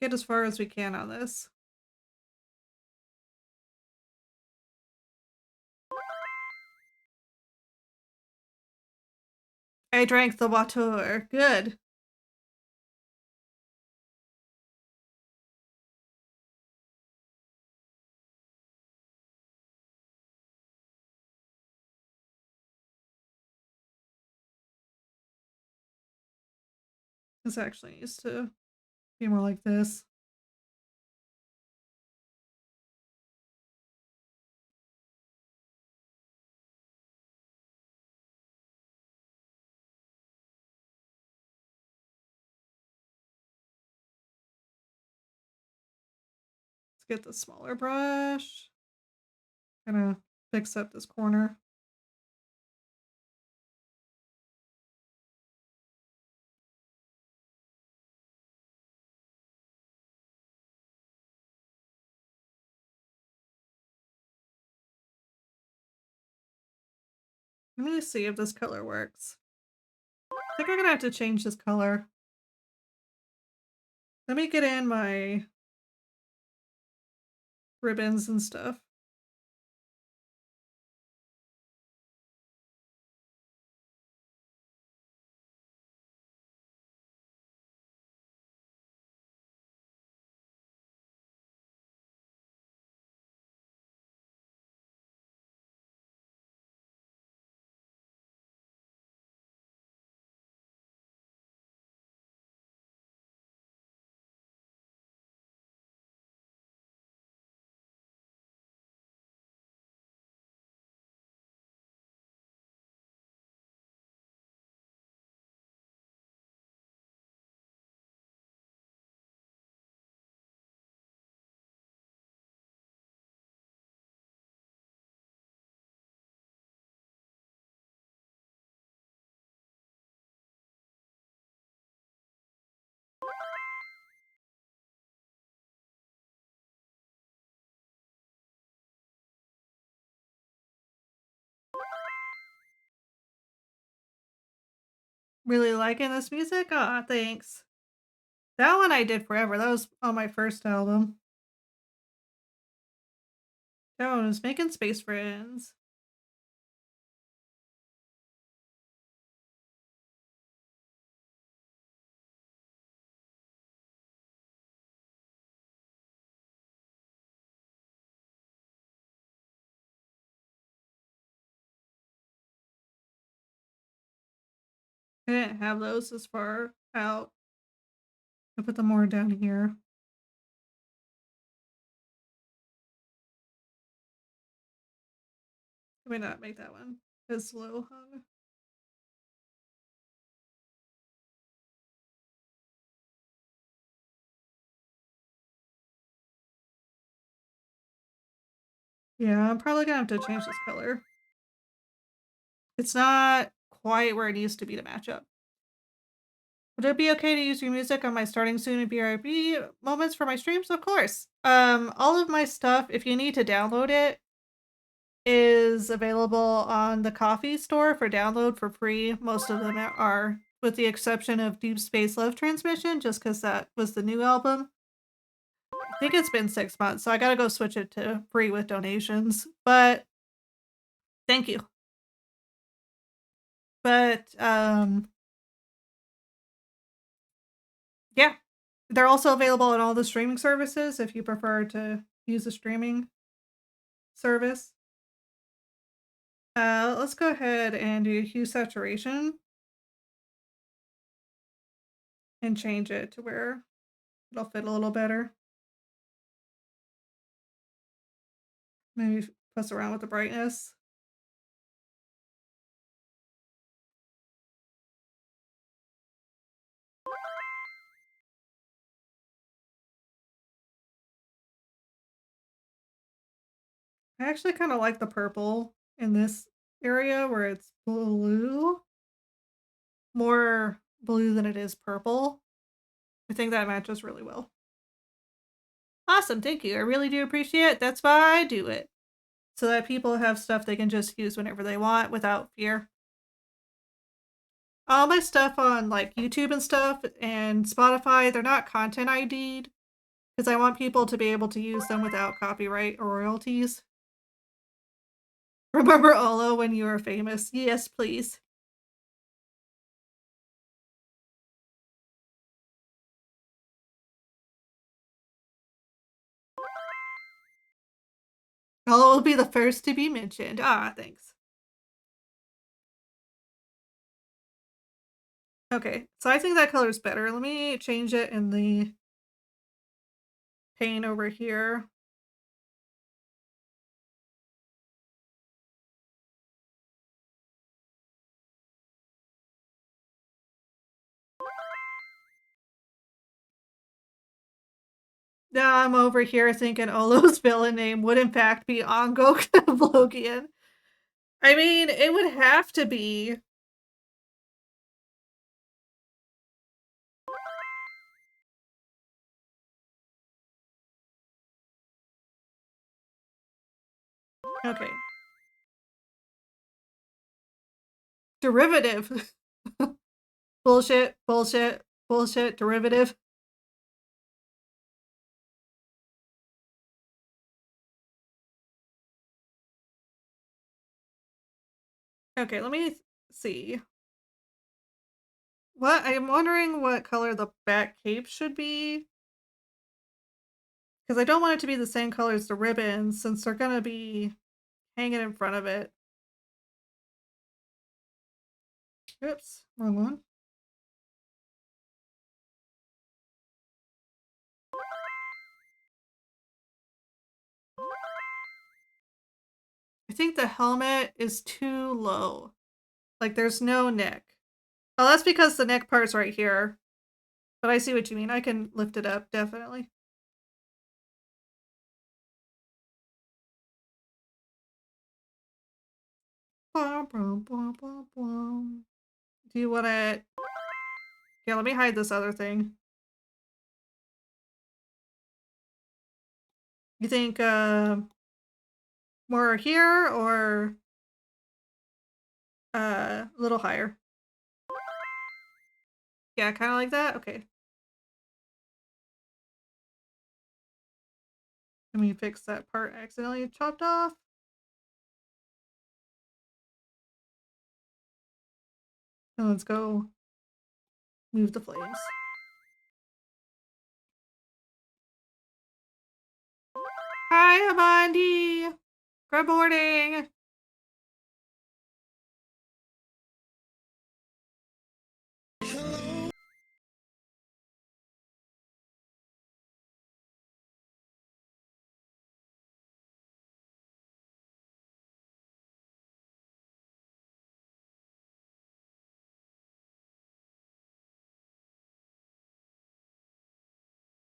get as far as we can on this. I drank the water. Good. This actually needs to be more like this. Let's get the smaller brush. Gonna fix up this corner. Let me see if this color works. I think I'm gonna have to change this color. Let me get in my ribbons and stuff. Really liking this music? Aw, thanks. That one I did forever. That was on my first album. That one was Making Space Friends. I didn't have those as far out. I put them more down here. Let me not make that one as low hung. Yeah, I'm probably gonna have to change this color. It's not quite where it needs to be to match up. Would it be okay to use your music on my starting soon and BRB moments for my streams? Of course. All of my stuff, if you need to download it, is available on the Coffee store for download for free. Most of them are, with the exception of Deep Space Love Transmission, just because that was the new album. I think it's been 6 months, so I gotta go switch it to free with donations. But thank you. But yeah, they're also available on all the streaming services if you prefer to use a streaming service. Let's go ahead and do hue saturation and change it to where it'll fit a little better. Maybe fuss around with the brightness. I actually kind of like the purple in this area where it's blue. More blue than it is purple. I think that matches really well. Awesome, thank you. I really do appreciate it. That's why I do it. So that people have stuff they can just use whenever they want without fear. All my stuff on like YouTube and stuff and Spotify, they're not content ID'd because I want people to be able to use them without copyright or royalties. Remember Olo when you were famous? Yes, please. Olo will be the first to be mentioned. Ah, thanks. Okay, so I think that color is better. Let me change it in the pane over here. Now I'm over here thinking Olo's villain name would in fact be Ongo Vlogian. I mean, it would have to be. Okay. Derivative. Bullshit, bullshit, bullshit, derivative. Okay, let me see. What? I'm wondering what color the back cape should be. Because I don't want it to be the same color as the ribbons, since they're gonna be hanging in front of it. Oops, wrong one. I think the helmet is too low. Like, there's no neck. Oh, that's because the neck part's right here. But I see what you mean. I can lift it up, definitely. Do you want to... Yeah, let me hide this other thing. You think more here or a little higher? Yeah, kind of like that? Okay. Let me fix that part I accidentally chopped off. And let's go move the flames. Hi, Amandi! Good morning!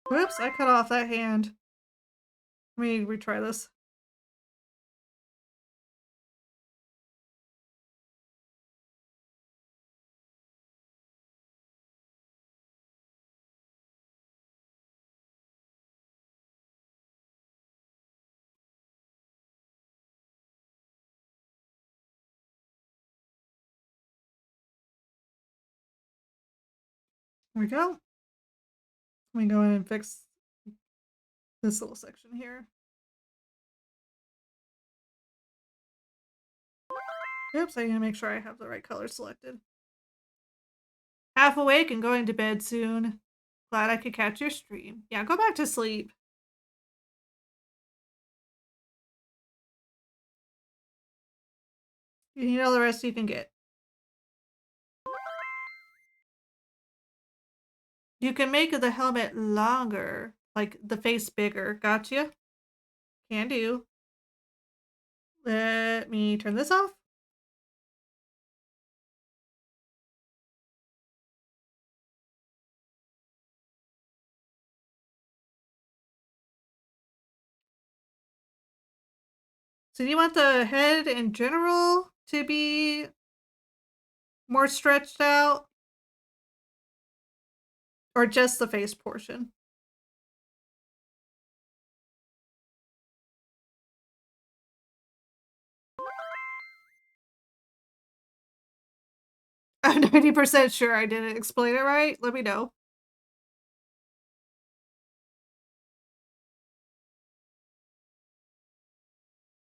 Whoops, I cut off that hand. Let me retry this. There we go. Let me go in and fix this little section here. Oops, I need to make sure I have the right color selected. Half awake and going to bed soon. Glad I could catch your stream. Yeah, go back to sleep. You need all the rest you can get. You can make the helmet longer, like the face bigger. Gotcha. Can do. Let me turn this off. So do you want the head in general to be more stretched out? Or just the face portion? I'm 90% sure I didn't explain it right. Let me know.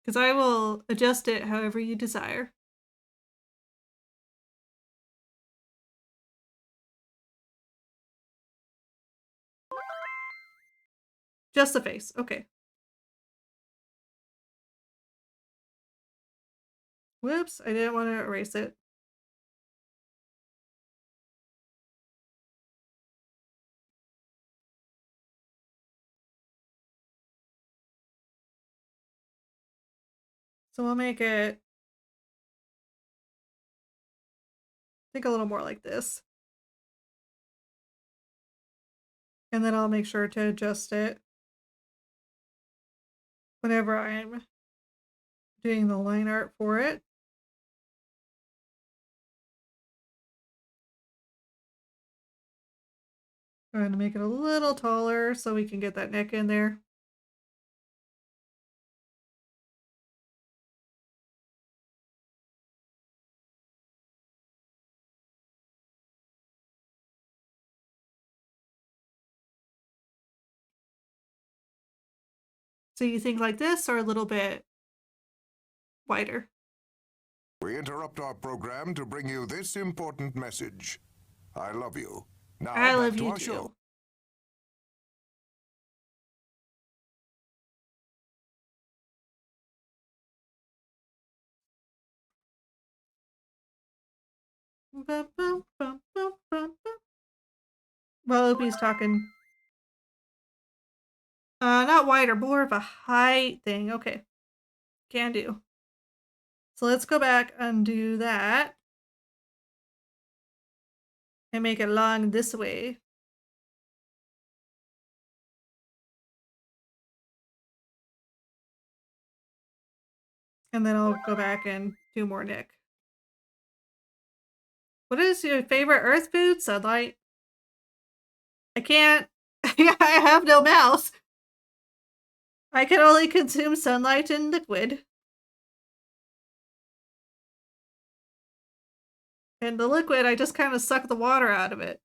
Because I will adjust it however you desire. Just the face. Okay. Whoops, I didn't want to erase it. So we'll make it, I think, a little more like this. And then I'll make sure to adjust it whenever I'm doing the line art for it. Trying to make it a little taller so we can get that neck in there. So you think like this or a little bit wider? We interrupt our program to bring you this important message. I love you. Now I back love to you our show. too. Bum, bum, bum, bum, bum, bum. Well, Opie's talking. Not wider, more of a height thing. Okay. Can do. So let's go back and do that. And make it long this way. And then I'll go back and do more Nick. What is your favorite earth food? Sunlight. I can't. I have no mouth. I can only consume sunlight in liquid. And the liquid, I just kind of suck the water out of it.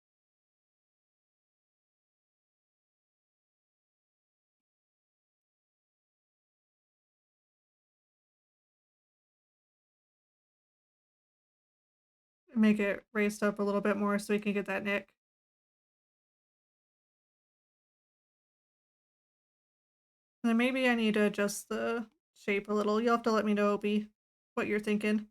Make it raised up a little bit more so we can get that Nick. And then maybe I need to adjust the shape a little. You'll have to let me know, Opie, what you're thinking.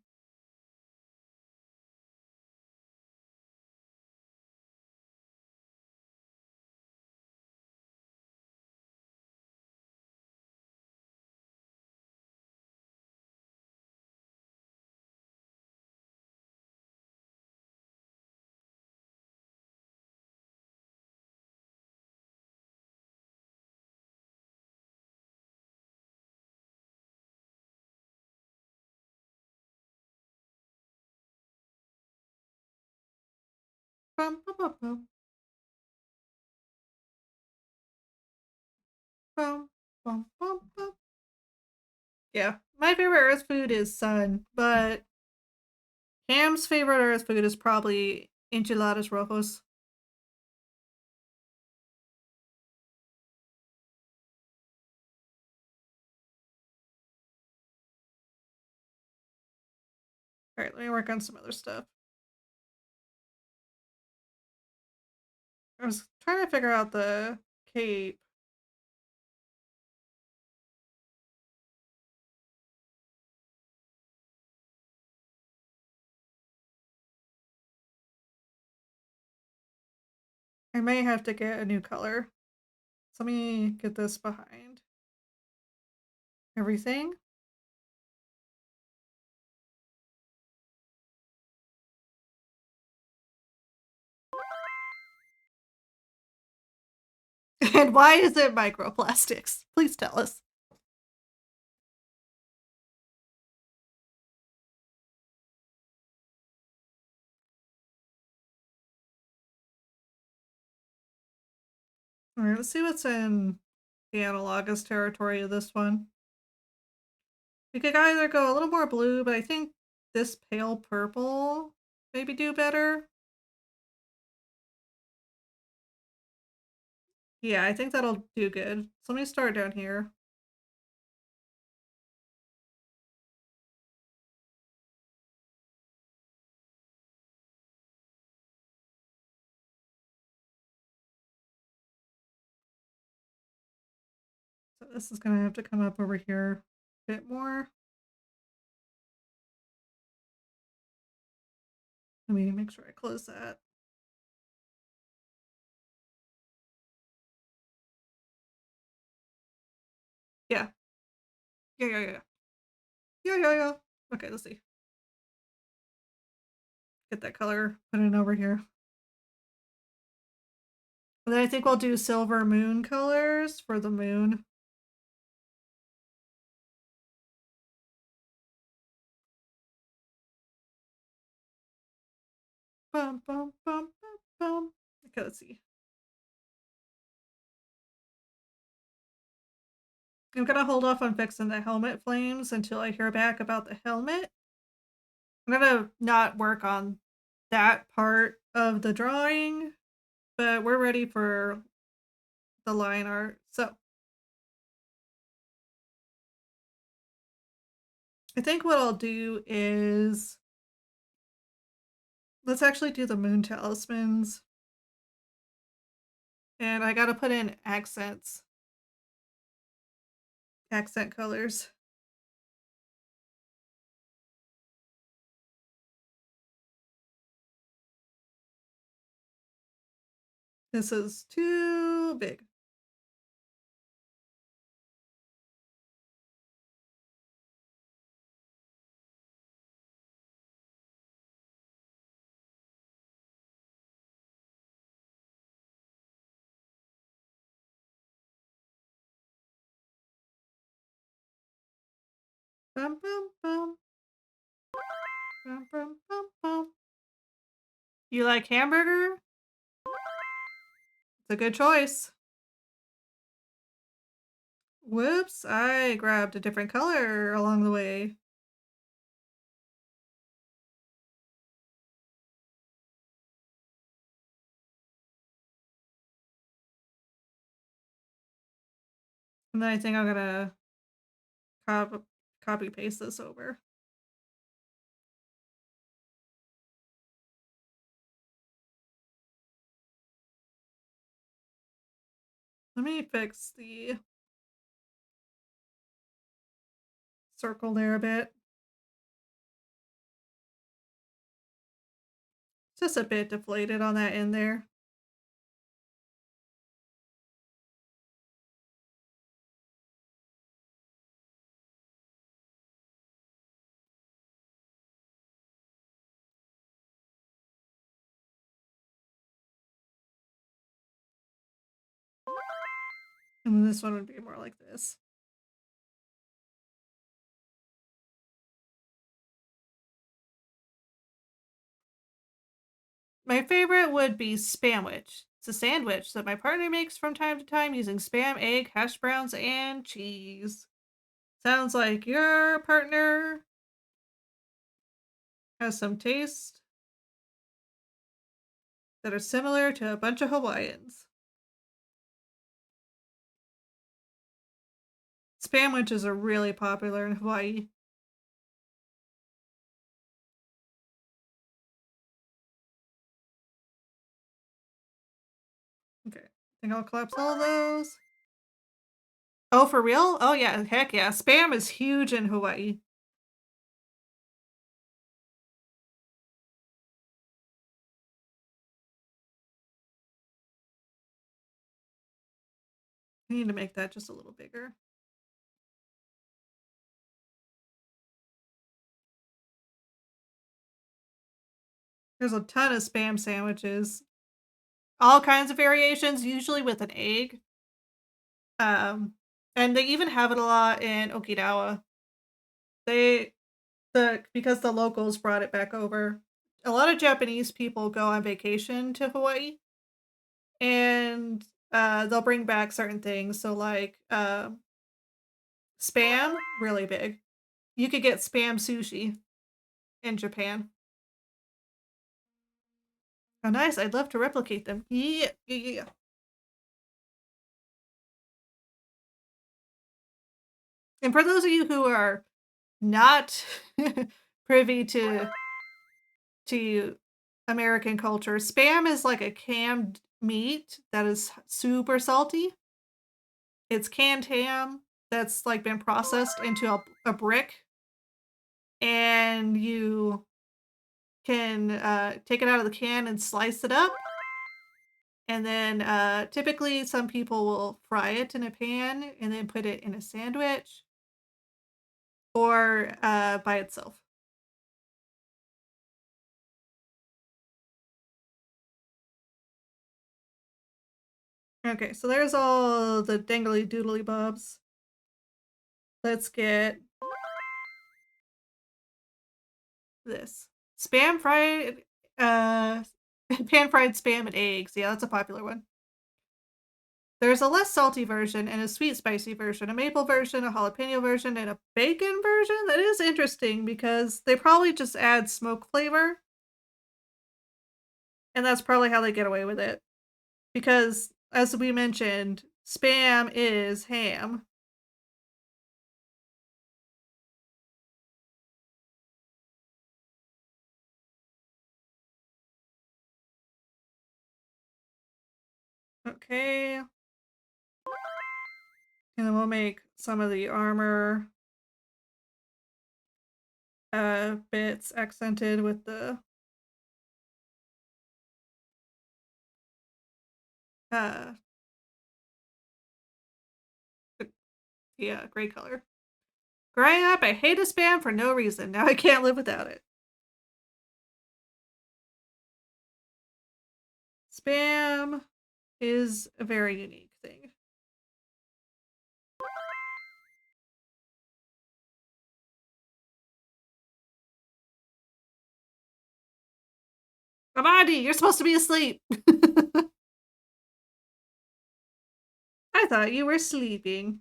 Bum, bum, bum, bum. Bum, bum, bum, bum. Yeah, my favorite earth food is sun, but Cam's favorite earth food is probably enchiladas rojos. Alright, let me work on some other stuff. I was trying to figure out the cape. I may have to get a new color. So let me get this behind everything. And why is it microplastics? Please tell us. Alright, let's see what's in the analogous territory of this one. We could either go a little more blue, but I think this pale purple maybe do better. Yeah, I think that'll do good. So let me start down here. So this is gonna have to come up over here a bit more. Let me make sure I close that. Yeah. Yeah. Yeah. Okay, let's see. Get that color, put it over here. And then I think we'll do silver moon colors for the moon. Bum, bum, bum, bum, bum. Okay, let's see. I'm gonna hold off on fixing the helmet flames until I hear back about the helmet. I'm gonna not work on that part of the drawing, but we're ready for the line art. So I think what I'll do is let's actually do the moon talismans. And I gotta put in accents. Accent colors. This is too big. Bum, bum, bum. Bum, bum, bum, bum. You like hamburger? It's a good choice. Whoops, I grabbed a different color along the way. And then I think I'm gonna copy paste this over. Let me fix the circle there a bit. Just a bit deflated on that end there. And then this one would be more like this. My favorite would be Spamwich. It's a sandwich that my partner makes from time to time using spam, egg, hash browns, and cheese. Sounds like your partner has some taste that are similar to a bunch of Hawaiians. Spamwiches are really popular in Hawaii. Okay, I think I'll collapse all of those. Oh, for real? Oh yeah, heck yeah. Spam is huge in Hawaii. I need to make that just a little bigger. There's a ton of spam sandwiches. All kinds of variations, usually with an egg. And they even have it a lot in Okinawa. Because the locals brought it back over. A lot of Japanese people go on vacation to Hawaii, and they'll bring back certain things. So like spam, really big. You could get spam sushi in Japan. Oh, nice! I'd love to replicate them. Yeah, yeah, yeah. And for those of you who are not privy to American culture, spam is like a canned meat that is super salty. It's canned ham that's like been processed into a brick, and you can take it out of the can and slice it up. And then typically some people will fry it in a pan and then put it in a sandwich or by itself. Okay, so there's all the dangly doodly bobs. Let's get this. Spam fried, pan fried spam and eggs. Yeah, that's a popular one. There's a less salty version and a sweet spicy version, a maple version, a jalapeno version, and a bacon version. That is interesting because they probably just add smoke flavor. And that's probably how they get away with it. Because, as we mentioned, spam is ham. Okay. And then we'll make some of the armor bits accented with the yeah, gray color. Growing up, I hated spam for no reason. Now I can't live without it. Spam is a very unique thing. Amadi, you're supposed to be asleep. I thought you were sleeping.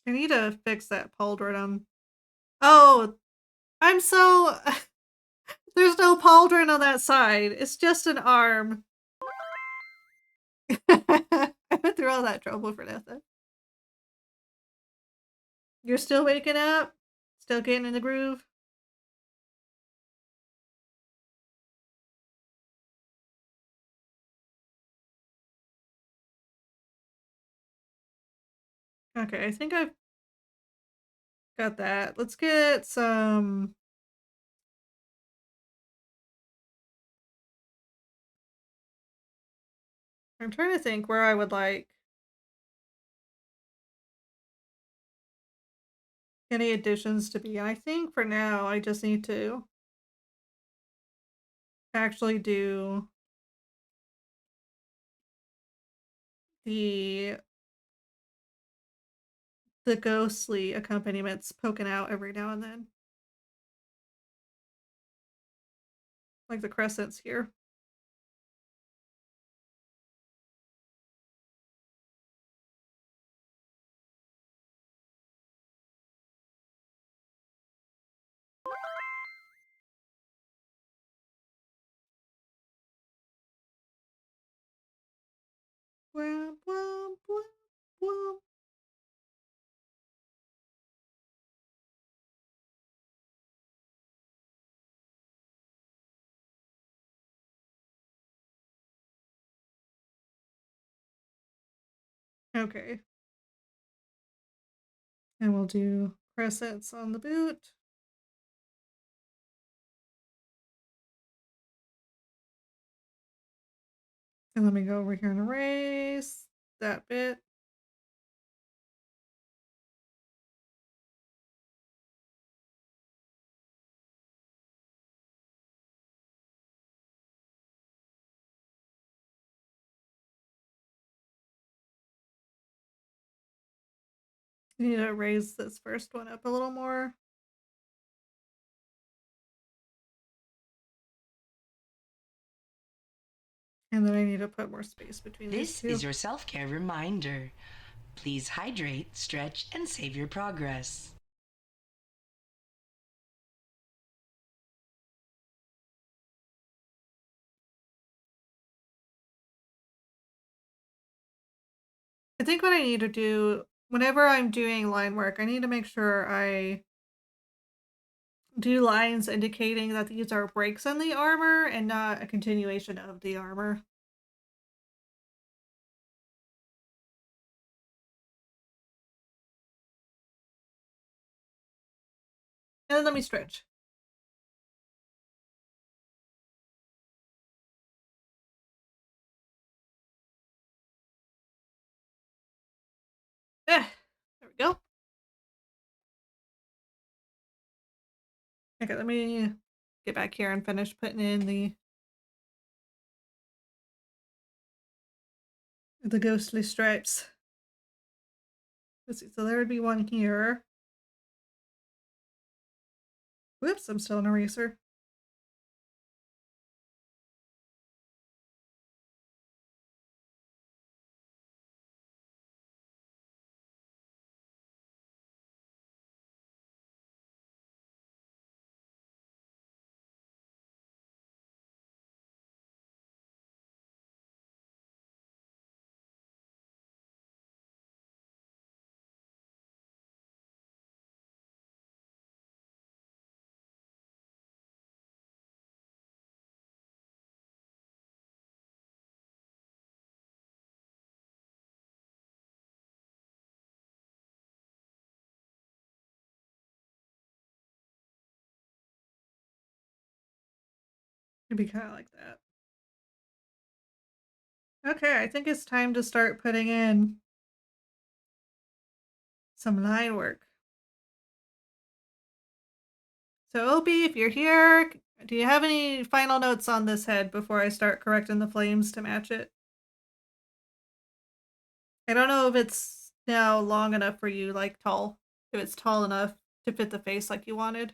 I need to fix that pauldron. Oh, I'm so... There's no pauldron on that side. It's just an arm. I went through all that trouble for nothing. You're still waking up? Still getting in the groove? Okay, I think I've got that. Let's get some... I'm trying to think where I would like any additions to be. And I think for now, I just need to actually do the ghostly accompaniments poking out every now and then. Like the crescents here. Womp, womp, womp, womp. Okay. And we'll do crescents on the boot. And let me go over here and erase that bit. I need to raise this first one up a little more. And then I need to put more space between these This two. is your self-care reminder. Please hydrate, stretch, and save your progress. I think what I need to do, whenever I'm doing line work, I need to make sure I do lines indicating that these are breaks in the armor and not a continuation of the armor. And then let me stretch. There we go. Okay, let me get back here and finish putting in the ghostly stripes. Let's see, so there would be one here. Whoops, I'm still an eraser. It'd be kind of like that. Okay, I think it's time to start putting in some line work. So, Opie, if you're here, do you have any final notes on this head before I start correcting the flames to match it? I don't know if it's now long enough for you, like tall. If it's tall enough to fit the face like you wanted.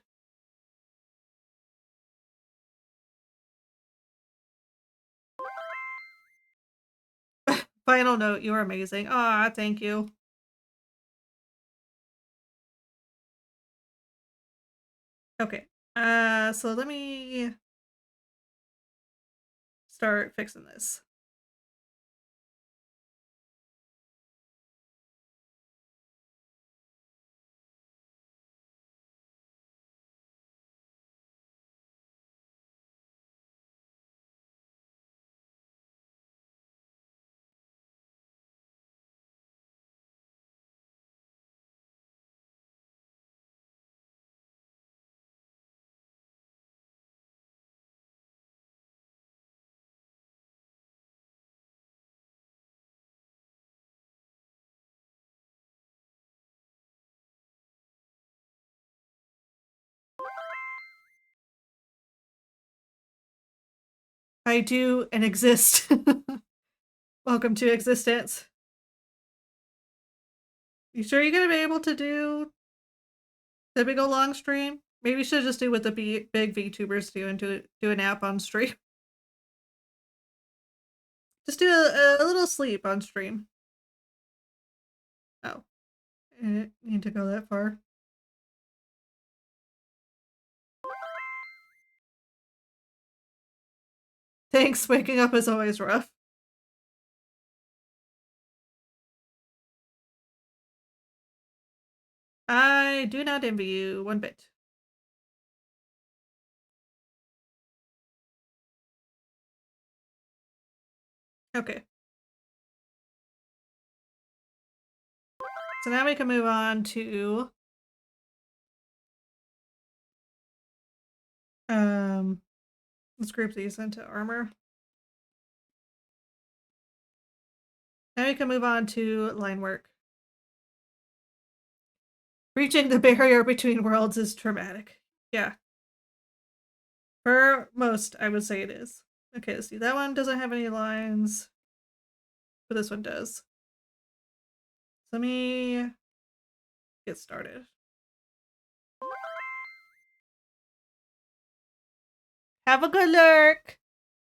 Final note, you are amazing. Ah, thank you. Okay. So let me start fixing this. I do and exist. Welcome to existence. You sure you're gonna be able to do the big ol' long stream? Maybe you should just do what the big VTubers do and do an app on stream. Just do a little sleep on stream. Oh. I didn't need to go that far. Thanks, waking up is always rough. I do not envy you one bit. Okay. So now we can move on to let's group these into armor. Now we can move on to line work. Reaching the barrier between worlds is traumatic. Yeah. For most, I would say it is. Okay, let's see. That one doesn't have any lines, but this one does. So let me get started. Have a good lurk!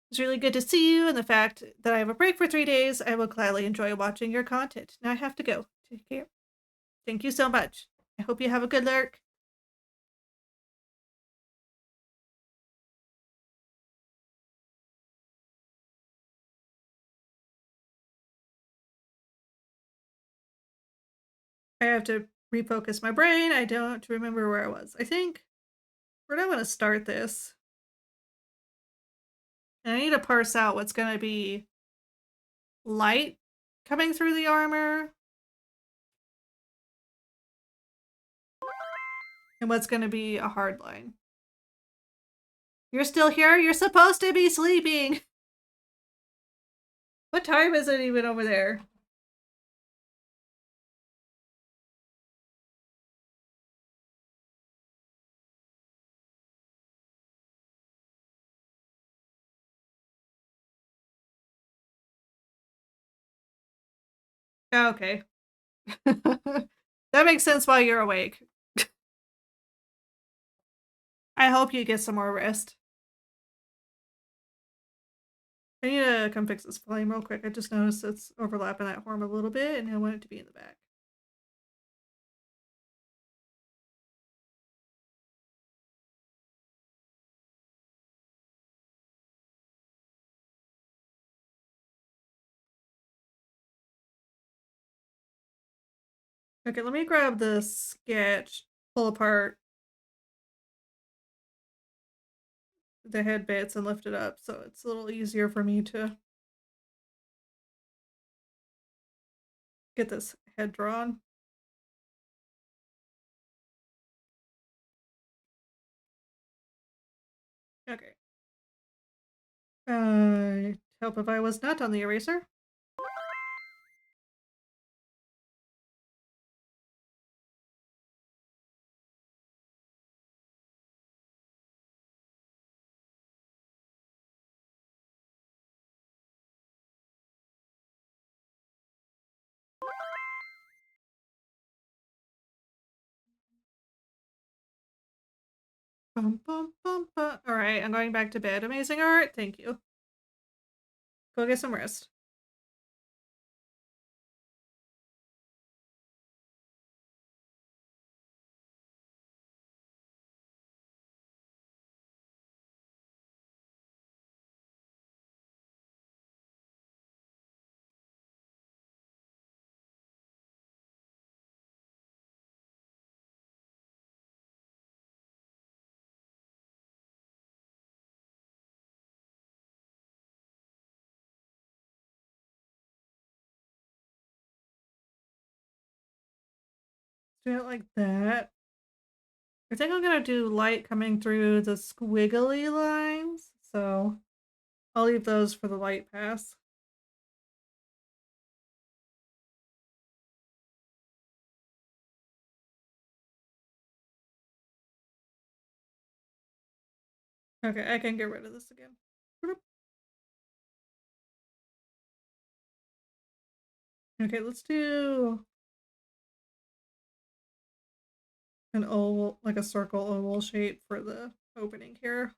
It's really good to see you, and the fact that I have a break for 3 days, I will gladly enjoy watching your content. Now I have to go. Take care. Thank you so much. I hope you have a good lurk. I have to refocus my brain. I don't remember where I was. I think where do I want to start this? And I need to parse out what's going to be light coming through the armor and what's going to be a hard line. You're still here? You're supposed to be sleeping. What time is it even over there? Okay. That makes sense while you're awake. I hope you get some more rest. I need to come fix this flame real quick. I just noticed it's overlapping that horn a little bit, and I want it to be in the back. Okay, let me grab the sketch, pull apart the head bits and lift it up so it's a little easier for me to get this head drawn. Okay. Help if I was not on the eraser. Bum, bum, bum, bum. All right, I'm going back to bed. Amazing art. Thank you. Go get some rest. Do it like that. I think I'm gonna do light coming through the squiggly lines, so I'll leave those for the light pass. Okay, I can get rid of this again. Okay, let's do an oval, like a circle oval shape for the opening here.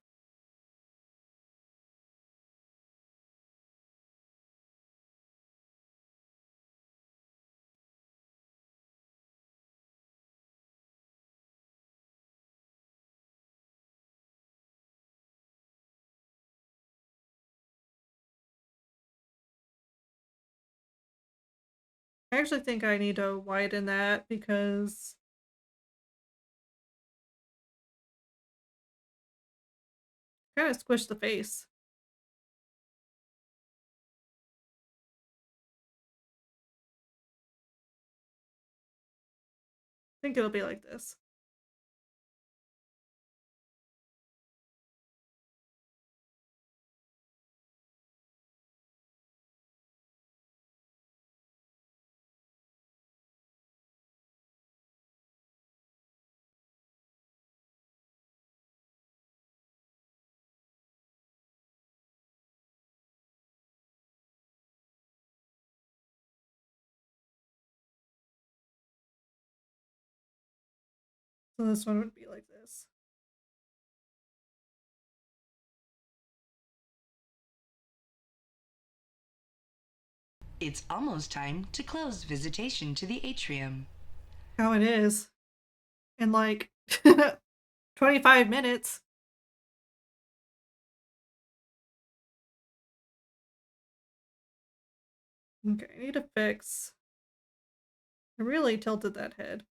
I actually think I need to widen that because kind of squish the face. I think it'll be like this. So this one would be like this. It's almost time to close visitation to the atrium. How it is. In like 25 minutes. Okay, I need to fix. I really tilted that head.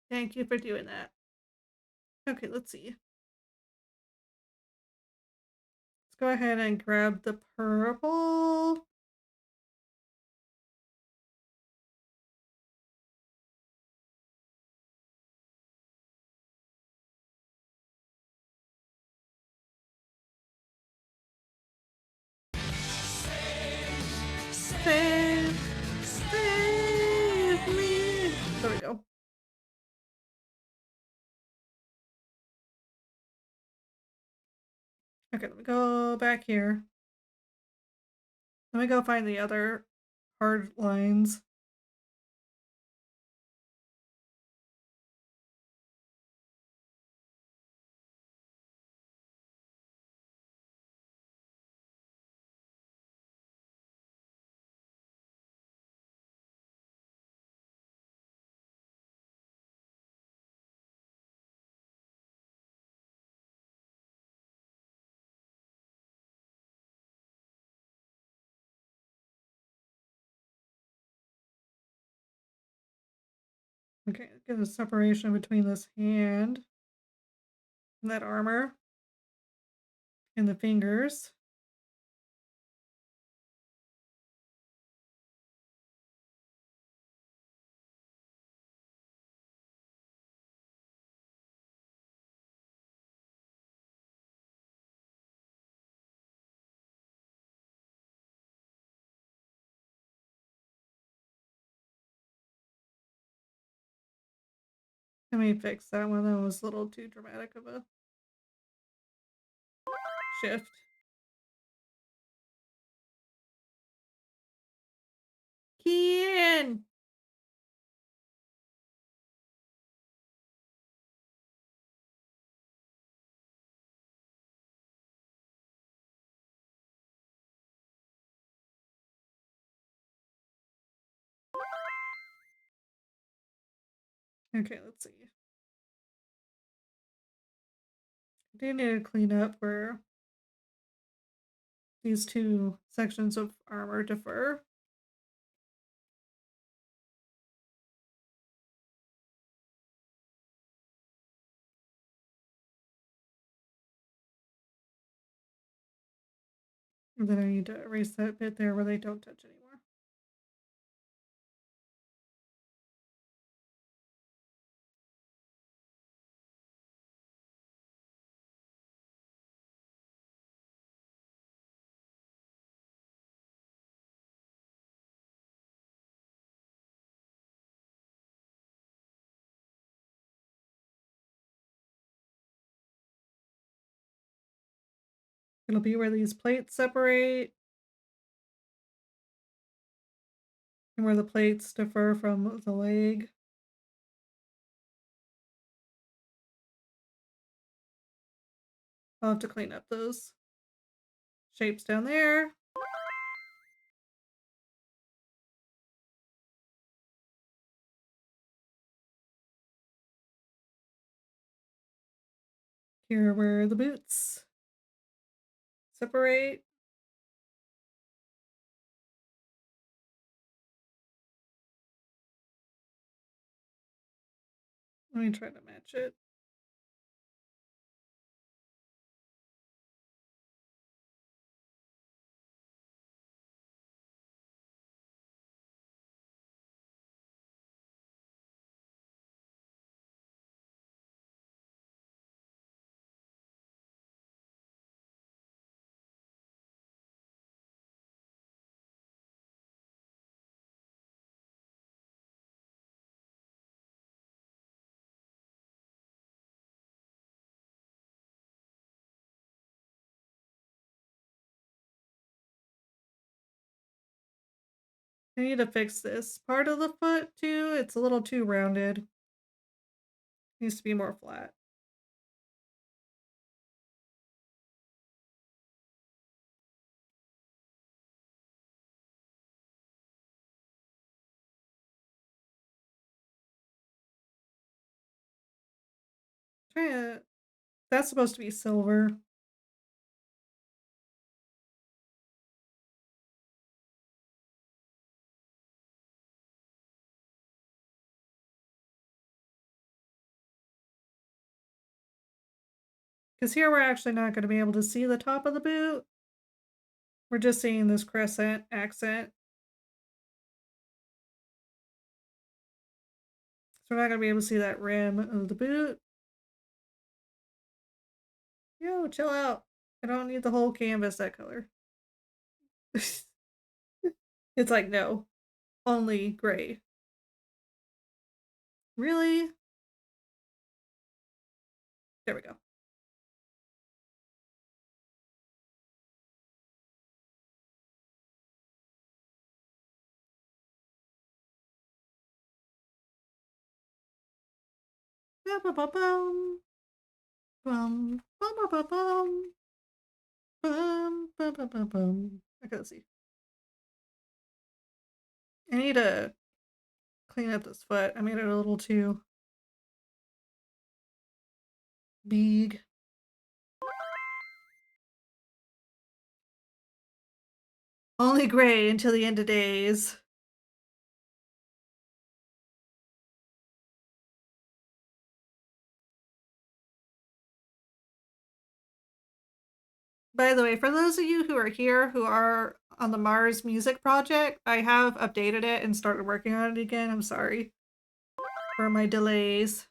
Thank you for doing that. Okay, let's see. Let's go ahead and grab the purple. Save me. There we go. Okay, let me go back here. Let me go find the other hard lines. Okay, get a separation between this hand and that armor. And the fingers. Let me fix that one. That was a little too dramatic of a shift. Kian! Okay, let's see. I do need to clean up where these two sections of armor differ. And then I need to erase that bit there where they don't touch anymore. It'll be where these plates separate and where the plates differ from the leg. I'll have to clean up those shapes down there. Here where the boots separate. Let me try to match it. I need to fix this part of the foot too. It's a little too rounded. Needs to be more flat. Try to. That's supposed to be silver. Because here we're actually not going to be able to see the top of the boot. We're just seeing this crescent accent. So we're not going to be able to see that rim of the boot. Yo, chill out. I don't need the whole canvas that color. It's like, no. Only gray. Really? There we go. Ba-ba-ba-bum. Bum, bum-ba-ba-bum. Bum, ba-ba-ba-bum. Okay, let's see. I need to clean up this foot. I made it a little too big. Only gray until the end of days. By the way, for those of you who are here who are on the Mars music project, I have updated it and started working on it again. I'm sorry for my delays.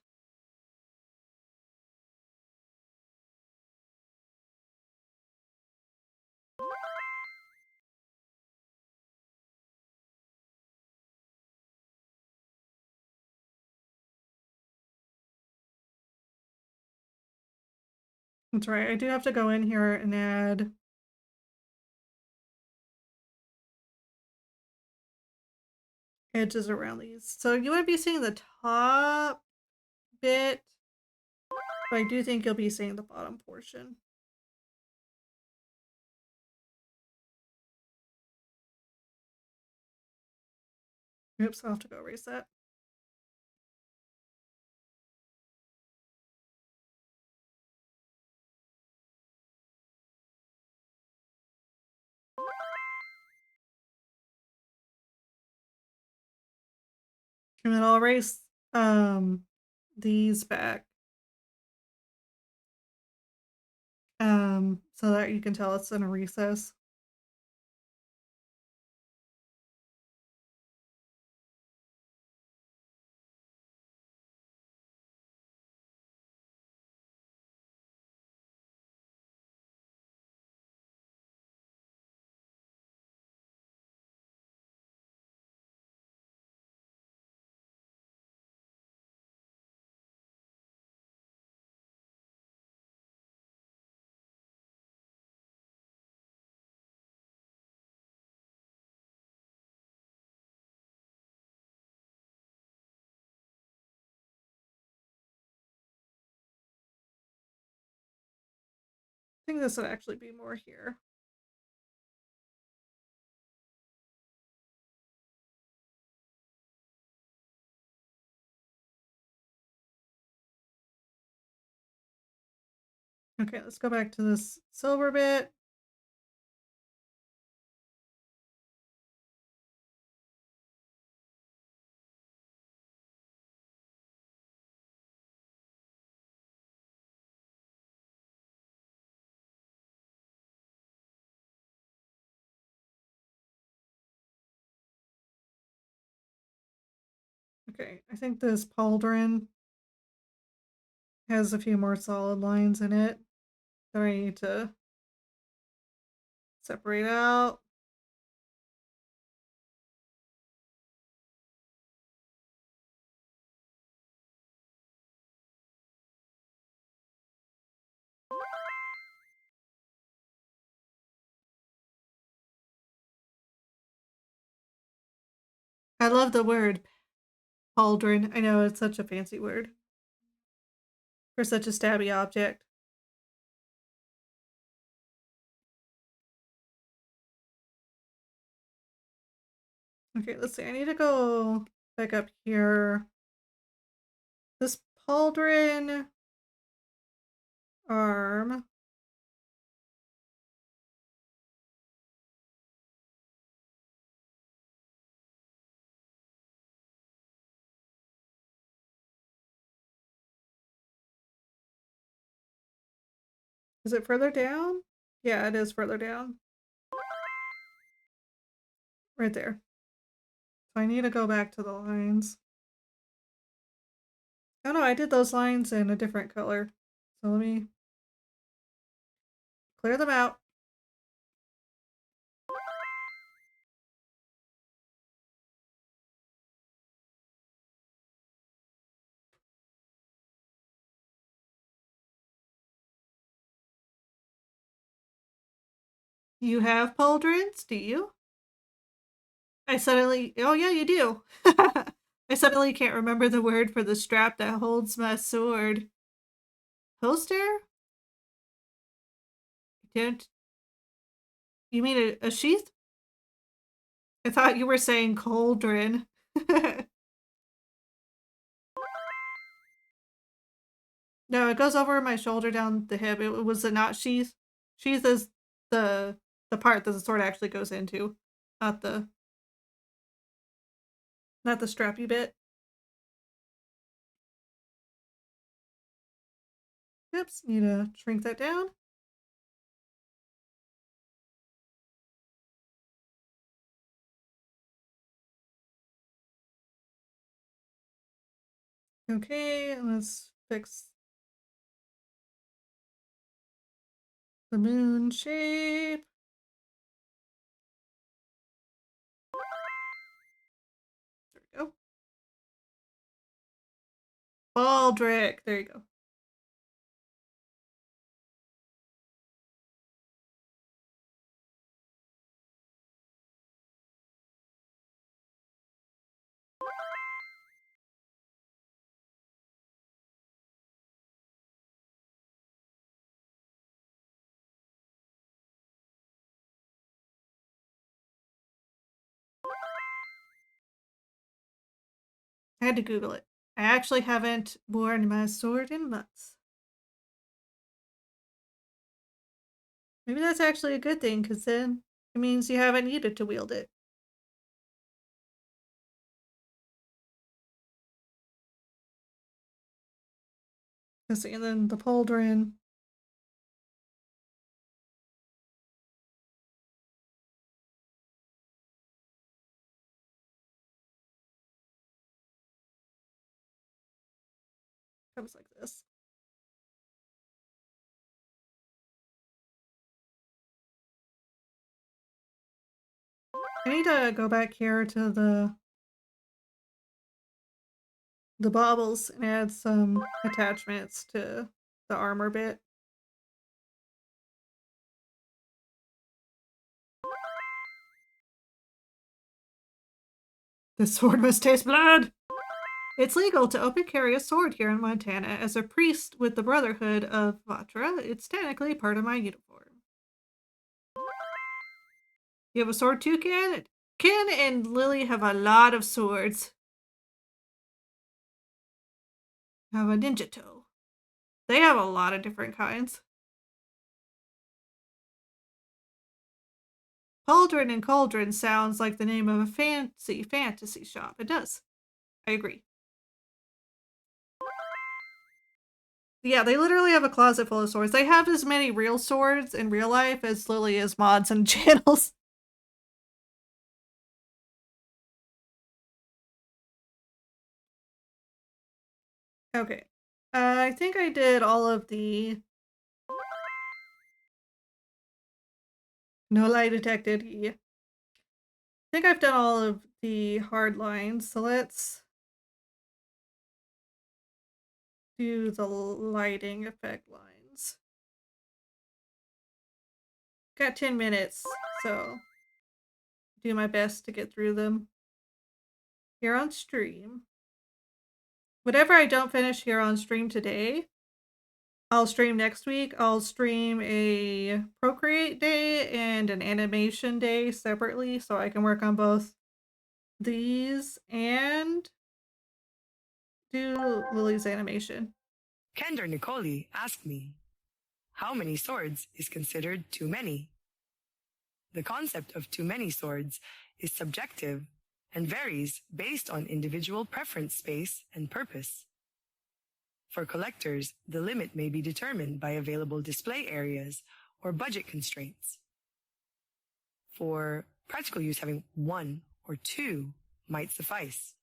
That's right, I do have to go in here and add edges around these. So you won't be seeing the top bit, but I do think you'll be seeing the bottom portion. Oops, I'll have to go erase that. And then I'll erase these back. So that you can tell it's in a recess. I think this would actually be more here. Okay, let's go back to this silver bit. Okay, I think this pauldron has a few more solid lines in it that I need to separate out. I love the word pauldron. I know it's such a fancy word for such a stabby object. Okay, let's see. I need to go back up here. This pauldron arm. Is it further down? Yeah, it is further down. Right there. So I need to go back to the lines. Oh no, I did those lines in a different color. So let me clear them out. You have pauldrons, do you? Oh yeah, you do. I suddenly can't remember the word for the strap that holds my sword. Holster? Don't you mean a sheath? I thought you were saying cauldron. No, it goes over my shoulder down the hip. It was a not sheath. Sheath is the part that the sword actually goes into, not the strappy bit. Oops, need to shrink that down. Okay, let's fix the moon shape. There we go. Baldric. There you go. I had to Google it. I actually haven't worn my sword in months. Maybe that's actually a good thing, because then it means you haven't needed to wield it. And then the pauldron. Comes like this. I need to go back here to the baubles and add some attachments to the armor bit. The sword must taste blood! It's legal to open carry a sword here in Montana. As a priest with the Brotherhood of Vatra, it's technically part of my uniform. You have a sword too, Ken? Ken and Lily have a lot of swords. I have a ninja toe. They have a lot of different kinds. Pauldron and Cauldron sounds like the name of a fantasy shop. It does. I agree. Yeah, they literally have a closet full of swords. They have as many real swords in real life as Lily is mods and channels. Okay. I think I did all of the... No lie detected. Yeah. I think I've done all of the hard lines, so let's do the lighting effect lines. Got 10 minutes, so do my best to get through them here on stream. Whatever I don't finish here on stream today, I'll stream next week. I'll stream a Procreate day and an animation day separately, so I can work on both these and do Lily's animation. Kender Nicoli asked me, how many swords is considered too many? The concept of too many swords is subjective and varies based on individual preference space and purpose. For collectors, the limit may be determined by available display areas or budget constraints. For practical use, having one or two might suffice.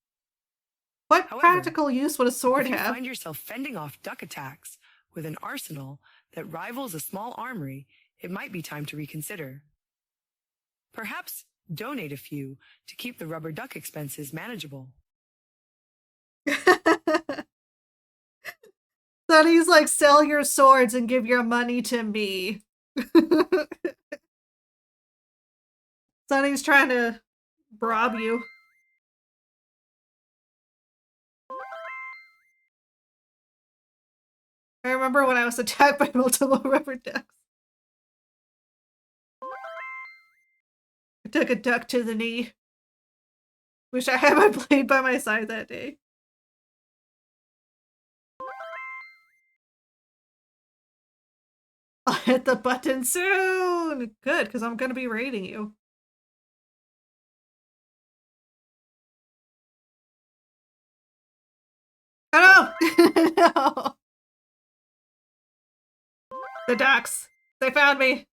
What However, practical use would a sword if you have? find yourself fending off duck attacks with an arsenal that rivals a small armory, it might be time to reconsider. Perhaps donate a few to keep the rubber duck expenses manageable. Sonny's like, sell your swords and give your money to me. Sonny's trying to rob you. I remember when I was attacked by multiple rubber ducks. I took a duck to the knee. Wish I had my blade by my side that day. I'll hit the button soon! Good, because I'm going to be raiding you. Oh no! No! The ducks! They found me!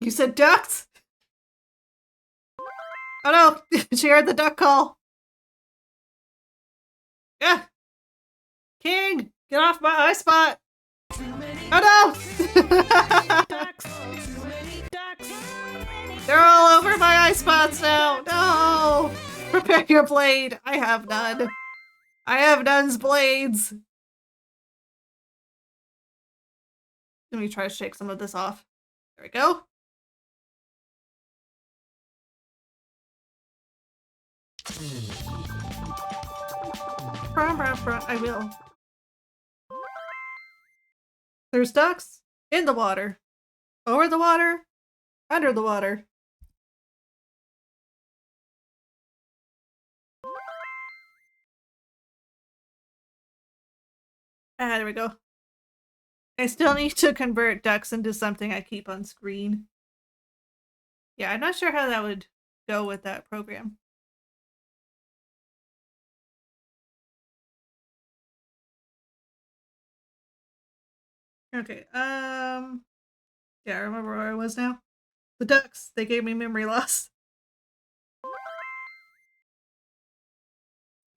You said ducks? Oh no! She heard the duck call! Yeah! King! Get off my eye spot! Oh no! They're all over my eye spots now! No! Prepare your blade! I have none. I have none's blades! Let me try to shake some of this off. There we go. I will. There's ducks in the water, over the water, under the water. Ah, there we go. I still need to convert ducks into something I keep on screen. Yeah, I'm not sure how that would go with that program. Okay, yeah, I remember where I was now. The ducks, they gave me memory loss.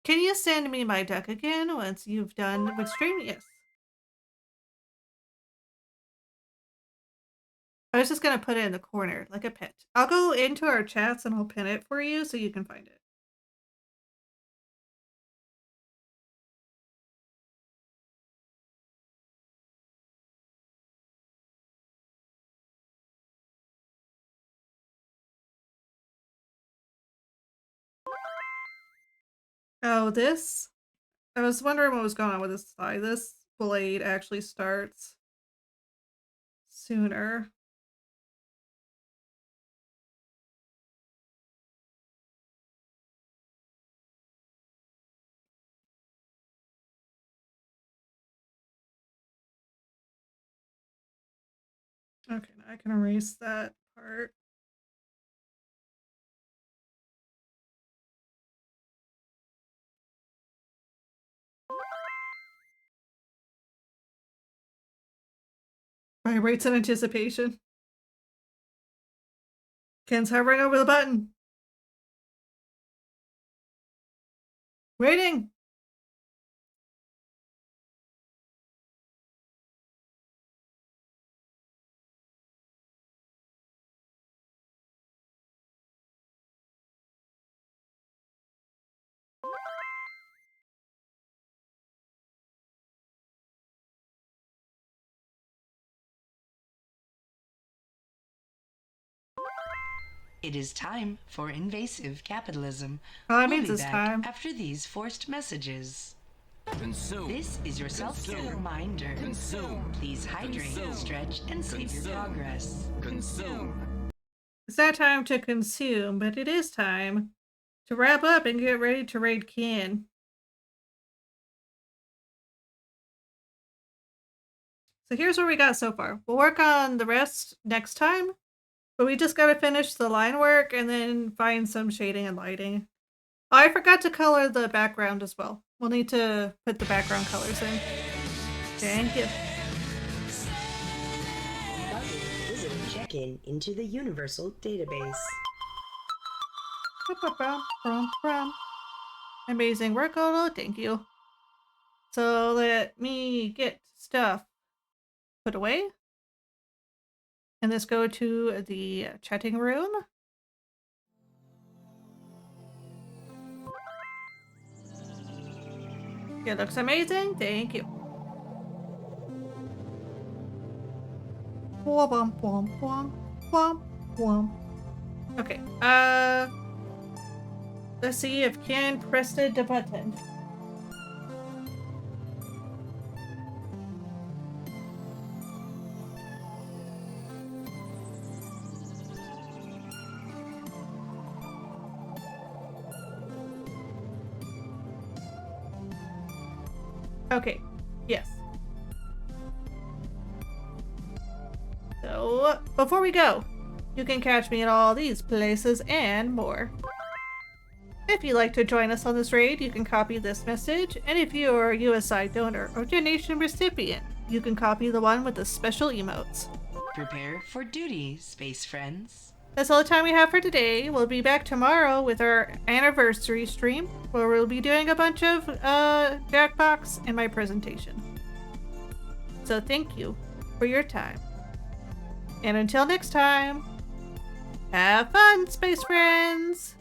Can you send me my duck again once you've done with stream? Yes. I was just gonna put it in the corner, like a pet. I'll go into our chats and I'll pin it for you so you can find it. Oh, this? I was wondering what was going on with this side. This blade actually starts sooner. Okay, now I can erase that part. Vibrates in anticipation. Ken's hovering over the button. Waiting. It is time for invasive capitalism. Oh, that We'll means be it's back time. after these forced messages. Consume. This is your self-care reminder. Consume. Please hydrate, Consume. stretch, and save your progress. Consume. It's not time to consume, but it is time to wrap up and get ready to raid Ken. So here's what we got so far. We'll work on the rest next time, but we just gotta finish the line work and then find some shading and lighting. Oh, I forgot to color the background as well. We'll need to put the background colors in. Thank you. Visitor check-in into the Universal Database. Amazing work, Odo. Thank you. So let me get stuff put away. And let's go to the chatting room. It looks amazing. Thank you. Okay. Let's see if Ken pressed the button. Okay, yes. So, before we go, you can catch me at all these places and more. If you'd like to join us on this raid, you can copy this message, and if you are a USI donor or donation recipient, you can copy the one with the special emotes. Prepare for duty, space friends. That's all the time we have for today. We'll be back tomorrow with our anniversary stream, where we'll be doing a bunch of Jackbox and my presentation. So thank you for your time. And until next time, have fun, space friends!